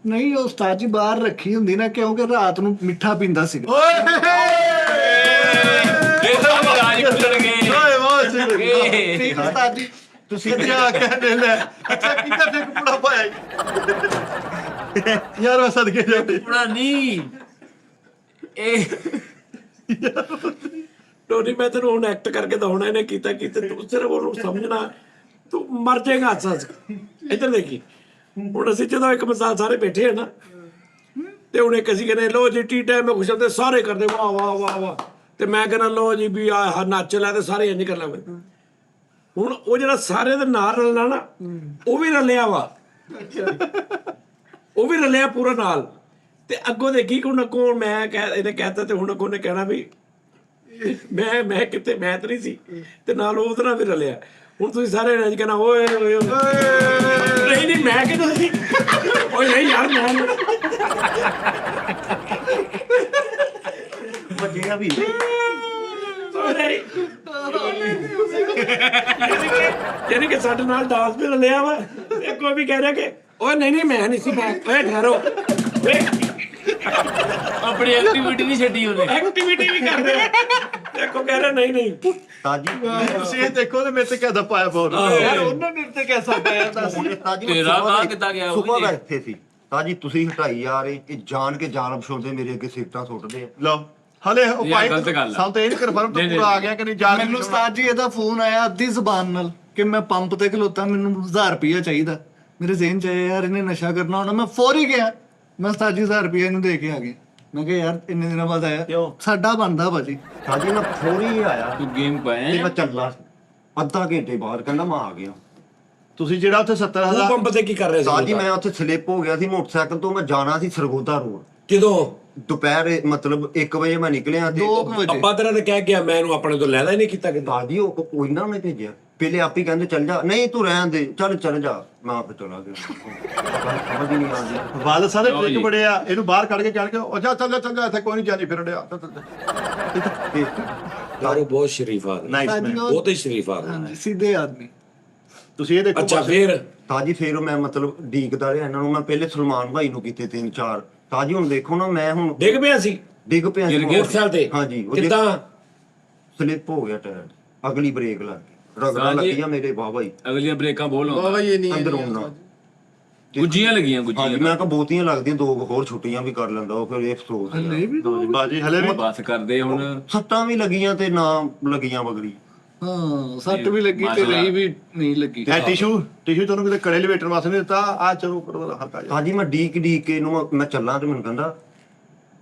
S5: ਨਹੀਂ ਉਹ ਉਸਤਾਦ ਜੀ ਬਾਹਰ ਰੱਖੀ ਹੁੰਦੀ ਨਾ ਕਿਉਂਕਿ ਰਾਤ ਨੂੰ ਮਿੱਠਾ ਪੀਂਦਾ ਸੀ।
S3: ਇਹ ਤਾਂ ਰਾਜ ਖੁੱਲਣਗੇ
S4: ਓਏ ਵਾਹ ਸਿੰਘ
S5: ਠੀਕ ਉਸਤਾਦ ਜੀ
S4: ਤੁਸੀਂ ਕਿਹਾ ਕਹਿੰਦੇ ਲੈ ਅੱਛਾ ਕਿੱਥੇ ਫੇਕ ਪੁੜਾ ਪਾਇਆ ਯਾਰ ਮੈਂ ਸਦਕੇ ਜਾਂਦੇ।
S3: ਪੂਰਾ ਨਹੀਂ ਇਹ
S6: ਟੋਨੀ ਮੈਂ ਤੈਨੂੰ ਹੁਣ ਐਕਟ ਕਰਕੇ ਤਾਂ ਹੁਣ ਇਹਨੇ ਕੀਤਾ ਤੂੰ ਸਿਰਫ ਉਹਨੂੰ ਸਮਝਣਾ, ਤੂੰ ਮਰ ਜਾਏਗਾ ਹੱਸ ਇੱਧਰ ਦੇਖੀ। ਹੁਣ ਅਸੀਂ ਜਦੋਂ ਇੱਕ ਮਿਸਾਲ ਸਾਰੇ ਬੈਠੇ ਆ ਨਾ ਤੇ ਹੁਣ ਇੱਕ ਅਸੀਂ ਕਹਿੰਦੇ ਲੋ ਜੀ ਟੀ ਟਾਈਮ ਮੈਂ ਖੁਸ਼ਲ ਤੇ ਸਾਰੇ ਕਰਦੇ ਵਾਹ ਵਾਹ ਵਾਹ ਵਾਹ, ਤੇ ਮੈਂ ਕਹਿੰਦਾ ਲੋ ਜੀ ਵੀ ਆ ਨੱਚ ਲੈ ਤੇ ਸਾਰੇ ਇੰਜ ਕਰ ਲੈਂਦੇ। ਹੁਣ ਉਹ ਜਿਹੜਾ ਸਾਰੇ ਦੇ ਨਾਲ ਰਲਣਾ ਨਾ ਉਹ ਵੀ ਰਲਿਆ ਵਾ, ਉਹ ਵੀ ਰਲਿਆ ਪੂਰਾ ਨਾਲ। ਤੇ ਅੱਗੋਂ ਦੇਖੀ ਕਿ ਹੁਣ ਅੱਗੋਂ ਇਹਨੇ ਕਹਿਤਾ ਤੇ ਹੁਣ ਅੱਗੋਂ ਨੇ ਕਹਿਣਾ ਵੀ ਮੈਂ ਕਿਤੇ ਮੈਂ ਤਾਂ ਨਹੀਂ ਸੀ, ਤੇ ਨਾਲ ਉਹਦੇ ਨਾਲ ਵੀ ਰਲਿਆ। ਹੁਣ ਤੁਸੀਂ ਸਾਰੇ ਇੰਜ ਕਹਿਣਾ ਓਏ ਓਏ ਨਹੀਂ ਮੈਂ ਕਿਹਾ ਸੀ ਓਏ ਨਹੀਂ ਯਾਰ ਮੈਂ
S1: ਬਚੇਗਾ ਵੀ
S6: ਯਾਨੀ ਕਿ ਸਾਡੇ ਨਾਲ ਡਾਂਸ ਵੀ ਲਿਆ ਵਾ ਤੇ ਕੋਈ ਵੀ ਕਹਿ ਰਿਹਾ ਕਿ ਓਏ ਨਹੀਂ ਮੈਂ ਨਹੀਂ ਸੀ ਮੈਂ ਓਏ ਠਹਿਰੋ
S3: ਆਪਣੀ ਐਕਟੀਵਿਟੀ ਨਹੀਂ ਛੱਡੀ ਉਹਨੇ।
S6: ਐਕਟੀਵਿਟੀ ਵੀ ਕਰਦੇ ਆ ਦੇਖੋ ਕਹਿ ਰਿਹਾ ਨਹੀਂ
S1: ਤਾਜੀ
S4: ਤੁਸੀਂ ਇਹ ਦੇਖੋ ਤੇ ਮੇਰੇ ਤੇ ਕਿਹਦਾ ਪਾਇਆ ਬਹੁਤ
S5: ਯਾਰ ਉਹਨਾਂ ਨੇ ਤੇ ਕਿਹਦਾ ਪਾਇਆ ਦੱਸ।
S1: ਤਾਜੀ
S3: ਤੇਰਾ ਗਾਹ ਕਿੱਦਾਂ ਗਿਆ ਉਹ ਵੀ
S1: ਸੁਬਾ ਦਾ
S3: ਦੇਖ।
S1: ਇੱਥੇ ਸੀ ਤਾਜੀ ਤੁਸੀਂ ਹਟਾਈ ਜਾ ਰਹੇ ਇਹ ਜਾਣ ਕੇ ਜਾਲ ਵਿਛਾਉਂਦੇ ਮੇਰੇ ਅੱਗੇ ਸਿਫਟਾਂ ਸੁੱਟਦੇ ਆ।
S4: ਲਓ ਹਲੇ ਉਹ
S3: ਇਹ
S4: ਭਾਈ
S3: ਗਲਤ ਗੱਲ ਆ।
S4: ਸਾਨੂੰ ਤਾਂ ਇਹ ਨਹੀਂ ਕਨਫਰਮ ਤਾਂ
S3: ਨਹੀਂ,
S4: ਪੂਰਾ ਆ ਗਿਆ ਕਿ ਨਹੀਂ ਜਾ
S5: ਮੈਨੂੰ ਉਸਤਾਦ ਜੀ ਇਹਦਾ ਫੋਨ ਆਇਆ ਅੱਧੀ ਜ਼ਬਾਨ ਨਾਲ ਕਿ ਮੈਂ ਪੰਪ ਤੇ ਖਲੋਤਾ ਮੈਨੂੰ 1000 ਰੁਪਇਆ ਚਾਹੀਦਾ। ਮੇਰੇ ਜ਼ਿਹਨ ਚ ਆਇਆ ਯਾਰ ਇਹਨੇ ਨਸ਼ਾ ਕਰਨਾ ਹੋਣਾ। ਮੈਂ ਫੌਰੀ ਗਿਆ ਮੈਂ ਉਸਤਾਦ ਜੀ 1000 ਰੁਪਇਆ ਇਹਨੂੰ ਦੇ ਕੇ ਆ ਗਿਆ। ਮੈਂ ਕਿਹਾ ਯਾਰ ਇੰਨੇ ਦਿਨਾਂ ਬਾਅਦ ਆਇਆ ਸਾਡਾ ਬਣਦਾ ਭਾਜੀ।
S1: ਤਾਜੀ ਮੈਂ ਫੌਰੀ ਆਇਆ
S3: ਤੂੰ ਗੇਮ
S1: ਤੇ
S3: ਪਾਇਆ
S1: ਮੈਂ ਚੱਲਾ ਅੱਧਾ ਘੰਟੇ ਬਾਅਦ ਕਹਿੰਦਾ ਮੈਂ ਆ ਗਿਆ।
S4: ਤੁਸੀਂ ਜਿਹੜਾ ਉੱਥੇ
S6: ਤੂੰ
S4: 70000
S6: ਪੰਪ ਤੇ ਕੀ ਕਰ ਰਿਹਾ
S1: ਤਾਜੀ
S6: ਸੀ
S1: ਮੈਂ ਉੱਥੇ ਸਲਿੱਪ ਹੋ ਗਿਆ ਸੀ ਮੋਟਰਸਾਈਕਲ ਤੋਂ ਮੈਂ ਜਾਣਾ ਸੀ ਸਰਗੋਦਾ ਰੋਡ
S6: ਕਿਦੋਂ
S1: ਦੁਪਹਿਰ ਮਤਲਬ 1 ਵਜੇ ਮੈਂ ਨਿਕਲਿਆ ਤੇ
S5: 2 ਵਜੇ
S6: ਅੱਬਾ ਤੇਰਾ ਤੇ ਕਹਿ ਗਿਆ ਮੈਂ ਇਹਨੂੰ ਆਪਣੇ ਤੋਂ ਲੈਦਾ ਹੀ ਨਹੀਂ ਕੀਤਾ ਕਿਦਾਂ
S1: ਤਾਜੀ ਉਹ ਕੋਈ ਨਾ ਉਹਨੇ ਭੇਜਿਆ ਪਹਿਲੇ ਆਪ ਹੀ ਕਹਿੰਦੇ ਚੱਲ ਜਾ ਨਹੀਂ ਤੂੰ ਰਹਿਣ ਦੇ ਚੱਲ ਜਾ ਮੈਂ ਆਪੇ ਚਲਾ ਗਿਆ ਸਮਝ ਹੀ ਨਹੀਂ ਆਉਂਦੀ
S4: ਵਾਲ ਸਾਰੇ ਟ੍ਰਿਕ ਬੜੇ ਆ ਇਹਨੂੰ ਬਾਹਰ ਕੱਢ ਕੇ ਉਹ ਜਾ ਚੱਲ ਜਾ ਇੱਥੇ ਕੋਈ ਨਹੀਂ ਜਾਣੀ ਫਿਰਨ ਡਿਆ
S6: ਯਾਰ ਉਹ ਬਹੁਤ ਸ਼ਰੀਫ ਆਦਮੀ
S4: ਨਾਈਸ ਮੈਨ
S6: ਬਹੁਤ ਹੀ ਸ਼ਰੀਫ ਆਦਮੀ
S5: ਹਾਂਜੀ ਸਿੱਧੇ ਆਦਮੀ।
S4: ਤੁਸੀਂ ਇਹ ਦੇਖੋ
S6: ਅੱਛਾ ਫਿਰ
S1: ਤਾਜੀ ਫੇਰ ਮੈਂ ਮਤਲਬ ਡੀਕਦਾ ਰਿਹਾ ਇਹਨਾਂ ਨੂੰ ਮੈਂ ਪਹਿਲੇ ਸਲਮਾਨ ਭਾਈ ਨੂੰ ਕੀਤੇ 3-4 ਤਾਜੀ ਹੁਣ ਦੇਖੋ ਨਾ ਮੈਂ ਹੁਣ
S6: ਡਿੱਗ ਪਿਆ ਸੀ
S1: ਡਿੱਗ ਪਿਆ ਸੀ
S6: ਮੋਟਰਸਾਈਕਲ ਤੇ
S1: ਹਾਂਜੀ
S6: ਕਿੱਦਾਂ
S1: ਸਲਿੱਪ ਹੋ ਗਿਆ ਟਾਇਰ ਅਗਲੀ ਬ੍ਰੇਕ ਲੱਗ ਗਈ ਰਗੜਾ ਲੱਗੀਆਂ ਮੇਰੇ ਬਾਬਾ ਜੀ
S3: ਅਗਲੀਆਂ ਬ੍ਰੇਕਾਂ ਬੋਲ ਆਉਂਦਾ
S2: ਬਾਬਾ ਇਹ ਨਹੀਂ
S1: ਅੰਦਰੋਂ ਨਾ
S3: ਗੁੱਜੀਆਂ ਲੱਗੀਆਂ
S1: ਹਾਂਜੀ
S3: ਗੁੱਜੀਆਂ
S1: ਮੈਂ ਕਿਹਾ ਬਹੁਤੀਆਂ ਲੱਗਦੀਆਂ 2 ਹੋਰ ਛੁੱਟੀਆਂ ਵੀ ਕਰ ਲੈਂਦਾ ਉਹ ਫਿਰ ਇਹ ਅਫਸੋਸ ਸੀ।
S5: ਨਹੀਂ ਵੀ
S4: ਬਾਜੀ ਹਲੇ ਵੀ
S3: ਬਸ ਕਰਦੇ ਹੁਣ
S1: ਸੱਟਾਂ ਵੀ ਲੱਗੀਆਂ ਤੇ ਨਾ ਲੱਗੀਆਂ ਬਗੜੀ
S5: ਹਾਂ ਸੱਟ ਵੀ ਲੱਗੀ ਤੇ ਨਹੀਂ ਵੀ ਨਹੀਂ ਲੱਗੀ।
S4: ਇਹ ਟਿਸ਼ੂ ਤੁਹਾਨੂੰ ਕਿਤੇ ਕੜੇ ਲਵੇਟਣ ਵਾਸਤੇ ਨਹੀਂ ਦਿੱਤਾ ਆ ਚਲੋ ਕਰੋ ਹਲਕਾ ਜਿਹਾ
S1: ਹਾਂਜੀ ਮੈਂ ਡੀਕ ਕੇ ਇਹਨੂੰ ਮੈਂ ਚੱਲਾਂ ਤੇ ਮੈਨੂੰ ਕਹਿੰਦਾ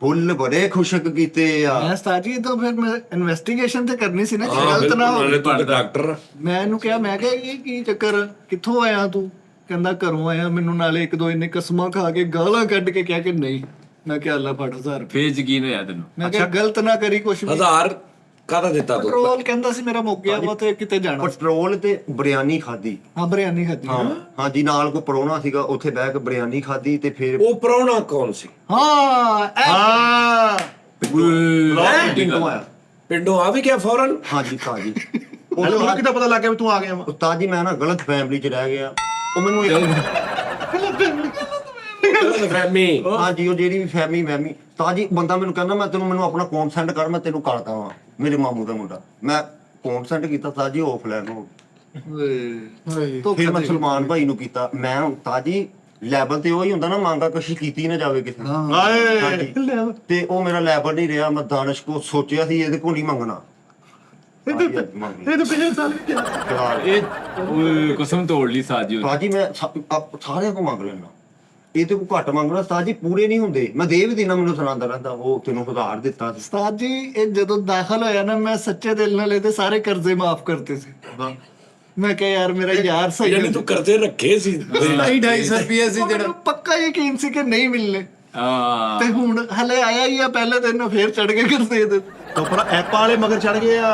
S1: ਫੁੱਲ ਬੜੇ ਖੁਸ਼ਕ ਕੀਤੇ ਆ
S5: ਮੈਂ ਉਸਤਾਦ ਜੀ ਤਾਂ ਫਿਰ ਮੈਂ ਇਨਵੈਸਟੀਗੇਸ਼ਨ ਤੇ ਕਰਨੀ ਸੀ ਨਾ ਕਿ
S6: ਹਾਂ,
S5: ਗਲਤ ਨਾ
S6: ਬਿਲਕੁਲ,
S5: ਹੋਵੇ।
S6: ਨਾਲੇ ਤੂੰ ਡਾਕਟਰ
S5: ਮੈਂ ਇਹਨੂੰ ਕਿਹਾ ਮੈਂ ਕਿਹਾ ਇਹ ਕੀ ਚੱਕਰ ਕਿੱਥੋਂ ਆਇਆ ਤੂੰ ਕਹਿੰਦਾ ਘਰੋਂ ਆਇਆ ਮੈਨੂੰ ਨਾਲੇ 1-2 ਇੰਨੇ ਕਸਮਾਂ ਖਾ ਕੇ ਗਾਲਾਂ ਕੱਢ ਕੇ ਕਿਹਾ ਕਿ ਨਹੀਂ। ਮੈਂ ਕਿਹਾ ਅੱਲਾ ਫੜ 1000
S3: ਫੇਰ ਯਕੀਨ ਹੋਇਆ ਤੈਨੂੰ।
S5: ਮੈਂ ਕਿਹਾ ਗਲਤ ਨਾ ਕਰੀ ਕੁਛ ਵੀ।
S6: 1000 ਕਾਹਦਾ ਦਿੱਤਾ ਤੂੰ
S5: ਪੈਟਰੋਲ ਕਹਿੰਦਾ ਸੀ ਮੇਰਾ ਮੁੱਕ ਗਿਆ ਵਾ ਤੇ ਕਿਤੇ ਜਾਣਾ ਸੀ।
S1: ਪੈਟਰੋਲ ਤੇ ਬਿਰਿਆਨੀ ਖਾਦੀ
S5: ਹਾਂ ਬਿਰਿਆਨੀ ਖਾਧੀ
S1: ਹਾਂਜੀ ਨਾਲ ਕੋ ਪਰੋਣਾ ਸੀਗਾ ਉੱਥੇ ਬਹਿ ਕੇ ਬਿਰਿਆਨੀ ਖਾਦੀ ਤੇ ਫਿਰ
S6: ਉਹ ਪ੍ਰਾਹੁਣਾ ਕੌਣ ਸੀ
S5: ਹਾਂ
S4: ਹਾਂ
S1: ਪਿੰਡੋਂ ਆਇਆ
S6: ਪਿੰਡੋਂ ਆ ਵੀ ਗਿਆ ਫੌਰਨ
S1: ਹਾਂਜੀ ਤਾਜੀ
S4: ਹਲੇ ਉਹਨੂੰ ਕਿੱਦਾਂ ਪਤਾ ਲੱਗ ਗਿਆ ਵੀ ਤੂੰ ਆ ਗਿਆ ਵਾ
S1: ਉਸਤਾਦ ਜੀ ਮੈਂ ਨਾ ਗਲਤ ਫੈਮਿਲੀ ਚ ਰਹਿ ਗਿਆ ਉਹ ਮੈਨੂੰ
S6: ਫੈਮੀ
S1: ਹਾਂਜੀ ਉਹ ਜਿਹੜੀ ਵੀ ਫੈਮਿਲੀ ਤਾਜੀ ਬੰਦਾ ਮੈਨੂੰ ਕਹਿੰਦਾ ਮੈਨੂੰ ਆਪਣਾ ਅਕਾਊਂਟ ਸੈਂਡ ਕਰ ਮੈਂ ਤੈਨੂੰ ਕਰਦਾ ਵਾਂ ਮੇਰੇ ਮਾਮੂ ਦਾ ਮੁੰਡਾ ਮੈਂ ਅਕਾਊਂਟ ਸੈਂਡ ਕੀਤਾ ਤਾਜੀ ਆਫਲਾਈਨ ਹੋ ਗਿਆ। ਫਿਰ ਮੈਂ ਸਲਮਾਨ ਭਾਈ ਨੂੰ ਕੀਤਾ ਮੈਂ ਹੁਣ ਤਾਜੀ ਲੈਵਲ ਤੇ ਉਹ ਹੀ ਹੁੰਦਾ ਨਾ ਮੰਗਾ ਕਸ਼ੀ ਕੀਤੀ ਨਾ ਜਾਵੇ ਕਿਸੇ ਨੂੰ।
S4: ਹਾਏ
S1: ਹਾਂਜੀ। ਤੇ ਉਹ ਮੇਰਾ ਲੈਵਲ ਨਹੀਂ ਰਿਹਾ ਮੈਂ ਦਾਨਿਸ਼ ਕੋ ਸੋਚਿਆ ਸੀ ਇਹਦੇ ਕੋਲ ਨਹੀਂ ਮੰਗਣਾ ਤਾਜੀ ਅੱਜ ਮੰਗ ਲਈ।
S4: ਇਹ ਤਾਂ ਪਿਛਲੇ ਸਾਲ
S1: ਫਿਲਹਾਲ
S3: ਇਹ ਓਏ ਕਸਮ ਤੋੜ ਲਈ ਸਾਜੀ ਉਹਨੇ।
S1: ਤਾਜੀ ਮੈਂ ਸਾਰਿਆਂ ਕੋ ਮੰਗ ਲੈਣਾ ਇਹ ਤੇ ਕੋ ਘੱਟ ਮੰਗਣਾ ਤਾਜੀ ਪੂਰੇ ਨਹੀਂ ਹੁੰਦੇ ਮੈਂ ਦੇ ਵੀ ਦੇਣਾ ਮੈਨੂੰ ਸੁਣਾਉਂਦਾ ਰਹਿੰਦਾ ਉਹ ਤੈਨੂੰ ਉਧਾਰ ਦਿੱਤਾ ਸੀ
S5: ਉਸਤਾਦ ਜੀ ਇਹ ਜਦੋਂ ਦਾਖਲ ਹੋਇਆ ਨਾ ਮੈਂ ਸੱਚੇ ਦਿਲ ਨਾਲ ਇਹਦੇ ਸਾਰੇ ਕਰਜ਼ੇ ਮਾਫ ਕਰਤੇ ਸੀ। ਮੈਂ ਕਿਹਾ ਯਾਰ ਮੇਰਾ ਯਾਰ ਸਹੀ
S6: ਯਾਨੀ ਤੂੰ ਕਰਜ਼ੇ ਰੱਖੇ ਸੀ
S2: 250 ਰੁਪਏ ਸੀ ਜਿਹੜਾ
S5: ਮੈਨੂੰ ਪੱਕਾ ਯਕੀਨ ਸੀ ਕਿ ਨਹੀਂ ਮਿਲਨੇ
S3: ਹਾਂ
S5: ਤੇ ਹੁਣ ਹਲੇ ਆਇਆ ਹੀ ਆ ਪਹਿਲੇ ਦਿਨ ਫੇਰ ਚੜ ਕੇ ਕਰਜ਼ੇ ਦੇ
S4: ਤੋਂ ਪਰ ਐਪ ਵਾਲੇ ਮਗਰ ਚੜ ਗਏ ਆ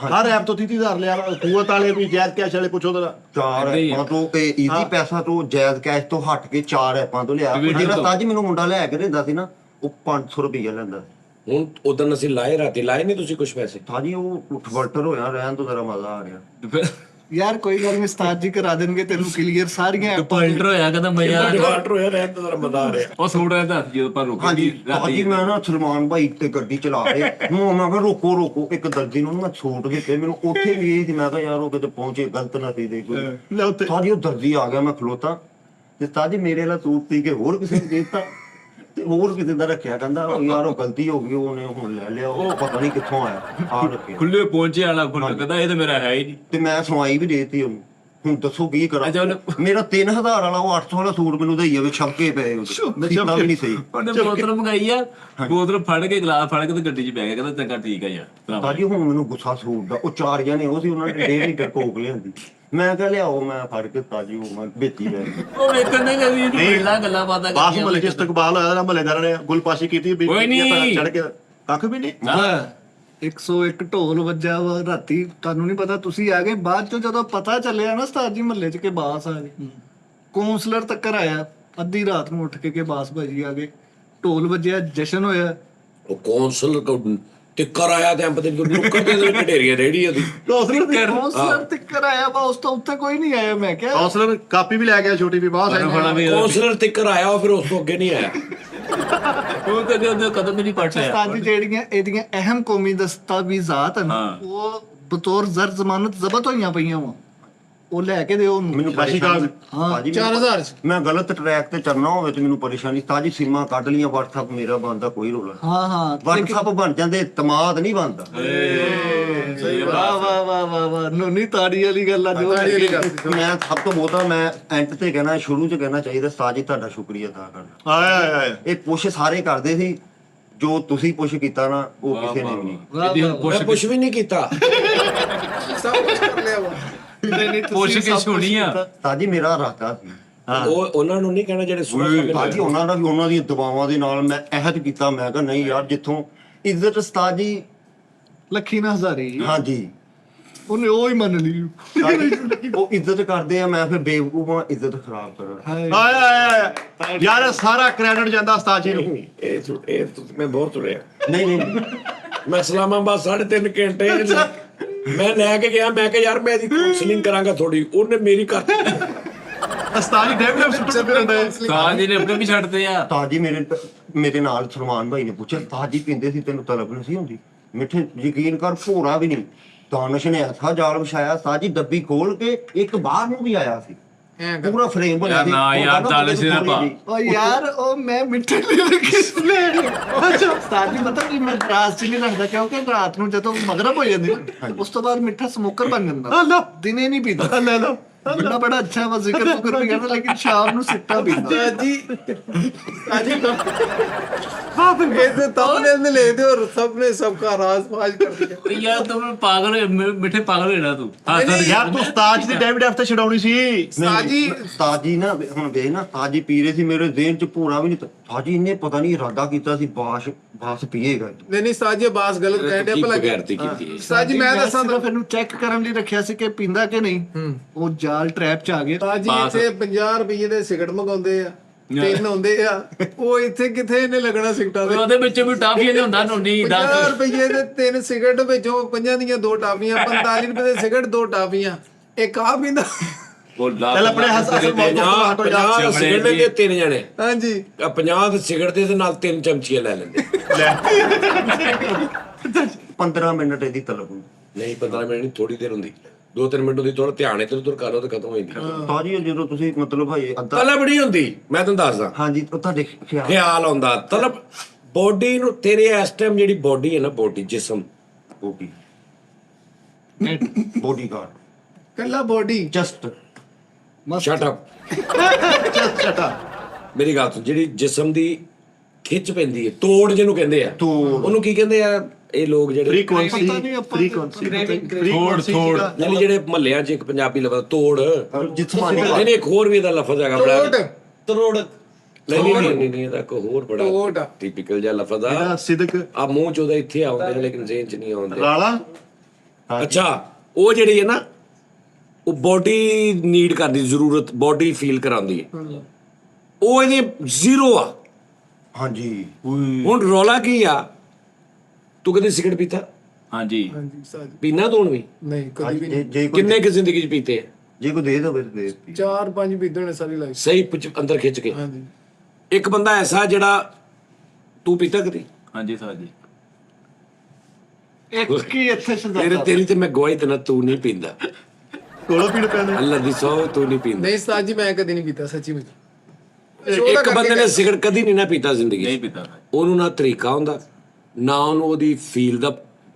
S4: ਹਰ ਐਪ ਤੋਂ 30,000 ਲਿਆ ਕੂਵਤ ਵਾਲੇ ਵੀ ਜਾਇਜ਼ ਕੈਸ਼ ਵਾਲੇ ਪੁੱਛੋ ਤੇਰਾ
S1: 4
S3: ਏਦਾਂ ਹੀ ਆ।
S1: ਐਪਾਂ ਤੋਂ ਤੇ ਈਜ਼ੀ ਪੈਸਾ ਤੋਂ ਜਾਇਜ਼ ਕੈਸ਼ ਤੋਂ ਹਟ ਕੇ 4 ਐਪਾਂ ਤੋਂ ਲਿਆ
S3: Dividend
S1: ਜਿਹੜਾ
S3: ਤੋਂ।
S1: ਤਾਜੀ ਮੈਨੂੰ ਮੁੰਡਾ ਲੈ ਕੇ ਦਿੰਦਾ ਸੀ ਨਾ ਉਹ 500 ਰੁਪਈਆ ਲੈਂਦਾ ਸੀ।
S6: ਹੁਣ ਉਦੋਂ ਅਸੀਂ ਲਾਏ ਰਾਤੀ ਲਾਏ ਨਹੀਂ ਤੁਸੀਂ ਕੁਝ ਪੈਸੇ
S1: ਤਾਜੀ ਉਹ ਕਨਵਰਟਰ ਹੋਇਆ ਰਹਿਣ ਤੋਂ ਤੇਰਾ ਮਜ਼ਾ ਆ ਰਿਹਾ
S5: ਯਾਰ ਕੋਈ ਗੱਲ ਨਹੀਂ ਉਸਤਾਦ ਜੀ ਕਰਾ ਦੇਣਗੇ ਤੈਨੂੰ ਕਲੀਅਰ ਸਾਰੀਆਂ ਐਪਾਂ
S3: ਪੁਆਇੰਟਰ ਹੋਇਆ ਕਹਿੰਦਾ ਮਜ਼ਾ
S6: ਡਿਫਾਲਟਰ ਹੋਇਆ ਰਹਿਣ ਤੋਂ ਮਜ਼ਾ ਆ ਰਿਹਾ
S3: ਉਹ ਸੂਟ ਰਹਿੰਦਾ ਜਦੋਂ ਪਰ ਰੁਕੀ
S1: ਹਾਂਜੀ ਤਾਜੀ ਮੈਂ ਨਾ ਸਲਮਾਨ ਭਾਈ ਤੇ ਗੱਡੀ ਚਲਾ ਰਹੇ ਮੈਂ ਕਿਹਾ ਰੋਕੋ ਇੱਕ ਦਰਜੀ ਨੂੰ ਨਾ ਮੈਂ ਸੂਟ ਦਿੱਤੇ ਮੈਨੂੰ ਉੱਥੇ ਵੀ ਇਹ ਸੀ ਮੈਂ ਕਿਹਾ ਯਾਰ ਉਹ ਕਿਤੇ ਪਹੁੰਚੇ ਗਲਤ ਨਾ ਸੀ ਦੇ ਕੋਈ
S4: ਲੈ ਉੱਤੇ
S1: ਤਾਜੀ ਉਹ ਦਰਜੀ ਆ ਗਿਆ ਮੈਂ ਖਲੋਤਾ ਤੇ ਤਾਜੀ ਮੇਰੇ ਵਾਲਾ ਸੂਟ ਸੀ ਕਿ ਹੋਰ ਕਿਸੇ ਨੂੰ ਦੇ ਦਿੱਤਾ ਤੇ ਹੋਰ ਕਿਸੇ ਦਾ ਰੱਖਿਆ ਕਹਿੰਦਾ ਉਹ ਯਾਰ ਉਹ ਗਲਤੀ ਹੋ ਗਈ ਉਹਨੇ ਹੁਣ ਲੈ ਲਿਆ ਉਹ ਪਤਾ ਨਹੀਂ ਕਿੱਥੋਂ ਆਇਆ ਆ ਰੱਖਿਆ
S3: ਖੁੱਲੇ ਪਹੁੰਚੇ ਵਾਲਾ ਫੁੱਲ ਕਹਿੰਦਾ ਇਹ ਤਾਂ ਮੇਰਾ ਹੈ ਹੀ ਨਹੀਂ।
S1: ਤੇ ਮੈਂ ਸਵਾਈ ਵੀ ਦੇਤੀ ਉਹਨੂੰ ਹੁਣ ਦੱਸੋ ਕੀ ਕਰਾਂ
S3: ਅੱਛਾ ਉਹਨੇ
S1: ਮੇਰਾ 3000 ਵਾਲਾ ਉਹ 800 ਵਾਲਾ ਸੂਟ ਮੈਨੂੰ ਦੇਈ ਜਾਵੇ ਛਪਕੇ ਪਏ ਉਹਦੇ ਸੀਤਾ ਵੀ ਨਹੀਂ ਸਹੀ
S3: ਉਹਨੇ ਬੋਤਲ ਮੰਗਾਈ ਆ ਬੋਤਲ ਫੜ ਕੇ ਗਲਾਸ ਫੜ ਕੇ ਤੇ ਗੱਡੀ 'ਚ ਬਹਿ ਗਿਆ ਕਹਿੰਦਾ ਚੰਗਾ ਠੀਕ ਆ ਯਾਰ
S1: ਤਾਜੀ ਹੁਣ ਮੈਨੂੰ ਗੁੱਸਾ ਸੂਟ ਦਾ ਉਹ 4 ਜਣੇ ਉਹ ਸੀ ਉਹਨਾਂ ਨੇ 1.5 ਲੀਟਰ ਕੋਕ ਲਿਆਂਦੀ ਮੈਂ ਕਿਹਾ ਲਿਆਓ ਮੈਂ ਫੜ ਕੇ ਤਾਜੀ ਉਹ ਮੈਂ ਵੇਚੀ ਲੈ
S3: ਉਹ ਵੇਖਣ ਨੇ ਕਦੀ ਪਹਿਲਾਂ ਗੱਲਾਂ ਬਾਤਾਂ
S4: ਬਾਸ ਮਹੱਲੇ ਚ ਇਸਤਕਬਾਲ ਹੋਇਆ ਨਾ ਮਹੱਲੇਦਾਰਾਂ ਨੇ ਗੁਲਪਾਸ਼ੀ ਕੀਤੀ ਵੀ
S3: ਕੋਈ ਨਹੀਂ।
S4: ਚੜ ਕੇ ਕੱਖ ਵੀ ਨਹੀਂ
S5: 101 ਢੋਲ ਵੱਜਾ ਵਾ ਰਾਤੀ ਤੁਹਾਨੂੰ ਨਹੀਂ ਪਤਾ ਤੁਸੀਂ ਆ ਗਏ ਬਾਅਦ ਚੋਂ ਜਦੋਂ ਪਤਾ ਚੱਲਿਆ ਨਾ ਉਸਤਾਦ ਜੀ ਮਹੱਲੇ 'ਚ ਕਿ ਬਾਸ ਆ ਗਈ ਕਾਉਂਸਲਰ ਤੱਕ ਆਇਆ ਅੱਧੀ ਰਾਤ ਨੂੰ ਉੱਠ ਕੇ ਕਿ ਬਾਸ ਭਾਜੀ ਆ ਗਏ ਢੋਲ ਵੱਜਿਆ ਜਸ਼ਨ ਹੋਇਆ
S6: ਉਹ ਕੌਂਸਲ ਟਿੱਕਰ ਆਇਆ ਤੇ ਅੰਬ ਦੇ ਨੁੱਕਰ ਦੇ ਵਿੱਚ ਢੇਰੀਆਂ ਰੇੜੀ ਉਹਦੀ
S5: ਕਾਉਂਸਲਰ ਤੇ ਕਰਾਇਆ ਵਾ ਉਸ ਤੋਂ ਉੱਤੇ ਕੋਈ ਨਹੀਂ ਆਇਆ ਮੈਂ ਕਿਹਾ
S4: ਕਾਉਂਸਲਰ ਕਾਪੀ ਵੀ ਲੈ ਗਿਆ ਛੋਟੀ ਵੀ ਬਾਹਰ
S6: ਕੌਂਸਲਰ ਟਿੱਕਰ ਆਇਆ ਉਹ ਫਿਰ ਉਸ ਤੋਂ ਅੱਗੇ ਨਹੀਂ ਆਇਆ।
S3: ਉਹ ਕਦੇ ਉਹਦੇ ਕਦਮ ਹੀ ਨਹੀਂ ਪੜ ਰਿਹਾ।
S5: ਉਸਤਾਦ ਜੀ ਜਿਹੜੀਆਂ ਇਹਦੀਆਂ ਅਹਿਮ ਕੌਮੀ ਦਸਤਾਵੇਜ਼ਾਤ ਹਨ ਉਹ ਬਤੌਰ ਜ਼ਰ ਜ਼ਮਾਨਤ ਜ਼ਬਤ ਹੋਈਆਂ ਪਈਆਂ ਵਾ ਉਹ ਲੈ ਕੇ ਦਿਓ ਉਹਨੂੰ।
S1: ਮੈਨੂੰ ਪਰੇਸ਼ਾਨੀ ਭਾਜੀ
S2: 4000 ਚ
S1: ਮੈਂ ਗਲਤ ਟਰੈਕ ਤੇ ਚੱਲਣਾ ਹੋਵੇ ਤੇ ਮੈਨੂੰ ਪਰੇਸ਼ਾਨੀ ਤਾਜੀ ਸੀਮਾ ਕੱਢ ਲੀਆਂ WhatsApp ਮੇਰਾ ਬਣਦਾ ਕੋਈ ਰੋਲਾ
S5: ਹਾਂ
S1: WhatsApp ਬਣ ਜਾਂਦੇ ਤਮਾਦ ਨਹੀਂ ਬਣਦਾ।
S5: ਵਾਹ ਵਾਹ ਵਾਹ ਵਾਹ ਵਾਹ ਨੋਨੀ ਤਾੜੀ ਵਾਲੀ ਗੱਲ ਆ ਜੋ
S1: ਮੈਂ ਸਭ ਤੋਂ ਬਹੁਤਾ ਮੈਂ ਐਂਡ ਤੇ ਕਹਿਣਾ ਸ਼ੁਰੂ ਚ ਕਹਿਣਾ ਚਾਹੀਦਾ ਉਸਤਾਦ ਜੀ ਤੁਹਾਡਾ ਸ਼ੁਕਰੀਆ ਅਦਾ ਕਰਨਾ।
S4: ਆਇਆ
S1: ਇਹ ਪੁਸ਼ ਸਾਰੇ ਕਰਦੇ ਸੀ ਜੋ ਤੁਸੀਂ ਪੁਸ਼ ਕੀਤਾ ਨਾ ਉਹ ਕਿਸੇ ਨੇ ਵੀ ਨਹੀਂ।
S6: ਮੈਂ ਕੁਛ ਵੀ ਨਹੀਂ ਕੀਤਾ।
S2: ਸਭ ਕੁਝ ਕਰ ਲਿਆ ਵਾ
S3: ਪੁੱਛ ਕੇ ਸੁਣੀ ਆ।
S1: ਉਸਤਾਦ ਜੀ ਮੇਰਾ ਇਰਾਦਾ ਸੀ
S6: ਉਹ ਉਹਨਾਂ ਨੂੰ ਨਹੀਂ ਕਹਿਣਾ ਜਿਹੜੇ ਸੁਣਨ
S1: ਭਾਜੀ ਉਹਨਾਂ ਦਾ ਵੀ ਉਹਨਾਂ ਦੀਆਂ ਦਬਾਵਾਂ ਦੇ ਨਾਲ ਮੈਂ ਅਹਿਦ ਕੀਤਾ ਮੈਂ ਕਿਹਾ ਨਹੀਂ ਯਾਰ ਜਿੱਥੋਂ ਇੱਜ਼ਤ ਉਸਤਾਦ ਜੀ
S5: ਲੱਖੀ ਨਾ ਹਜ਼ਾਰੀ
S1: ਹਾਂਜੀ
S5: ਉਹਨੇ ਉਹ ਹੀ ਮੰਨ ਲਈ
S1: ਉਹ ਇੱਜ਼ਤ ਕਰਦੇ ਆ ਮੈਂ ਫਿਰ ਬੇਵਕੂਫਾਂ ਇੱਜ਼ਤ ਖਰਾਬ ਕਰਾਂ।
S4: ਆਇਆ ਯਾਰ ਸਾਰਾ ਕ੍ਰੈਡਿਟ ਜਾਂਦਾ ਉਸਤਾਦ ਜੀ ਨੂੰ।
S6: ਇਹ ਮੈਂ ਬਹੁਤ ਤੁਰਿਆ।
S1: ਨਹੀਂ
S6: ਮੈਂ ਇਸਲਾਮਾਬਾਦ 3.5 ਘੰਟੇ ਮੈਂ ਲੈ ਕੇ ਗਿਆ। ਮੈਂ ਕਿਹਾ ਯਾਰ ਮੈਂ ਇਹਦੀ ਕਾਉਂਸਲਿੰਗ ਕਰਾਂਗਾ ਥੋੜੀ। ਉਹਨੇ ਮੇਰੀ ਕਰਤੀ।
S4: ਉਸਤਾਦ ਜੀ ਡੈਵਲਪ ਸੁੱਟ ਰਹੇ
S3: ਸਾਹ ਜੀ ਨੇ ਆਪਣੇ ਵੀ ਛੱਡਦੇ ਆ।
S1: ਤਾਜੀ ਮੇਰੇ ਨਾਲ ਸਲਮਾਨ ਭਾਈ ਨੇ ਪੁੱਛਿਆ ਤਾਜੀ ਪੀਂਦੇ ਸੀ ਤੈਨੂੰ ਤਲਬ ਨਹੀਂ ਸੀ ਹੁੰਦੀ। ਮਿੱਠੇ ਯਕੀਨ ਕਰ ਭੋਰਾ ਵੀ ਨਹੀਂ ਦਾਨਸ਼ ਨੇ ਐਸਾ ਜਾਲ ਵਿਛਾਇਆ ਸਾਜੀ ਡੱਬੀ ਖੋਲ ਕੇ ਇੱਕ ਬਾਹਰ ਨੂੰ ਵੀ ਆਇਆ ਸੀ ਪੂਰਾ ਫਰੇਮ ਬਣਿਆ ਸੀ।
S3: ਨਾ ਯਾਰ ਦਾਨਸ਼ ਨੇ ਪਾ
S5: ਓ ਯਾਰ ਉਹ ਮੈਂ ਮਿੱਠੇ ਲਈ ਕਿਸ ਲੈ ਅੱਛਾ ਉਸਤਾਦ ਜੀ ਪਤਾ ਕਿ ਮੈਂ ਰਾਤ ਚ ਨਹੀਂ ਰੱਖਦਾ ਕਿਉਂਕਿ ਰਾਤ ਨੂੰ ਜਦੋਂ ਮਗਰਬ ਹੋ ਜਾਂਦੀ ਉਸ ਤੋਂ ਬਾਅਦ ਮਿੱਠਾ ਸਮੋਕਰ ਬਣ ਜਾਂਦਾ ਦਿਨੇ ਨਹੀਂ ਪੀਂਦਾ। ਲੈ ਲਓ ਬੜਾ ਅੱਛਾ ਵਾ ਜ਼ਿਕਰ ਫੁਕਰ ਵੀ ਕਰਦਾ ਲੇਕਿਨ ਸ਼ਾਮ ਨੂੰ ਸਿੱਟਾ ਪੀਂਦਾ।
S2: ਜੀ ऐसे तमने ने ले दे और सबने सबका राज फाज कर दिया
S3: ਯਾਰ ਤੂੰ ਪਾਗਲ ਮਿੱਠੇ ਪਾਗਲ ਹੋਣਾ ਤੂੰ।
S4: ਯਾਰ ਤੂੰ ਉਸਤਾਦ ਜੀ ਦੀ ਡੈਵਿਡ ਐਫ ਤੇ ਛਡਾਉਣੀ ਸੀ।
S1: ਤਾਜੀ ਨਾ ਹੁਣ ਵੇਖ ਨਾ ਤਾਜੀ ਪੀ ਰਹੇ ਸੀ ਮੇਰੇ ਜ਼ਿਹਨ ਚ ਭੋਰਾ ਵੀ ਨਹੀਂ ਤਾਜੀ ਇਹਨੇ ਪਤਾ ਨਹੀਂ ਇਰਾਦਾ ਕੀਤਾ ਸੀ ਬਾਸ ਪੀਏਗਾ।
S2: नहीं साजी बास गलत कह दे भला
S6: ਬਗੈਰਤੀ ਕੀਤੀ ਹੈ।
S2: साजी मैं दसा
S5: ਸਿਰਫ ਇਹਨੂੰ ਚੈੱਕ ਕਰਨ ਲਈ ਰੱਖਿਆ ਸੀ ਕਿ ਪੀਂਦਾ ਕਿ ਨਹੀਂ ਉਹ ਜਾਲ ਟ੍ਰੈਪ ਚ ਆ ਗਿਆ।
S2: ਸਾਜੀ ਇੱਥੇ 50 ਰੁਪਏ ਦੇ ਸਿਗਰਟ ਮੰਗਾਉਂਦੇ ਆ ਤਿੰਨ ਹੁੰਦੇ ਆ ਉਹ ਇੱਥੇ ਕਿੱਥੇ ਇਹਨੇ ਲੱਗਣਾ ਸਿਗਰਟਾਂ ਦੇ।
S3: ਉਹਦੇ ਵਿੱਚ ਵੀ ਟਾਫੀਆਂ ਲਿਆਉਂਦਾ ਨੋਨੀ
S2: 50 ਰੁਪਏ ਦੇ ਤਿੰਨ ਸਿਗਰਟ ਵਿੱਚੋਂ ਪੰਜਾਂ ਦੀਆਂ ਦੋ ਟਾਫੀਆਂ 45 ਰੁਪਏ ਦੇ ਸਿਗਰਟ ਦੋ ਟਾਫੀਆਂ ਇੱਕ ਆ ਪੀਂਦਾ।
S4: ਚੱਲ ਆਪਣੇ ਅਸਲ ਮੌਕੇ ਤੋਂ ਹਟੋ ਜਾ।
S6: 50 ਸਿਗਰਟ ਦੇ 3 ਜਣੇ
S2: ਹਾਂਜੀ
S6: 50 ਸਿਗਰਟ ਦੇ ਨਾਲ 3 ਚਮਚੀਆਂ ਲੈ ਲੈਂਦੇ।
S1: 15 ਮਿੰਟ ਇਹਦੀ ਤਲਬ ਹੁੰਦੀ।
S6: ਨਹੀਂ 15 ਮਿੰਟ ਨਹੀਂ ਥੋੜੀ ਦੇਰ ਹੁੰਦੀ 2-3 ਮਿੰਟ ਹੁੰਦੀ। ਥੋੜਾ ਧਿਆਨ ਇੱਧਰ ਉੱਧਰ ਕਰ ਲਓ ਤੇ ਖਤਮ ਹੋ ਜਾਂਦੀ।
S1: ਤਾਜੀ ਜਦੋਂ ਤੁਸੀਂ ਮਤਲਬ ਭਾਈ ਅੱਧਾ
S6: ਤਲਬ ਨਹੀਂ ਹੁੰਦੀ। ਮੈਂ ਤੁਹਾਨੂੰ ਦੱਸਦਾ
S1: ਹਾਂਜੀ ਉਹ ਤੁਹਾਡੇ ਖਿਆਲ
S6: ਖਿਆਲ ਆਉਂਦਾ ਤਲਬ ਬੋਡੀ ਨੂੰ ਤੇਰੇ ਇਸ ਟਾਈਮ ਜਿਹੜੀ ਬੋਡੀ ਹੈ ਨਾ ਬੋਡੀ ਜਿਸਮ
S1: ਬੋਡੀ ਗਾਰਡ
S2: ਕੱਲਾ ਬੋਡੀ
S1: ਜਸਟ
S6: ਸ਼ਟ ਅਪ ਮੇਰੀ ਗੱਲ ਸੁਣ। ਜਿਹੜੀ ਜਿਸਮ ਦੀ ਖਿੱਚ ਪੈਂਦੀ ਹੈ ਤੋੜ ਜਿਹਨੂੰ ਕਹਿੰਦੇ ਆ ਉਹਨੂੰ ਕੀ ਕਹਿੰਦੇ ਆ ਇਹ ਲੋਕ ਜਿਹੜੇ
S4: ਫ੍ਰੀਕੁਐਂਸੀ
S3: ਥੋੜ
S6: ਯਾਨੀ ਜਿਹੜੇ ਮਹੱਲਿਆਂ 'ਚ ਇੱਕ ਪੰਜਾਬੀ ਲਫ਼ਜ਼ ਤੋੜ
S1: ਜਿਸਮਾਨੀ
S6: ਨਹੀਂ ਇੱਕ ਹੋਰ ਵੀ ਇਹਦਾ ਲਫ਼ਜ਼ ਹੈਗਾ ਬੜਾ
S2: ਤੋੜ
S6: ਨਹੀਂ ਇਹਦਾ ਇੱਕ ਹੋਰ ਬੜਾ
S2: ਤੋੜ
S6: ਟਿਪੀਕਲ ਜਿਹਾ ਲਫ਼ਜ਼ ਆ
S4: ਇਹਦਾ ਸਿਦਕ
S6: ਆ ਮੂੰਹ 'ਚ ਉਹਦਾ ਇੱਥੇ ਆਉਂਦੇ ਨੇ ਲੇਕਿਨ ਜ਼ੇਨ 'ਚ ਨਹੀਂ ਆਉਂਦੇ।
S4: ਰਾਲਾ
S6: ਅੱਛਾ ਉਹ ਜਿਹੜੀ ਹੈ ਨਾ ਉਹ ਬੋਡੀ ਨੀਡ ਕਰਦੀ ਜ਼ਰੂਰਤ ਬੋਡੀ ਫੀਲ ਕਰਾਉਂਦੀ ਹੈ ਉਹ ਇਹਦੇ ਜ਼ੀਰੋ ਆ।
S1: ਹਾਂਜੀ
S6: ਹੁਣ ਰੌਲਾ ਕੀ ਆ ਤੂੰ ਕਦੇ ਸਿਗਰਟ ਪੀਤਾ?
S3: ਹਾਂਜੀ
S2: ਹਾਂਜੀ ਸਾਜੀ
S6: ਪੀਣਾ ਤੂੰ ਵੀ
S2: ਨਹੀਂ ਕਦੀ ਵੀ ਨਹੀਂ।
S1: ਜੇ ਕੋਈ
S6: ਕਿੰਨੇ ਕਿ ਜ਼ਿੰਦਗੀ 'ਚ ਪੀਤੇ ਆ?
S1: ਜੇ ਕੋਈ ਦੇ ਦੇਵੇ ਤੇ ਦੇ
S2: 4-5 ਪੀਦੇ ਨੇ ਸਾਰੀ ਲਾਈਫ।
S6: ਸਹੀ ਅੰਦਰ ਖਿੱਚ ਕੇ।
S2: ਹਾਂਜੀ
S6: ਇੱਕ ਬੰਦਾ ਐਸਾ ਜਿਹੜਾ ਤੂੰ ਪੀਤਾ ਕਦੀ?
S3: ਹਾਂਜੀ ਸਾਹ ਜੀ
S5: ਇੱਕ ਕੀ ਇੱਥੇ ਸ਼ਬਦ
S6: ਤੇਰੀ ਤੇ ਮੈਂ ਗਵਾਹੀ ਤੇ ਨਾ ਤੂੰ ਨਹੀਂ ਪੀਂਦਾ।
S4: ਕੋਲੋਂ ਪੀਣ ਪੈਂਦਾ।
S6: ਅੱਲਾ ਦੀ ਸੌ ਤੂੰ ਨਹੀਂ ਪੀਂਦਾ।
S2: ਨਹੀਂ ਸਾਜੀ ਮੈਂ ਕਦੀ ਨਹੀਂ ਪੀਤਾ ਸੱਚੀ ਵਿੱਚ।
S6: ਇੱਕ ਬੰਦੇ ਨੇ ਸਿਗਰਟ ਕਦੀ ਨਹੀਂ ਨਾ ਪੀਤਾ ਜ਼ਿੰਦਗੀ 'ਚ।
S3: ਨਹੀਂ ਪੀਤਾ।
S6: ਉਹਨੂੰ ਨਾ ਤਰੀਕਾ ਹੁੰਦਾ ਨਾ ਉਹਨੂੰ ਉਹਦੀ ਫੀਲ ਦਾ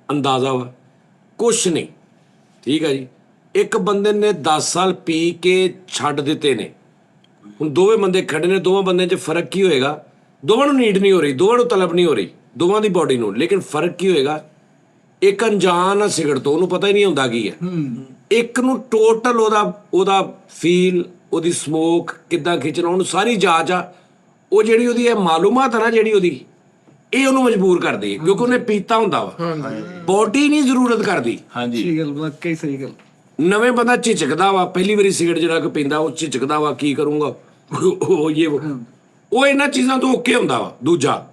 S6: ਅੰਦਾਜ਼ਾ ਵਾ ਕੁਛ ਨਹੀਂ। ਠੀਕ ਹੈ ਜੀ। ਇੱਕ ਬੰਦੇ ਨੇ 10 ਸਾਲ ਪੀ ਕੇ ਛੱਡ ਦਿੱਤੇ ਨੇ। ਹੁਣ ਦੋਵੇਂ ਬੰਦੇ ਖੜੇ ਨੇ ਦੋਵਾਂ ਬੰਦਿਆਂ 'ਚ ਫਰਕ ਕੀ ਹੋਏਗਾ? ਦੋਵਾਂ ਨੂੰ ਨੀਡ ਨਹੀਂ ਹੋ ਰਹੀ ਦੋਵਾਂ ਨੂੰ ਤਲਬ ਨਹੀਂ ਹੋ ਰਹੀ ਦੋਵਾਂ ਦੀ ਬਾਡੀ ਨੂੰ ਲੇਕਿਨ ਫਰਕ ਕੀ ਹੋਏਗਾ? ਇੱਕ ਅਣਜਾਣ ਆ ਸਿਗਰਟ ਤੋਂ ਉਹਨੂੰ ਪਤਾ ਹੀ ਨਹੀਂ ਹੁੰਦਾ ਕੀ ਹੈ। ਇੱਕ ਨੂੰ ਟੋਟਲ ਉਹਦਾ ਫੀਲ ਉਹਦੀ ਸਮੋਕ ਕਿੱਦਾਂ ਖਿੱਚਣਾ ਉਹਨੂੰ ਸਾਰੀ ਜਾਂਚ ਆ। ਉਹ ਜਿਹੜੀ ਉਹਦੀ ਇਹ ਮਾਲੂਮਾਤ ਆ ਨਾ ਜਿਹੜੀ ਉਹਦੀ ਇਹ ਉਹਨੂੰ ਮਜਬੂਰ ਕਰਦੀ ਹੈ ਕਿਉਂਕਿ ਉਹਨੇ ਪੀਤਾ ਹੁੰਦਾ ਵਾ। ਬੋਡੀ ਨਹੀਂ ਜ਼ਰੂਰਤ ਕਰਦੀ।
S3: ਹਾਂਜੀ
S5: ਸਹੀ ਗੱਲ ਵਾਕਈ ਸਹੀ ਗੱਲ।
S6: ਨਵੇਂ ਬੰਦਾ ਝਿਜਕਦਾ ਵਾ ਪਹਿਲੀ ਵਾਰੀ ਸਿਗਰਟ ਜਿਹੜਾ ਕੋਈ ਪੀਂਦਾ ਉਹ ਝਿਜਕਦਾ ਵਾ ਕੀ ਕਰੂੰਗਾ ਉਹ ਇਹਨਾਂ ਚੀਜ਼ਾਂ ਤੋਂ ਓਕੇ ਹੁੰਦਾ ਵਾ। ਦੂਜਾ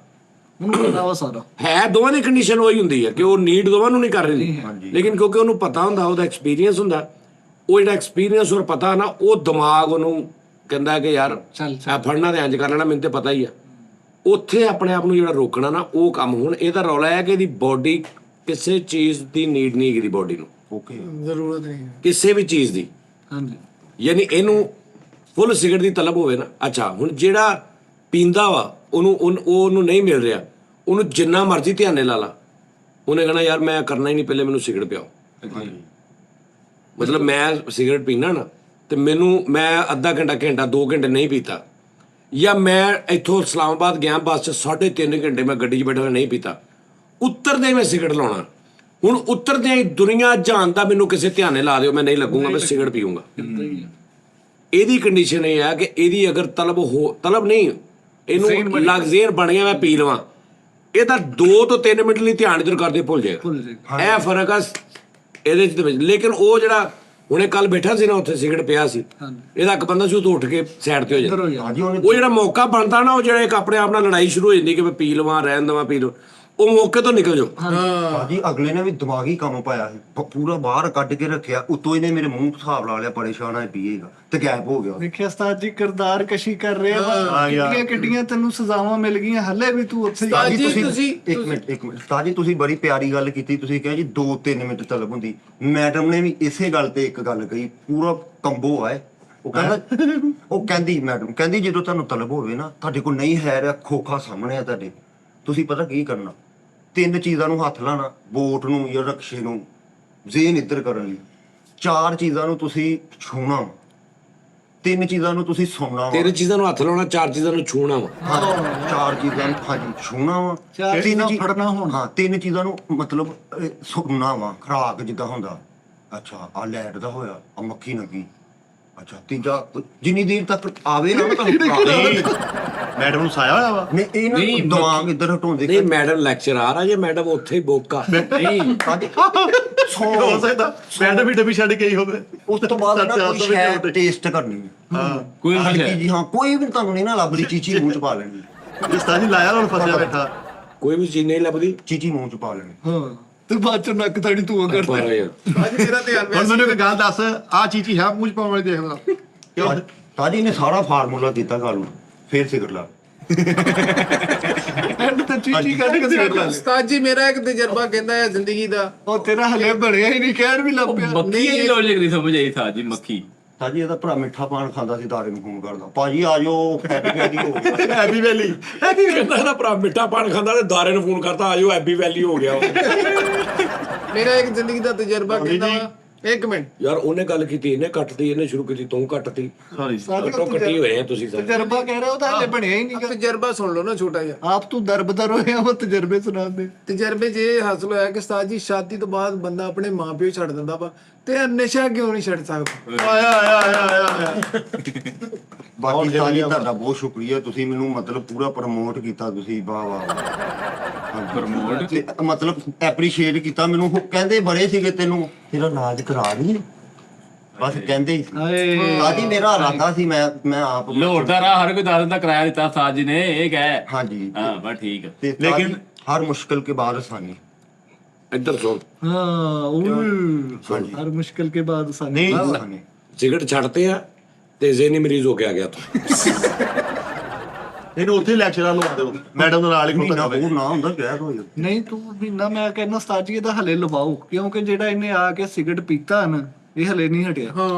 S5: ਉਹਨੂੰ ਪਤਾ ਵਾ ਸਾਰਾ।
S6: ਹੈ ਦੋਵਾਂ ਦੀ ਕੰਡੀਸ਼ਨ ਉਹੀ ਹੁੰਦੀ ਹੈ ਕਿ ਉਹ ਨੀਡ ਦੋਵਾਂ ਨੂੰ ਨਹੀਂ ਕਰ ਰਹੀ, ਲੇਕਿਨ ਕਿਉਂਕਿ ਉਹਨੂੰ ਪਤਾ ਹੁੰਦਾ, ਉਹਦਾ ਐਕਸਪੀਰੀਅੰਸ ਹੁੰਦਾ, ਉਹ ਜਿਹੜਾ ਐਕਸਪੀਰੀਅੰਸ ਔਰ ਪਤਾ ਨਾ, ਉਹ ਦਿਮਾਗ ਉਹਨੂੰ ਕਹਿੰਦਾ ਕਿ ਯਾਰ ਇਹ ਫੜਨਾ ਤੇ ਇੰਜ ਕਰ ਲੈਣਾ, ਮੈਨੂੰ ਤੇ ਪਤਾ ਹੀ ਆ। ਉੱਥੇ ਆਪਣੇ ਆਪ ਨੂੰ ਜਿਹੜਾ ਰੋਕਣਾ ਨਾ, ਉਹ ਕੰਮ ਹੁਣ ਇਹਦਾ ਰੌਲਾ ਹੈ ਕਿ ਇਹਦੀ ਬੋਡੀ ਕਿਸੇ ਚੀਜ਼ ਦੀ ਨੀਡ ਨਹੀਂ ਹੈਗੀ, ਦੀ ਬੋਡੀ ਨੂੰ
S1: ਓਕੇ
S2: ਜ਼ਰੂਰਤ ਨਹੀਂ ਹੈ।
S6: ਕਿਸੇ ਵੀ ਚੀਜ਼ ਦੀ,
S5: ਹਾਂਜੀ
S6: ਯਾਨੀ ਇਹਨੂੰ ਫੁੱਲ ਸਿਗਰਟ ਦੀ ਤਲਬ ਹੋਵੇ ਨਾ, ਅੱਛਾ ਹੁਣ ਜਿਹੜਾ ਪੀਂਦਾ ਵਾ ਉਹਨੂੰ ਨਹੀਂ ਮਿਲ ਰਿਹਾ, ਉਹਨੂੰ ਜਿੰਨਾ ਮਰਜ਼ੀ ਧਿਆਨੇ ਲਾ ਲਾ, ਉਹਨੇ ਕਹਣਾ ਯਾਰ ਮੈਂ ਕਰਨਾ ਹੀ ਨਹੀਂ, ਪਹਿਲੇ ਮੈਨੂੰ ਸਿਗਰਟ ਪਿਆਓ। ਮਤਲਬ ਮੈਂ ਸਿਗਰਟ ਪੀਣਾ ਨਾ ਤੇ ਮੈਂ ਅੱਧਾ ਘੰਟਾ 2 ਘੰਟੇ ਨਹੀਂ ਪੀਤਾ, ਜਾਂ ਮੈਂ ਇੱਥੋਂ ਇਸਲਾਮਾਬਾਦ ਗਿਆ ਬੱਸ 'ਚ 3.5 ਘੰਟੇ ਮੈਂ ਗੱਡੀ 'ਚ ਬੈਠਾ ਨਹੀਂ ਪੀਤਾ, ਉੱਤਰਦੇ ਮੈਂ ਸਿਗਰਟ ਲਾਉਣਾ। ਹੁਣ ਉੱਤਰਦੇ ਹੀ ਦੁਨੀਆ ਜਾਣਦਾ ਮੈਨੂੰ ਕਿਸੇ ਧਿਆਨੇ ਲਾ ਦਿਓ, ਮੈਂ ਨਹੀਂ ਲੱਗੂਗਾ, ਮੈਂ ਸਿਗਰਟ ਪੀਊਂਗਾ। ਇਹਦੀ ਕੰਡੀਸ਼ਨ ਇਹ ਆ ਕਿ ਇਹਦੀ ਅਗਰ ਤਲਬ ਨਹੀਂ, ਇਹਨੂੰ ਲਗਜ਼ੀਰ ਬਣ ਗਿਆ ਮੈਂ ਪੀ ਲਵਾਂ, ਇਹ ਤਾਂ 2 ਤੋਂ 3 ਮਿੰਟ ਲਈ ਧਿਆਨ ਇਧਰ ਕਰਦੇ ਭੁੱਲ ਜਾਏਗਾ। ਇਹ ਫਰਕ ਆ ਇਹਦੇ 'ਚ ਤੇ ਵਿੱਚ। ਲੇਕਿਨ ਉਹ ਜਿਹੜਾ ਹੁਣੇ ਕੱਲ ਬੈਠਾ ਸੀ ਨਾ, ਉੱਥੇ ਸਿਗਰਟ ਪਿਆ ਸੀ, ਇਹਦਾ ਇੱਕ ਬੰਦਾ ਸੀ, ਉਹ ਤੋਂ ਉੱਠ ਕੇ ਸਾਈਡ ਤੇ ਹੋ ਜਾਂਦਾ। ਉਹ ਜਿਹੜਾ ਮੌਕਾ ਬਣਦਾ ਨਾ, ਉਹ ਜਿਹੜਾ ਇੱਕ ਆਪਣੇ ਆਪ ਨਾਲ ਲੜਾਈ ਸ਼ੁਰੂ ਹੋ ਜਾਂਦੀ ਕਿ ਮੈਂ ਪੀ ਲਵਾਂ, ਰਹਿਣ ਦੇਵਾਂ, ਪੀ ਲਵਾਂ, ਉਹ ਮੌਕੇ ਤੋਂ ਨਿਕਲ ਜਾਓ।
S1: ਭਾਜੀ ਅਗਲੇ ਨੇ ਵੀ ਦਿਮਾਗੀ ਕੰਮ ਪਾਇਆ ਸੀ, ਪੂਰਾ ਬਾਹਰ ਕੱਢ ਕੇ ਰੱਖਿਆ, ਉਤੋਂ ਇਹਨੇ ਮੇਰੇ ਮੂੰਹ ਹਿਸਾਬ ਲਾ ਲਿਆ, ਪਰੇਸ਼ਾਨ ਆ ਪੀਏਗਾ ਤੇ ਗਾਇਬ ਹੋ ਗਿਆ।
S5: ਦੇਖਿਆ ਉਸਤਾਦ ਜੀ ਕਿਰਦਾਰ ਕਸ਼ੀ ਕਰ ਰਹੇ ਆ, ਕਿੰਨੀਆਂ ਕਿੱਡੀਆਂ ਤੈਨੂੰ ਸਜ਼ਾਵਾਂ ਮਿਲ ਗਈਆਂ, ਹਲੇ ਵੀ ਤੂੰ ਉੱਥੇ
S1: ਤਾਜੀ ਤੁਸੀਂ ਇੱਕ ਮਿੰਟ ਤਾਜੀ ਤੁਸੀਂ ਬੜੀ ਪਿਆਰੀ ਗੱਲ ਕੀਤੀ, ਤੁਸੀਂ ਕਿਹਾ ਜੀ 2-3 ਮਿੰਟ ਤਲਬ ਹੁੰਦੀ। ਮੈਡਮ ਨੇ ਵੀ ਇਸੇ ਗੱਲ ਤੇ ਇੱਕ ਗੱਲ ਕਹੀ, ਪੂਰਾ ਕੰਬੋ ਆਏ। ਉਹ ਕਹਿੰਦੀ ਮੈਡਮ ਕਹਿੰਦੀ ਜਦੋਂ ਤੁਹਾਨੂੰ ਤਲਬ ਹੋਵੇ ਨਾ, ਤੁਹਾਡੇ ਕੋਲ ਨਹੀਂ ਹੈ ਰਿਹਾ, ਖੋਖਾ ਸਾਹਮਣੇ ਆ ਤੁਹਾਡੇ, ਤੁਸੀਂ ਪਤਾ ਕੀ ਕਰਨਾ, 3 ਚੀਜ਼ਾਂ ਨੂੰ ਹੱਥ ਲਾਣਾ, ਬੋਟ ਨੂੰ ਜਾਂ ਰਕਸ਼ੇ ਨੂੰ, ਜ਼ੇਨ ਇੱਧਰ ਕਰਨ ਲਈ, 4 ਚੀਜ਼ਾਂ ਨੂੰ ਤੁਸੀਂ ਛੂਣਾ, 3 ਚੀਜ਼ਾਂ ਨੂੰ ਤੁਸੀਂ ਸੁਣਨਾ ਵਾ,
S6: 3 ਚੀਜ਼ਾਂ ਨੂੰ ਹੱਥ ਲਾਉਣਾ, 4 ਚੀਜ਼ਾਂ ਨੂੰ ਛੂਣਾ ਵਾ।
S1: 4 ਚੀਜ਼ਾਂ ਨੂੰ ਹਾਂਜੀ ਛੂਣਾ ਵਾ,
S5: 4 ਚੀਜ਼ਾਂ ਫੜਨਾ ਹੋਣਾ।
S1: ਹਾਂ 3 ਚੀਜ਼ਾਂ ਨੂੰ ਮਤਲਬ ਸੁਣਨਾ ਵਾ, ਖੁਰਾਕ ਜਿੱਦਾਂ ਹੁੰਦਾ, ਅੱਛਾ ਆ ਲੈਟ ਦਾ ਹੋਇਆ, ਆ ਮੱਖੀ ਲੱਗੀ, ਅੱਛਾ ਤੀਜਾ ਜਿੰਨੀ ਦੇਰ ਤੱਕ ਆਵੇ ਨਾ ਤੁਹਾਨੂੰ
S4: ਮੈਡਮ ਨੂੰ ਸਾਇਆ ਹੋਇਆ ਵਾ।
S1: ਨਹੀਂ ਇਹ ਨਾ ਦਿਮਾਗ ਇੱਧਰ ਹਟਾਉਂਦੇ
S6: ਨਹੀਂ ਮੈਡਮ ਲੈਕਚਰਾਰ ਆ, ਜੇ ਮੈਡਮ ਉੱਥੇ ਹੀ ਬੋਕਾ
S3: ਨਹੀਂ
S4: ਹੋ ਸਕਦਾ ਮੈਡਮ ਵੀ ਡੱਬੀ ਛੱਡ ਕੇ ਹੀ ਹੋਵੇ।
S1: ਉਸ ਤੋਂ ਬਾਅਦ ਨਾ ਕੋਈ ਸ਼ੈ ਟੇਸਟ ਕਰਨੀ ਹੈ,
S3: ਕੋਈ
S1: ਹਲਕੀ ਜੀ, ਹਾਂ ਕੋਈ ਵੀ ਤੁਹਾਨੂੰ ਨਹੀਂ ਨਾ ਲੱਭਦੀ, ਚੀਚੀ ਮੂੰਹ ਚ ਪਾ ਲੈਣੀ,
S4: ਜਿਸ ਤਰ੍ਹਾਂ ਜੀ ਲਾਇਆ ਹੁਣ ਫਸਿਆ ਬੈਠਾ।
S6: ਕੋਈ ਵੀ ਚੀਜ਼ ਨਹੀਂ ਲੱਭਦੀ,
S1: ਚੀਚੀ ਮੂੰਹ ਚ ਪਾ ਲੈਣੀ।
S5: ਹਾਂ ਤੂੰ ਬਾਅਦ ਚ ਨੱਕ ਤੜੀ ਤੂੰ ਕਰਦਾ।
S6: ਪਰ ਯਾਰ
S2: ਅੱਜ ਮੇਰਾ ਧਿਆਨ
S4: ਹੁਣ ਮੈਨੂੰ ਇੱਕ ਗੱਲ ਦੱਸ, ਆਹ ਚੀਚੀ ਹੈ ਮੂੰਹ ਚ ਪਾਉਣ ਵਾਲੀ, ਦੇਖਦਾ ਕਿਉਂ?
S1: ਤਾਜੀ ਨੇ ਸਾਰਾ ਫਾਰਮੂਲਾ ਦਿੱਤਾ ਗੱਲ ਨੂੰ, ਫੇਰ ਸਿਗਰਟ ਲਾ
S5: ਐਂਡ ਤੇ ਚੀਚੀ ਕੱਢ ਕੇ ਸਿਰ ਲਾ ਲੈ।
S2: ਉਸਤਾਦ ਜੀ ਮੇਰਾ ਇੱਕ ਤਜਰਬਾ ਕਹਿੰਦਾ ਹੈ ਜ਼ਿੰਦਗੀ ਦਾ,
S5: ਉਹ ਤੇਰਾ ਹਲੇ ਬਣਿਆ ਹੀ ਨਹੀਂ, ਕਹਿਣ ਵੀ ਲੱਗ ਪਿਆ।
S3: ਮੱਖੀ ਦੀ ਲੋਜਿਕ ਨਹੀਂ ਸਮਝ ਆਈ ਥਾ ਜੀ। ਮੱਖੀ
S1: ਤਾਜੀ ਇਹਦਾ ਭਰਾ ਮਿੱਠਾ ਪਾਨ ਖਾਂਦਾ ਸੀ, ਦਾਰੇ ਨੂੰ ਫੋਨ ਕਰਦਾ, ਭਾਜੀ ਆ ਜਾਓ ਹੈਪੀ ਵੈਲੀ ਹੋ ਗਿਆ।
S4: ਹੈਪੀ ਵੈਲੀ
S6: ਕਹਿੰਦਾ ਇਹਦਾ ਭਰਾ ਮਿੱਠਾ ਪਾਨ ਖਾਂਦਾ ਤੇ ਦਾਰੇ ਨੂੰ ਫੋਨ ਕਰਤਾ, ਆਜੋ ਹੈਪੀ ਵੈਲੀ ਹੋ ਗਿਆ।
S2: ਮੇਰਾ ਇੱਕ ਜ਼ਿੰਦਗੀ ਦਾ ਤਜਰਬਾ ਕਹਿੰਦਾ ਵਾ, ਇੱਕ ਮਿੰਟ
S6: ਯਾਰ ਉਹਨੇ ਗੱਲ ਕੀਤੀ, ਇਹਨੇ ਕੱਟਤੀ, ਇਹਨੇ ਸ਼ੁਰੂ ਕੀਤੀ, ਤੂੰ ਕੱਟਤੀ,
S4: ਸੌਰੀ
S6: ਕੱਟੋ ਕੱਟੀ ਹੋਏ ਆ ਤੁਸੀਂ ਸਾਰੇ।
S5: ਤਜਰਬਾ ਕਹਿ ਰਿਹਾ, ਉਹਦਾ ਹਲੇ ਬਣਿਆ ਹੀ ਨਹੀਂ।
S2: ਤਜਰਬਾ ਸੁਣ ਲਓ ਨਾ ਛੋਟਾ ਜਿਹਾ।
S5: ਆਪ ਤੂੰ ਦਰਬਦਰ ਹੋਇਆ, ਉਹ ਤਜਰਬੇ ਸੁਣਾ ਦੇ।
S2: ਤਜਰਬੇ 'ਚ ਇਹ ਹਾਸਲ ਹੋਇਆ ਕਿ ਉਸਤਾਦ ਜੀ ਸ਼ਾਦੀ ਤੋਂ ਬਾਅਦ ਬੰਦਾ ਆਪਣੇ ਮਾਪਿਓ ਛੱਡ ਦਿੰਦਾ ਵਾ, ਤੇ ਨਸ਼ਾ ਕਿਉਂ ਨਹੀਂ ਛੱਡ ਸਕਦਾ?
S4: ਆਇਆ
S1: ਬਾਕੀ ਤਾਜੀ ਤੁਹਾਡਾ ਬਹੁਤ ਸ਼ੁਕਰੀਆ, ਤੁਸੀਂ ਮੈਨੂੰ ਮਤਲਬ ਪੂਰਾ ਪ੍ਰਮੋਟ ਕੀਤਾ, ਤੁਸੀਂ ਵਾਹ ਵਾਹ ਪ੍ਰਮੋਟ ਮਤਲਬ ਐਪਰੀਸ਼ੀਏਟ ਕੀਤਾ ਮੈਨੂੰ। ਉਹ ਕਹਿੰਦੇ ਬੜੇ ਸੀਗੇ ਤੈਨੂੰ ਤੇਰਾ ਇਲਾਜ ਕਰਾ ਦਈਏ, ਬਸ ਕਹਿੰਦੇ ਹੀ ਸੀ। ਤਾਜੀ ਮੇਰਾ ਇਰਾਦਾ ਸੀ, ਮੈਂ ਆਪ
S3: ਲੋੜ ਦਾ ਰਾਹ ਹਰ ਕੋਈ ਦੱਸ ਦਿੰਦਾ, ਕਿਰਾਇਆ ਦਿੱਤਾ ਉਸਤਾਦ ਜੀ ਨੇ, ਇਹ ਕਹਿ।
S1: ਹਾਂਜੀ
S3: ਹਾਂ ਬਸ ਠੀਕ ਹੈ।
S1: ਲੇਕਿਨ ਹਰ ਮੁਸ਼ਕਿਲ ਕੇ ਬਾਅਦ ਆਸਾਨੀ।
S6: ਇੱਧਰ ਸੁਣ,
S5: हाँ हर मुश्किल के बाद आसानी।
S1: ਆਸਾਨੀ
S6: ਸਿਗਰਟ ਛੱਡਤੇ ਆ ਤੇ ਜ਼ੇਨੀ ਮਰੀਜ਼ ਹੋ ਕੇ ਆ ਗਿਆ ਤੂੰ।
S4: ਇਹਨੂੰ ਉੱਥੇ ਲੈਕਚਰਾਂ ਲਵਾ ਦਿਓ, ਮੈਡਮ ਦੇ ਨਾਲ ਹੀ
S1: ਮਹੀਨਾ
S4: ਖੁੱਲਦਾ
S1: ਹੋਰ ਨਾ ਹੁੰਦਾ ਕਹਿ ਦੋ ਯਾਰ।
S5: ਨਹੀਂ ਤੂੰ ਮਹੀਨਾ ਮੈਂ ਕਹਿੰਦਾ ਉਸਤਾਦ ਜੀ ਇਹਦਾ ਹਲੇ ਲਵਾਓ, ਕਿਉਂਕਿ ਜਿਹੜਾ ਇਹਨੇ ਆ ਕੇ ਸਿਗਰਟ ਪੀਤਾ ਨਾ, ਇਹ ਹਲੇ ਨਹੀਂ ਹਟਿਆ।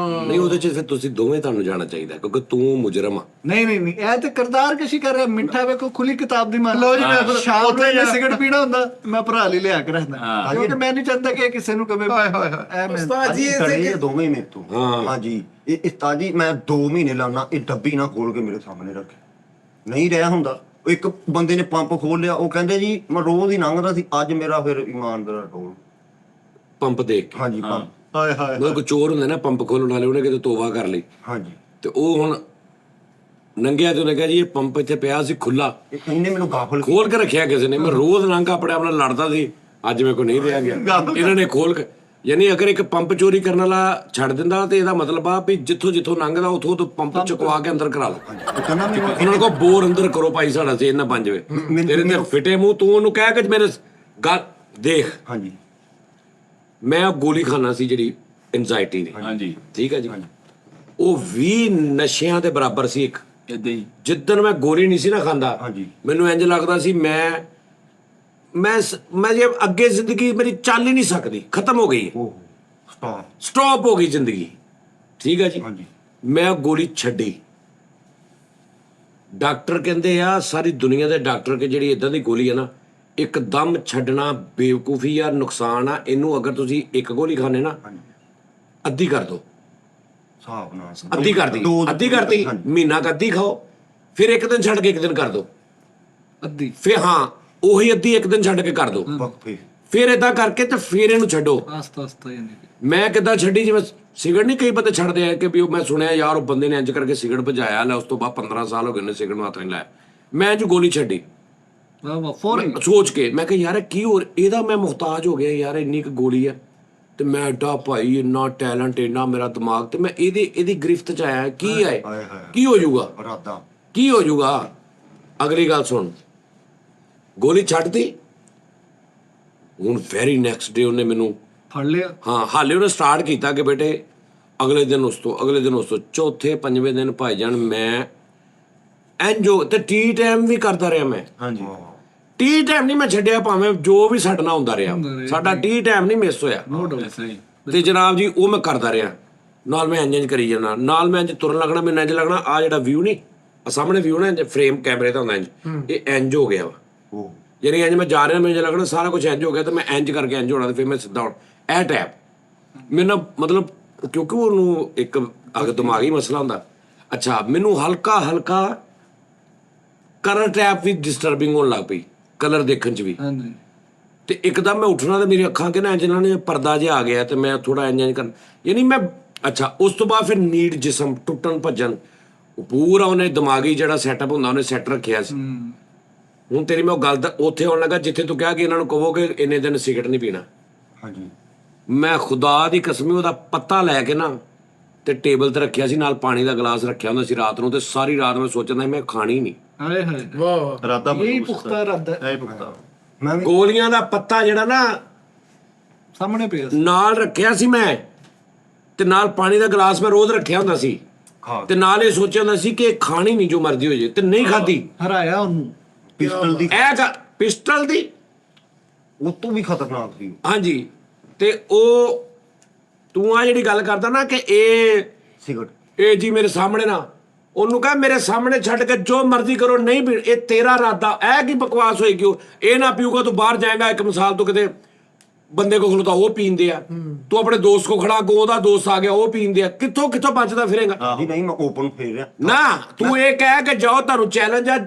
S6: ਨਹੀਂ ਉਹਦੇ ਚ ਫਿਰ ਤੁਸੀਂ ਦੋਵੇਂ ਤੁਹਾਨੂੰ ਜਾਣਾ ਚਾਹੀਦਾ, ਕਿਉਂਕਿ ਤੂੰ ਮੁਜਰਮ ਆ।
S5: ਨਹੀਂ ਨਹੀਂ ਨਹੀਂ, ਇਹ ਤੇ ਕਿਰਦਾਰ ਕਸ਼ੀ ਕਰ ਰਿਹਾ। ਮਿੱਠਾ ਵੇਖੋ ਖੁੱਲੀ ਕਿਤਾਬ ਦੀ ਮੰਨ।
S4: ਲਓ ਜੀ, ਮੈਂ ਫਿਰ
S5: ਸ਼ਾਮ
S4: ਉੱਥੇ
S5: ਨੂੰ
S4: ਹੀ ਆ।
S5: ਸਿਗਰਟ ਪੀਣਾ ਹੁੰਦਾ, ਮੈਂ ਭਰਾ ਲਈ ਲਿਆ ਕੇ ਰੱਖਦਾ,
S3: ਹਾਂ।
S5: ਕਿਉਂਕਿ ਮੈਂ ਨਹੀਂ ਚਾਹੁੰਦਾ ਕਿ ਕਿਸੇ ਨੂੰ ਕਵੇ
S4: ਹਾਏ ਹਾਏ ਹਾਏ।
S5: ਐ ਮੈਂ
S2: ਉਸਤਾਦ ਜੀ
S1: ਇਹ
S2: ਇਸੇ
S1: ਦੋਵੇਂ ਮੇਰੇ ਤੋਂ ਹਾਂਜੀ। ਇਹ ਤਾਜੀ ਮੈਂ 2 ਮਹੀਨੇ ਲਾਉਣਾ, ਇਹ ਡੱਬੀ ਨਾ ਖੋਲ ਕੇ ਮੇਰੇ ਸਾਹਮਣੇ ਰੱਖੇ, ਨਹੀਂ ਰਿਹਾ ਹੁੰਦਾ। ਇੱਕ ਬੰਦੇ ਨੇ ਪੰਪ ਖੋਲ ਲਿਆ, ਉਹ ਕਹਿੰਦੇ ਜੀ ਮੈਂ ਰੋਜ਼ ਹੀ ਲੰਘਦਾ ਸੀ, ਅੱਜ ਮੇਰਾ ਫਿਰ ਇਮਾਨਦਾਰ ਟੋਲ।
S6: ਪੰਪ ਦੇਖ ਕੇ
S1: ਹਾਂਜੀ ਪੰਪ
S4: ਹਾਏ ਹਾਏ
S6: ਉਹ ਕੋਈ ਚੋਰ ਹੁੰਦੇ ਨਾ ਪੰਪ ਖੋਲਣ ਵਾਲੇ, ਉਹਨੇ ਕਿਤੇ ਤੋਬਾ ਕਰ ਲਈ
S1: ਹਾਂਜੀ।
S6: ਤੇ ਉਹ ਹੁਣ ਨੰਗਿਆ ਤੇ ਉਹਨੇ ਕਿਹਾ ਜੀ ਇਹ ਪੰਪ ਇੱਥੇ ਪਿਆ ਸੀ ਖੁੱਲਾ,
S1: ਇਹਨੇ ਮੈਨੂੰ ਗਾਫਲ
S6: ਖੋਲ ਕੇ ਰੱਖਿਆ ਕਿਸੇ ਨੇ। ਮੈਂ ਰੋਜ਼ ਲੰਘ ਆਪਣੇ ਆਪ ਨਾਲ ਲੜਦਾ ਸੀ, ਅੱਜ ਮੇਰੇ ਕੋਲ ਨਹੀਂ ਰਿਹਾ ਗਿਆ, ਇਹਨਾਂ ਨੇ ਖੋਲ ਕੇ। ਯਾਨੀ ਅਗਰ ਇੱਕ ਪੰਪ ਚੋਰੀ ਕਰਨ ਵਾਲਾ ਛੱਡ ਦਿੰਦਾ ਤੇ ਇਹਦਾ ਮਤਲਬ ਆ ਵੀ ਜਿੱਥੋਂ ਜਿੱਥੋਂ ਲੰਘਦਾ ਉਥੋਂ ਤੋਂ ਪੰਪ ਚੁਕਵਾ ਕੇ ਅੰਦਰ ਕਰਾ ਲਓ।
S1: ਉਹ ਕਹਿੰਦਾ ਮੈਨੂੰ
S6: ਉਹਨਾਂ ਕੋਲ ਬੋਰ ਅੰਦਰ ਕਰੋ ਭਾਈ ਸਾਡਾ ਸੀ ਇਹਨਾਂ 5 ਵਜੇ ਤੇਰੇ ਤੇ ਫਿੱਟੇ ਮੂੰਹ ਤੂੰ ਉਹਨੂੰ ਕਹਿ ਕੇ ਮੇਰੇ ਗੱਲ ਦੇਖ
S1: ਹਾਂਜੀ
S6: ਮੈਂ ਗੋਲੀ ਖਾਣਾ ਸੀ ਜਿਹੜੀ ਐਂਜ਼ਾਈਟੀ ਦੀ
S3: ਹਾਂਜੀ
S6: ਠੀਕ ਹੈ ਜੀ ਉਹ 20 ਨਸ਼ਿਆਂ ਦੇ ਬਰਾਬਰ ਸੀ ਇੱਕ
S3: ਇਦਾਂ ਹੀ
S6: ਜਿੱਦਣ ਮੈਂ ਗੋਲੀ ਨਹੀਂ ਸੀ ਨਾ ਖਾਂਦਾ
S1: ਹਾਂਜੀ।
S6: ਮੈਨੂੰ ਇੰਜ ਲੱਗਦਾ ਸੀ ਮੈਂ ਜੇ ਅੱਗੇ ਜ਼ਿੰਦਗੀ ਮੇਰੀ ਚੱਲ ਹੀ ਨਹੀਂ ਸਕਦੀ ਖਤਮ ਹੋ ਗਈ ਹੈ
S1: ਉਹ ਸਟਾਪ
S6: ਸਟਾਪ ਹੋ ਗਈ ਜ਼ਿੰਦਗੀ ਠੀਕ ਹੈ ਜੀ
S1: ਹਾਂਜੀ
S6: ਮੈਂ ਗੋਲੀ ਛੱਡੀ ਡਾਕਟਰ ਕਹਿੰਦੇ ਆ ਸਾਰੀ ਦੁਨੀਆ ਦੇ ਡਾਕਟਰ ਕਿ ਜਿਹੜੀ ਇਦਾਂ ਦੀ ਗੋਲੀ ਹੈ ਨਾ ਇੱਕਦਮ ਛੱਡਣਾ ਬੇਵਕੂਫੀ ਆ ਨੁਕਸਾਨ ਆ ਇਹਨੂੰ ਅਗਰ ਤੁਸੀਂ ਇੱਕ ਗੋਲੀ ਖਾਣੇ ਨਾ ਅੱਧੀ ਕਰ ਦਿਓ
S1: ਹਿਸਾਬ ਨਾਲ
S6: ਅੱਧੀ ਕਰਦੀ ਅੱਧੀ ਕਰਦੀ ਮਹੀਨਾ ਕੁ ਅੱਧੀ ਖਾਓ ਫਿਰ ਇੱਕ ਦਿਨ ਛੱਡ ਕੇ ਇੱਕ ਦਿਨ ਕਰ ਦਿਓ
S2: ਅੱਧੀ
S6: ਫਿਰ ਹਾਂ ਉਹੀ ਅੱਧੀ ਇੱਕ ਦਿਨ ਛੱਡ ਕੇ ਕਰ ਦਿਓ
S1: ਵਕਫੇ
S6: ਫਿਰ ਏਦਾਂ ਕਰਕੇ ਤੇ ਫਿਰ ਇਹਨੂੰ ਛੱਡੋ
S2: ਆਸਤਾ ਆਸਤਾ ਯਾਨੀ
S6: ਮੈਂ ਕਿੱਦਾਂ ਛੱਡੀ ਜਿਵੇਂ ਸਿਗਰਟ ਨਹੀਂ ਕਈ ਬੰਦੇ ਛੱਡਦੇ ਆ ਕਿ ਵੀ ਉਹ ਮੈਂ ਸੁਣਿਆ ਯਾਰ ਉਹ ਬੰਦੇ ਨੇ ਇੰਜ ਕਰਕੇ ਸਿਗਰਟ ਭਜਾਇਆ ਲੈ ਉਸ ਤੋਂ ਬਾਅਦ 15 ਸਾਲ ਹੋ ਗਏ ਨੇ ਸਿਗਰਟ ਨੂੰ ਹੱਥ ਨਹੀਂ ਲਾਇਆ ਮੈਂ ਜੋ ਗੋਲੀ ਛੱਡੀ
S2: ਵਾਹ ਵਾਹ ਫੌਰਨ
S6: ਮੈਂ ਸੋਚ ਕੇ ਮੈਂ ਕਿਹਾ ਯਾਰ ਇਹ ਕੀ ਹੋ ਇਹਦਾ ਮੈਂ ਮੁਹਤਾਜ ਹੋ ਗਿਆ ਯਾਰ ਇੰਨੀ ਕੁ ਗੋਲੀ ਹੈ ਤੇ ਮੈਂ ਐਡਾ ਭਾਈ ਇੰਨਾ ਟੈਲੈਂਟ ਇੰਨਾ ਮੇਰਾ ਦਿਮਾਗ ਤੇ ਮੈਂ ਇਹਦੀ ਗ੍ਰਿਫਤ ਚ ਆਇਆ ਕੀ ਹੈ
S1: ਹਾਏ ਹਾਏ
S6: ਕੀ ਹੋ ਜਾਊਗਾ
S1: ਰਾਦਾ
S6: ਕੀ ਹੋ ਜਾਊਗਾ ਅਗਲੀ ਗੱਲ ਸੁਣ ਗੋਲੀ ਛੱਡਤੀ ਹੁਣ ਵੈਰੀ ਨੈਕਸਟ ਡੇ ਉਹਨੇ ਮੈਨੂੰ
S2: ਫੜ ਲਿਆ
S6: ਹਾਂ ਹਾਲੇ ਉਹਨੇ ਸਟਾਰਟ ਕੀਤਾ ਕਿ ਬੇਟੇ ਅਗਲੇ ਦਿਨ ਉਸ ਤੋਂ ਚੌਥੇ ਪੰਜਵੇਂ ਦਿਨ ਭਾਈ ਜਾਨ ਮੈਂ ਐਨਜੋ ਤੇ ਟੀ ਟਾਈਮ ਵੀ ਕਰਦਾ ਰਿਹਾ ਮੈਂ
S4: ਹਾਂਜੀ
S6: ਟੀ ਟਾਈਮ ਨਹੀਂ ਮੈਂ ਛੱਡਿਆ ਭਾਵੇਂ ਜੋ ਵੀ ਛੱਡਣਾ ਹੁੰਦਾ ਰਿਹਾ ਸਾਡਾ ਟੀ ਟਾਈਮ ਨਹੀਂ ਮਿਸ ਹੋਇਆ
S3: ਐਸਾ ਹੀ
S6: ਤੇ ਜਨਾਬ ਜੀ ਉਹ ਮੈਂ ਕਰਦਾ ਰਿਹਾ ਨਾਲ ਮੈਂ ਇੰਜ ਕਰੀ ਜਾਣਾ ਨਾਲ ਮੈਂ ਇੰਜ ਤੁਰਨ ਲੱਗਣਾ ਮੈਨੂੰ ਇੰਜ ਲੱਗਣਾ ਆ ਜਿਹੜਾ ਵਿਊ ਨਹੀਂ ਆ ਸਾਹਮਣੇ ਵਿਊ ਨਾ ਫਰੇਮ ਕੈਮਰੇ ਦਾ ਹੁੰਦਾ ਇੰਜ ਇਹ ਇੰਜ ਹੋ ਗਿਆ ਵਾ
S1: ਉਹ
S6: ਯਾਨੀ ਇੰਜ ਮੈਂ ਜਾ ਰਿਹਾ ਮੈਨੂੰ ਲੱਗਣਾ ਸਾਰਾ ਕੁਝ ਇੰਜ ਹੋ ਗਿਆ ਤੇ ਮੈਂ ਇੰਜ ਕਰਕੇ ਇੰਜ ਹੋਣਾ ਤੇ ਫਿਰ ਮੈਂ ਸਿੱਧਾ ਇਹ ਟੈਪ ਮੈਨੂੰ ਮਤਲਬ ਕਿਉਂਕਿ ਉਹਨੂੰ ਇੱਕ ਅਗ ਦਿਮਾਗੀ ਮਸਲਾ ਹੁੰਦਾ ਅੱਛਾ ਮੈਨੂੰ ਹਲਕਾ ਕਲਰ ਟੈਪ ਵੀ ਡਿਸਟਰਬਿੰਗ ਹੋਣ ਲੱਗ ਪਈ ਕਲਰ ਦੇਖਣ ਚ ਵੀ
S2: ਹਾਂਜੀ
S6: ਤੇ ਇੱਕਦਮ ਮੈਂ ਉੱਠਣਾ ਤੇ ਮੇਰੀ ਅੱਖਾਂ ਕੇ ਨਾ ਜਿਹਨਾਂ ਨੇ ਪਰਦਾ ਜਿਹਾ ਆ ਗਿਆ ਤੇ ਮੈਂ ਥੋੜਾ ਇੰਜ ਕਰਨ ਯਾਨੀ ਮੈਂ ਅੱਛਾ ਉਸ ਤੋਂ ਬਾਅਦ ਫਿਰ ਨੀਡ ਜਿਸਮ ਟੁੱਟਣ ਭੱਜਣ ਪੂਰਾ ਉਹਨੇ ਦਿਮਾਗੀ ਜਿਹੜਾ ਸੈਟਅਪ ਹੁੰਦਾ ਉਹਨੇ ਸੈੱਟ ਰੱਖਿਆ ਸੀ ਹੁਣ ਤੇਰੀ ਮੈਂ ਉਹ ਗੱਲ ਦਾ ਉੱਥੇ ਆਉਣ ਲੱਗਾ ਜਿੱਥੇ ਤੂੰ ਕਿਹਾ ਕਿ ਇਹਨਾਂ ਨੂੰ ਕਹੋ ਕਿ ਇੰਨੇ ਦਿਨ ਸਿਗਰਟ ਨਹੀਂ ਪੀਣਾ
S1: ਹਾਂਜੀ
S6: ਮੈਂ ਖੁਦਾ ਦੀ ਕਸਮ ਉਹਦਾ ਪੱਤਾ ਲੈ ਕੇ ਨਾ ਤੇ ਟੇਬਲ ਤੇ ਰੱਖਿਆ ਸੀ ਨਾਲ ਪਾਣੀ ਦਾ ਗਲਾਸ ਰੱਖਿਆ ਹੁੰਦਾ ਸੀ ਰਾਤ ਨੂੰ ਤੇ ਸਾਰੀ ਰਾਤ ਮੈਂ ਸੋਚਦਾ ਸੀ ਮੈਂ ਖਾਣੀ ਨਹੀਂ
S2: ਹਾਏ ਹਾਏ ਵਾਹ ਵਾਹ
S4: ਰਾਦਾ
S2: ਇਹ ਪੁਖਤਾ ਰੱਦਾ
S4: ਇਹ ਪੁਖਤਾ
S1: ਮੈਂ ਵੀ
S6: ਗੋਲੀਆਂ ਦਾ ਪੱਤਾ ਜਿਹੜਾ ਨਾ
S2: ਸਾਹਮਣੇ ਪਿਆ ਸੀ
S6: ਨਾਲ ਰੱਖਿਆ ਸੀ ਮੈਂ ਤੇ ਨਾਲ ਪਾਣੀ ਦਾ ਗਲਾਸ ਮੈਂ ਰੋਜ਼ ਰੱਖਿਆ ਹੁੰਦਾ ਸੀ
S1: ਖਾ
S6: ਤੇ ਨਾਲ ਇਹ ਸੋਚਿਆ ਹੁੰਦਾ ਸੀ ਕਿ ਇਹ ਖਾਣੀ ਨਹੀਂ ਜੋ ਮਰਜ਼ੀ ਹੋ ਜੇ ਤੇ ਨਹੀਂ ਖਾਧੀ
S2: ਹਰਾਇਆ ਉਹਨੂੰ
S1: ਪਿਸਟਲ ਦੀ
S6: ਪਿਸਟਲ ਦੀ
S1: ਉਹ ਤੋਂ ਵੀ ਖਤਰਨਾਕ ਸੀ
S6: ਹਾਂਜੀ ਤੇ ਉਹ ਤੂੰ ਆ ਜਿਹੜੀ ਗੱਲ ਕਰਦਾ ਨਾ ਕਿ
S1: ਸਿਗਰਟ
S6: ਇਹ ਜੀ ਮੇਰੇ ਸਾਹਮਣੇ ਨਾ ਉਹਨੂੰ ਕਹ ਮੇਰੇ ਸਾਹਮਣੇ ਛੱਡ ਕੇ ਜੋ ਮਰਜ਼ੀ ਕਰੋ ਨਹੀਂ ਪੀ ਇਹ ਤੇਰਾ ਇਰਾਦਾ ਇਹ ਕੀ ਬਕਵਾਸ ਹੋਈ ਕਿਉਂ ਇਹ ਨਾ ਪੀਊਗਾ ਤੂੰ ਬਾਹਰ ਜਾਏਗਾ ਇੱਕ ਮਿਸਾਲ ਤੂੰ ਕਿਤੇ ਬੰਦੇ ਕੋ ਖਲੋਤਾ ਉਹ ਪੀਂਦੇ ਆ ਤੂੰ ਆਪਣੇ ਦੋਸਤ ਕੋ ਖੜਾ ਕੋ ਉਹਦਾ ਦੋਸਤ ਆ ਗਿਆ ਉਹ ਪੀਂਦੇ ਆ ਕਿੱਥੋਂ ਬਚਦਾ ਫਿਰੇਗਾ
S1: ਜੀ ਨਹੀਂ ਮੈਂ ਓਪਨ ਫੇਰ ਰਿਹਾ
S6: ਨਾ ਤੂੰ ਇਹ ਕਹਿ ਕੇ ਜਾਓ ਤੁਹਾਨੂੰ ਚੈਲੰਜ ਆ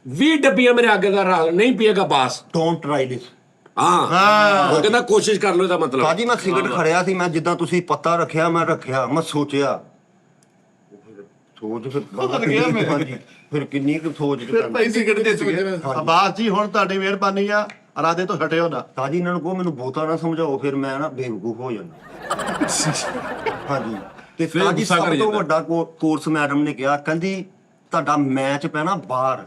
S6: 20 ਡੱਬੀਆਂ ਮੇਰੇ ਅੱਗੇ ਦਾ ਰਾਹ ਨਹੀਂ ਪੀਏਗਾ ਬਾਸ
S1: ਡੋਂਟ ਟਰਾਈ ਦਿਸ
S6: ਹਾਂ ਉਹ ਕਹਿੰਦਾ ਕੋਸ਼ਿਸ਼ ਕਰ ਲਓ ਇਹਦਾ ਮਤਲਬ
S1: ਬਾਜੀ ਮੈਂ ਸਿਗਰਟ ਖੜਿਆ ਸੀ ਮੈਂ ਜਿੱਦਾਂ ਤੁਸੀਂ ਪੱਤਾ ਰੱਖਿਆ ਮੈਂ ਸੋਚਿਆ ਸੋਚ ਫਿਰ ਹਾਂਜੀ ਫਿਰ ਕਿੰਨੀ ਕੁ ਸੋਚ ਚ ਕਰਨਾ
S2: ਭਾਈ ਸਿਗਰਟ ਦੇ ਸੀ
S4: ਆਬਾਦ ਜੀ ਹੁਣ ਤੁਹਾਡੀ ਮਿਹਰਬਾਨੀ ਆ ਇਰਾਦੇ ਤੋਂ ਹਟਿਓ ਨਾ
S1: ਤਾਜੀ ਇਹਨਾਂ ਨੂੰ ਕਹੋ ਮੈਨੂੰ ਬਹੁਤਾ ਨਾ ਸਮਝਾਓ ਫਿਰ ਮੈਂ ਨਾ ਬੇਵਕੂਫ ਹੋ ਜਾਂਦਾ ਹਾਂਜੀ ਤੇ
S3: ਫਿਰ
S1: ਤਾਜੀ
S3: ਗੁੱਸਾ
S1: ਸਭ
S3: ਕਰ
S1: ਤੋਂ
S3: ਜਾਂਦਾ।
S1: ਵੱਡਾ ਕੋਰਸ ਮੈਡਮ ਨੇ ਕਿਹਾ ਕਹਿੰਦੀ ਤੁਹਾਡਾ ਮੈਚ ਪੈਣਾ ਬਾਹਰ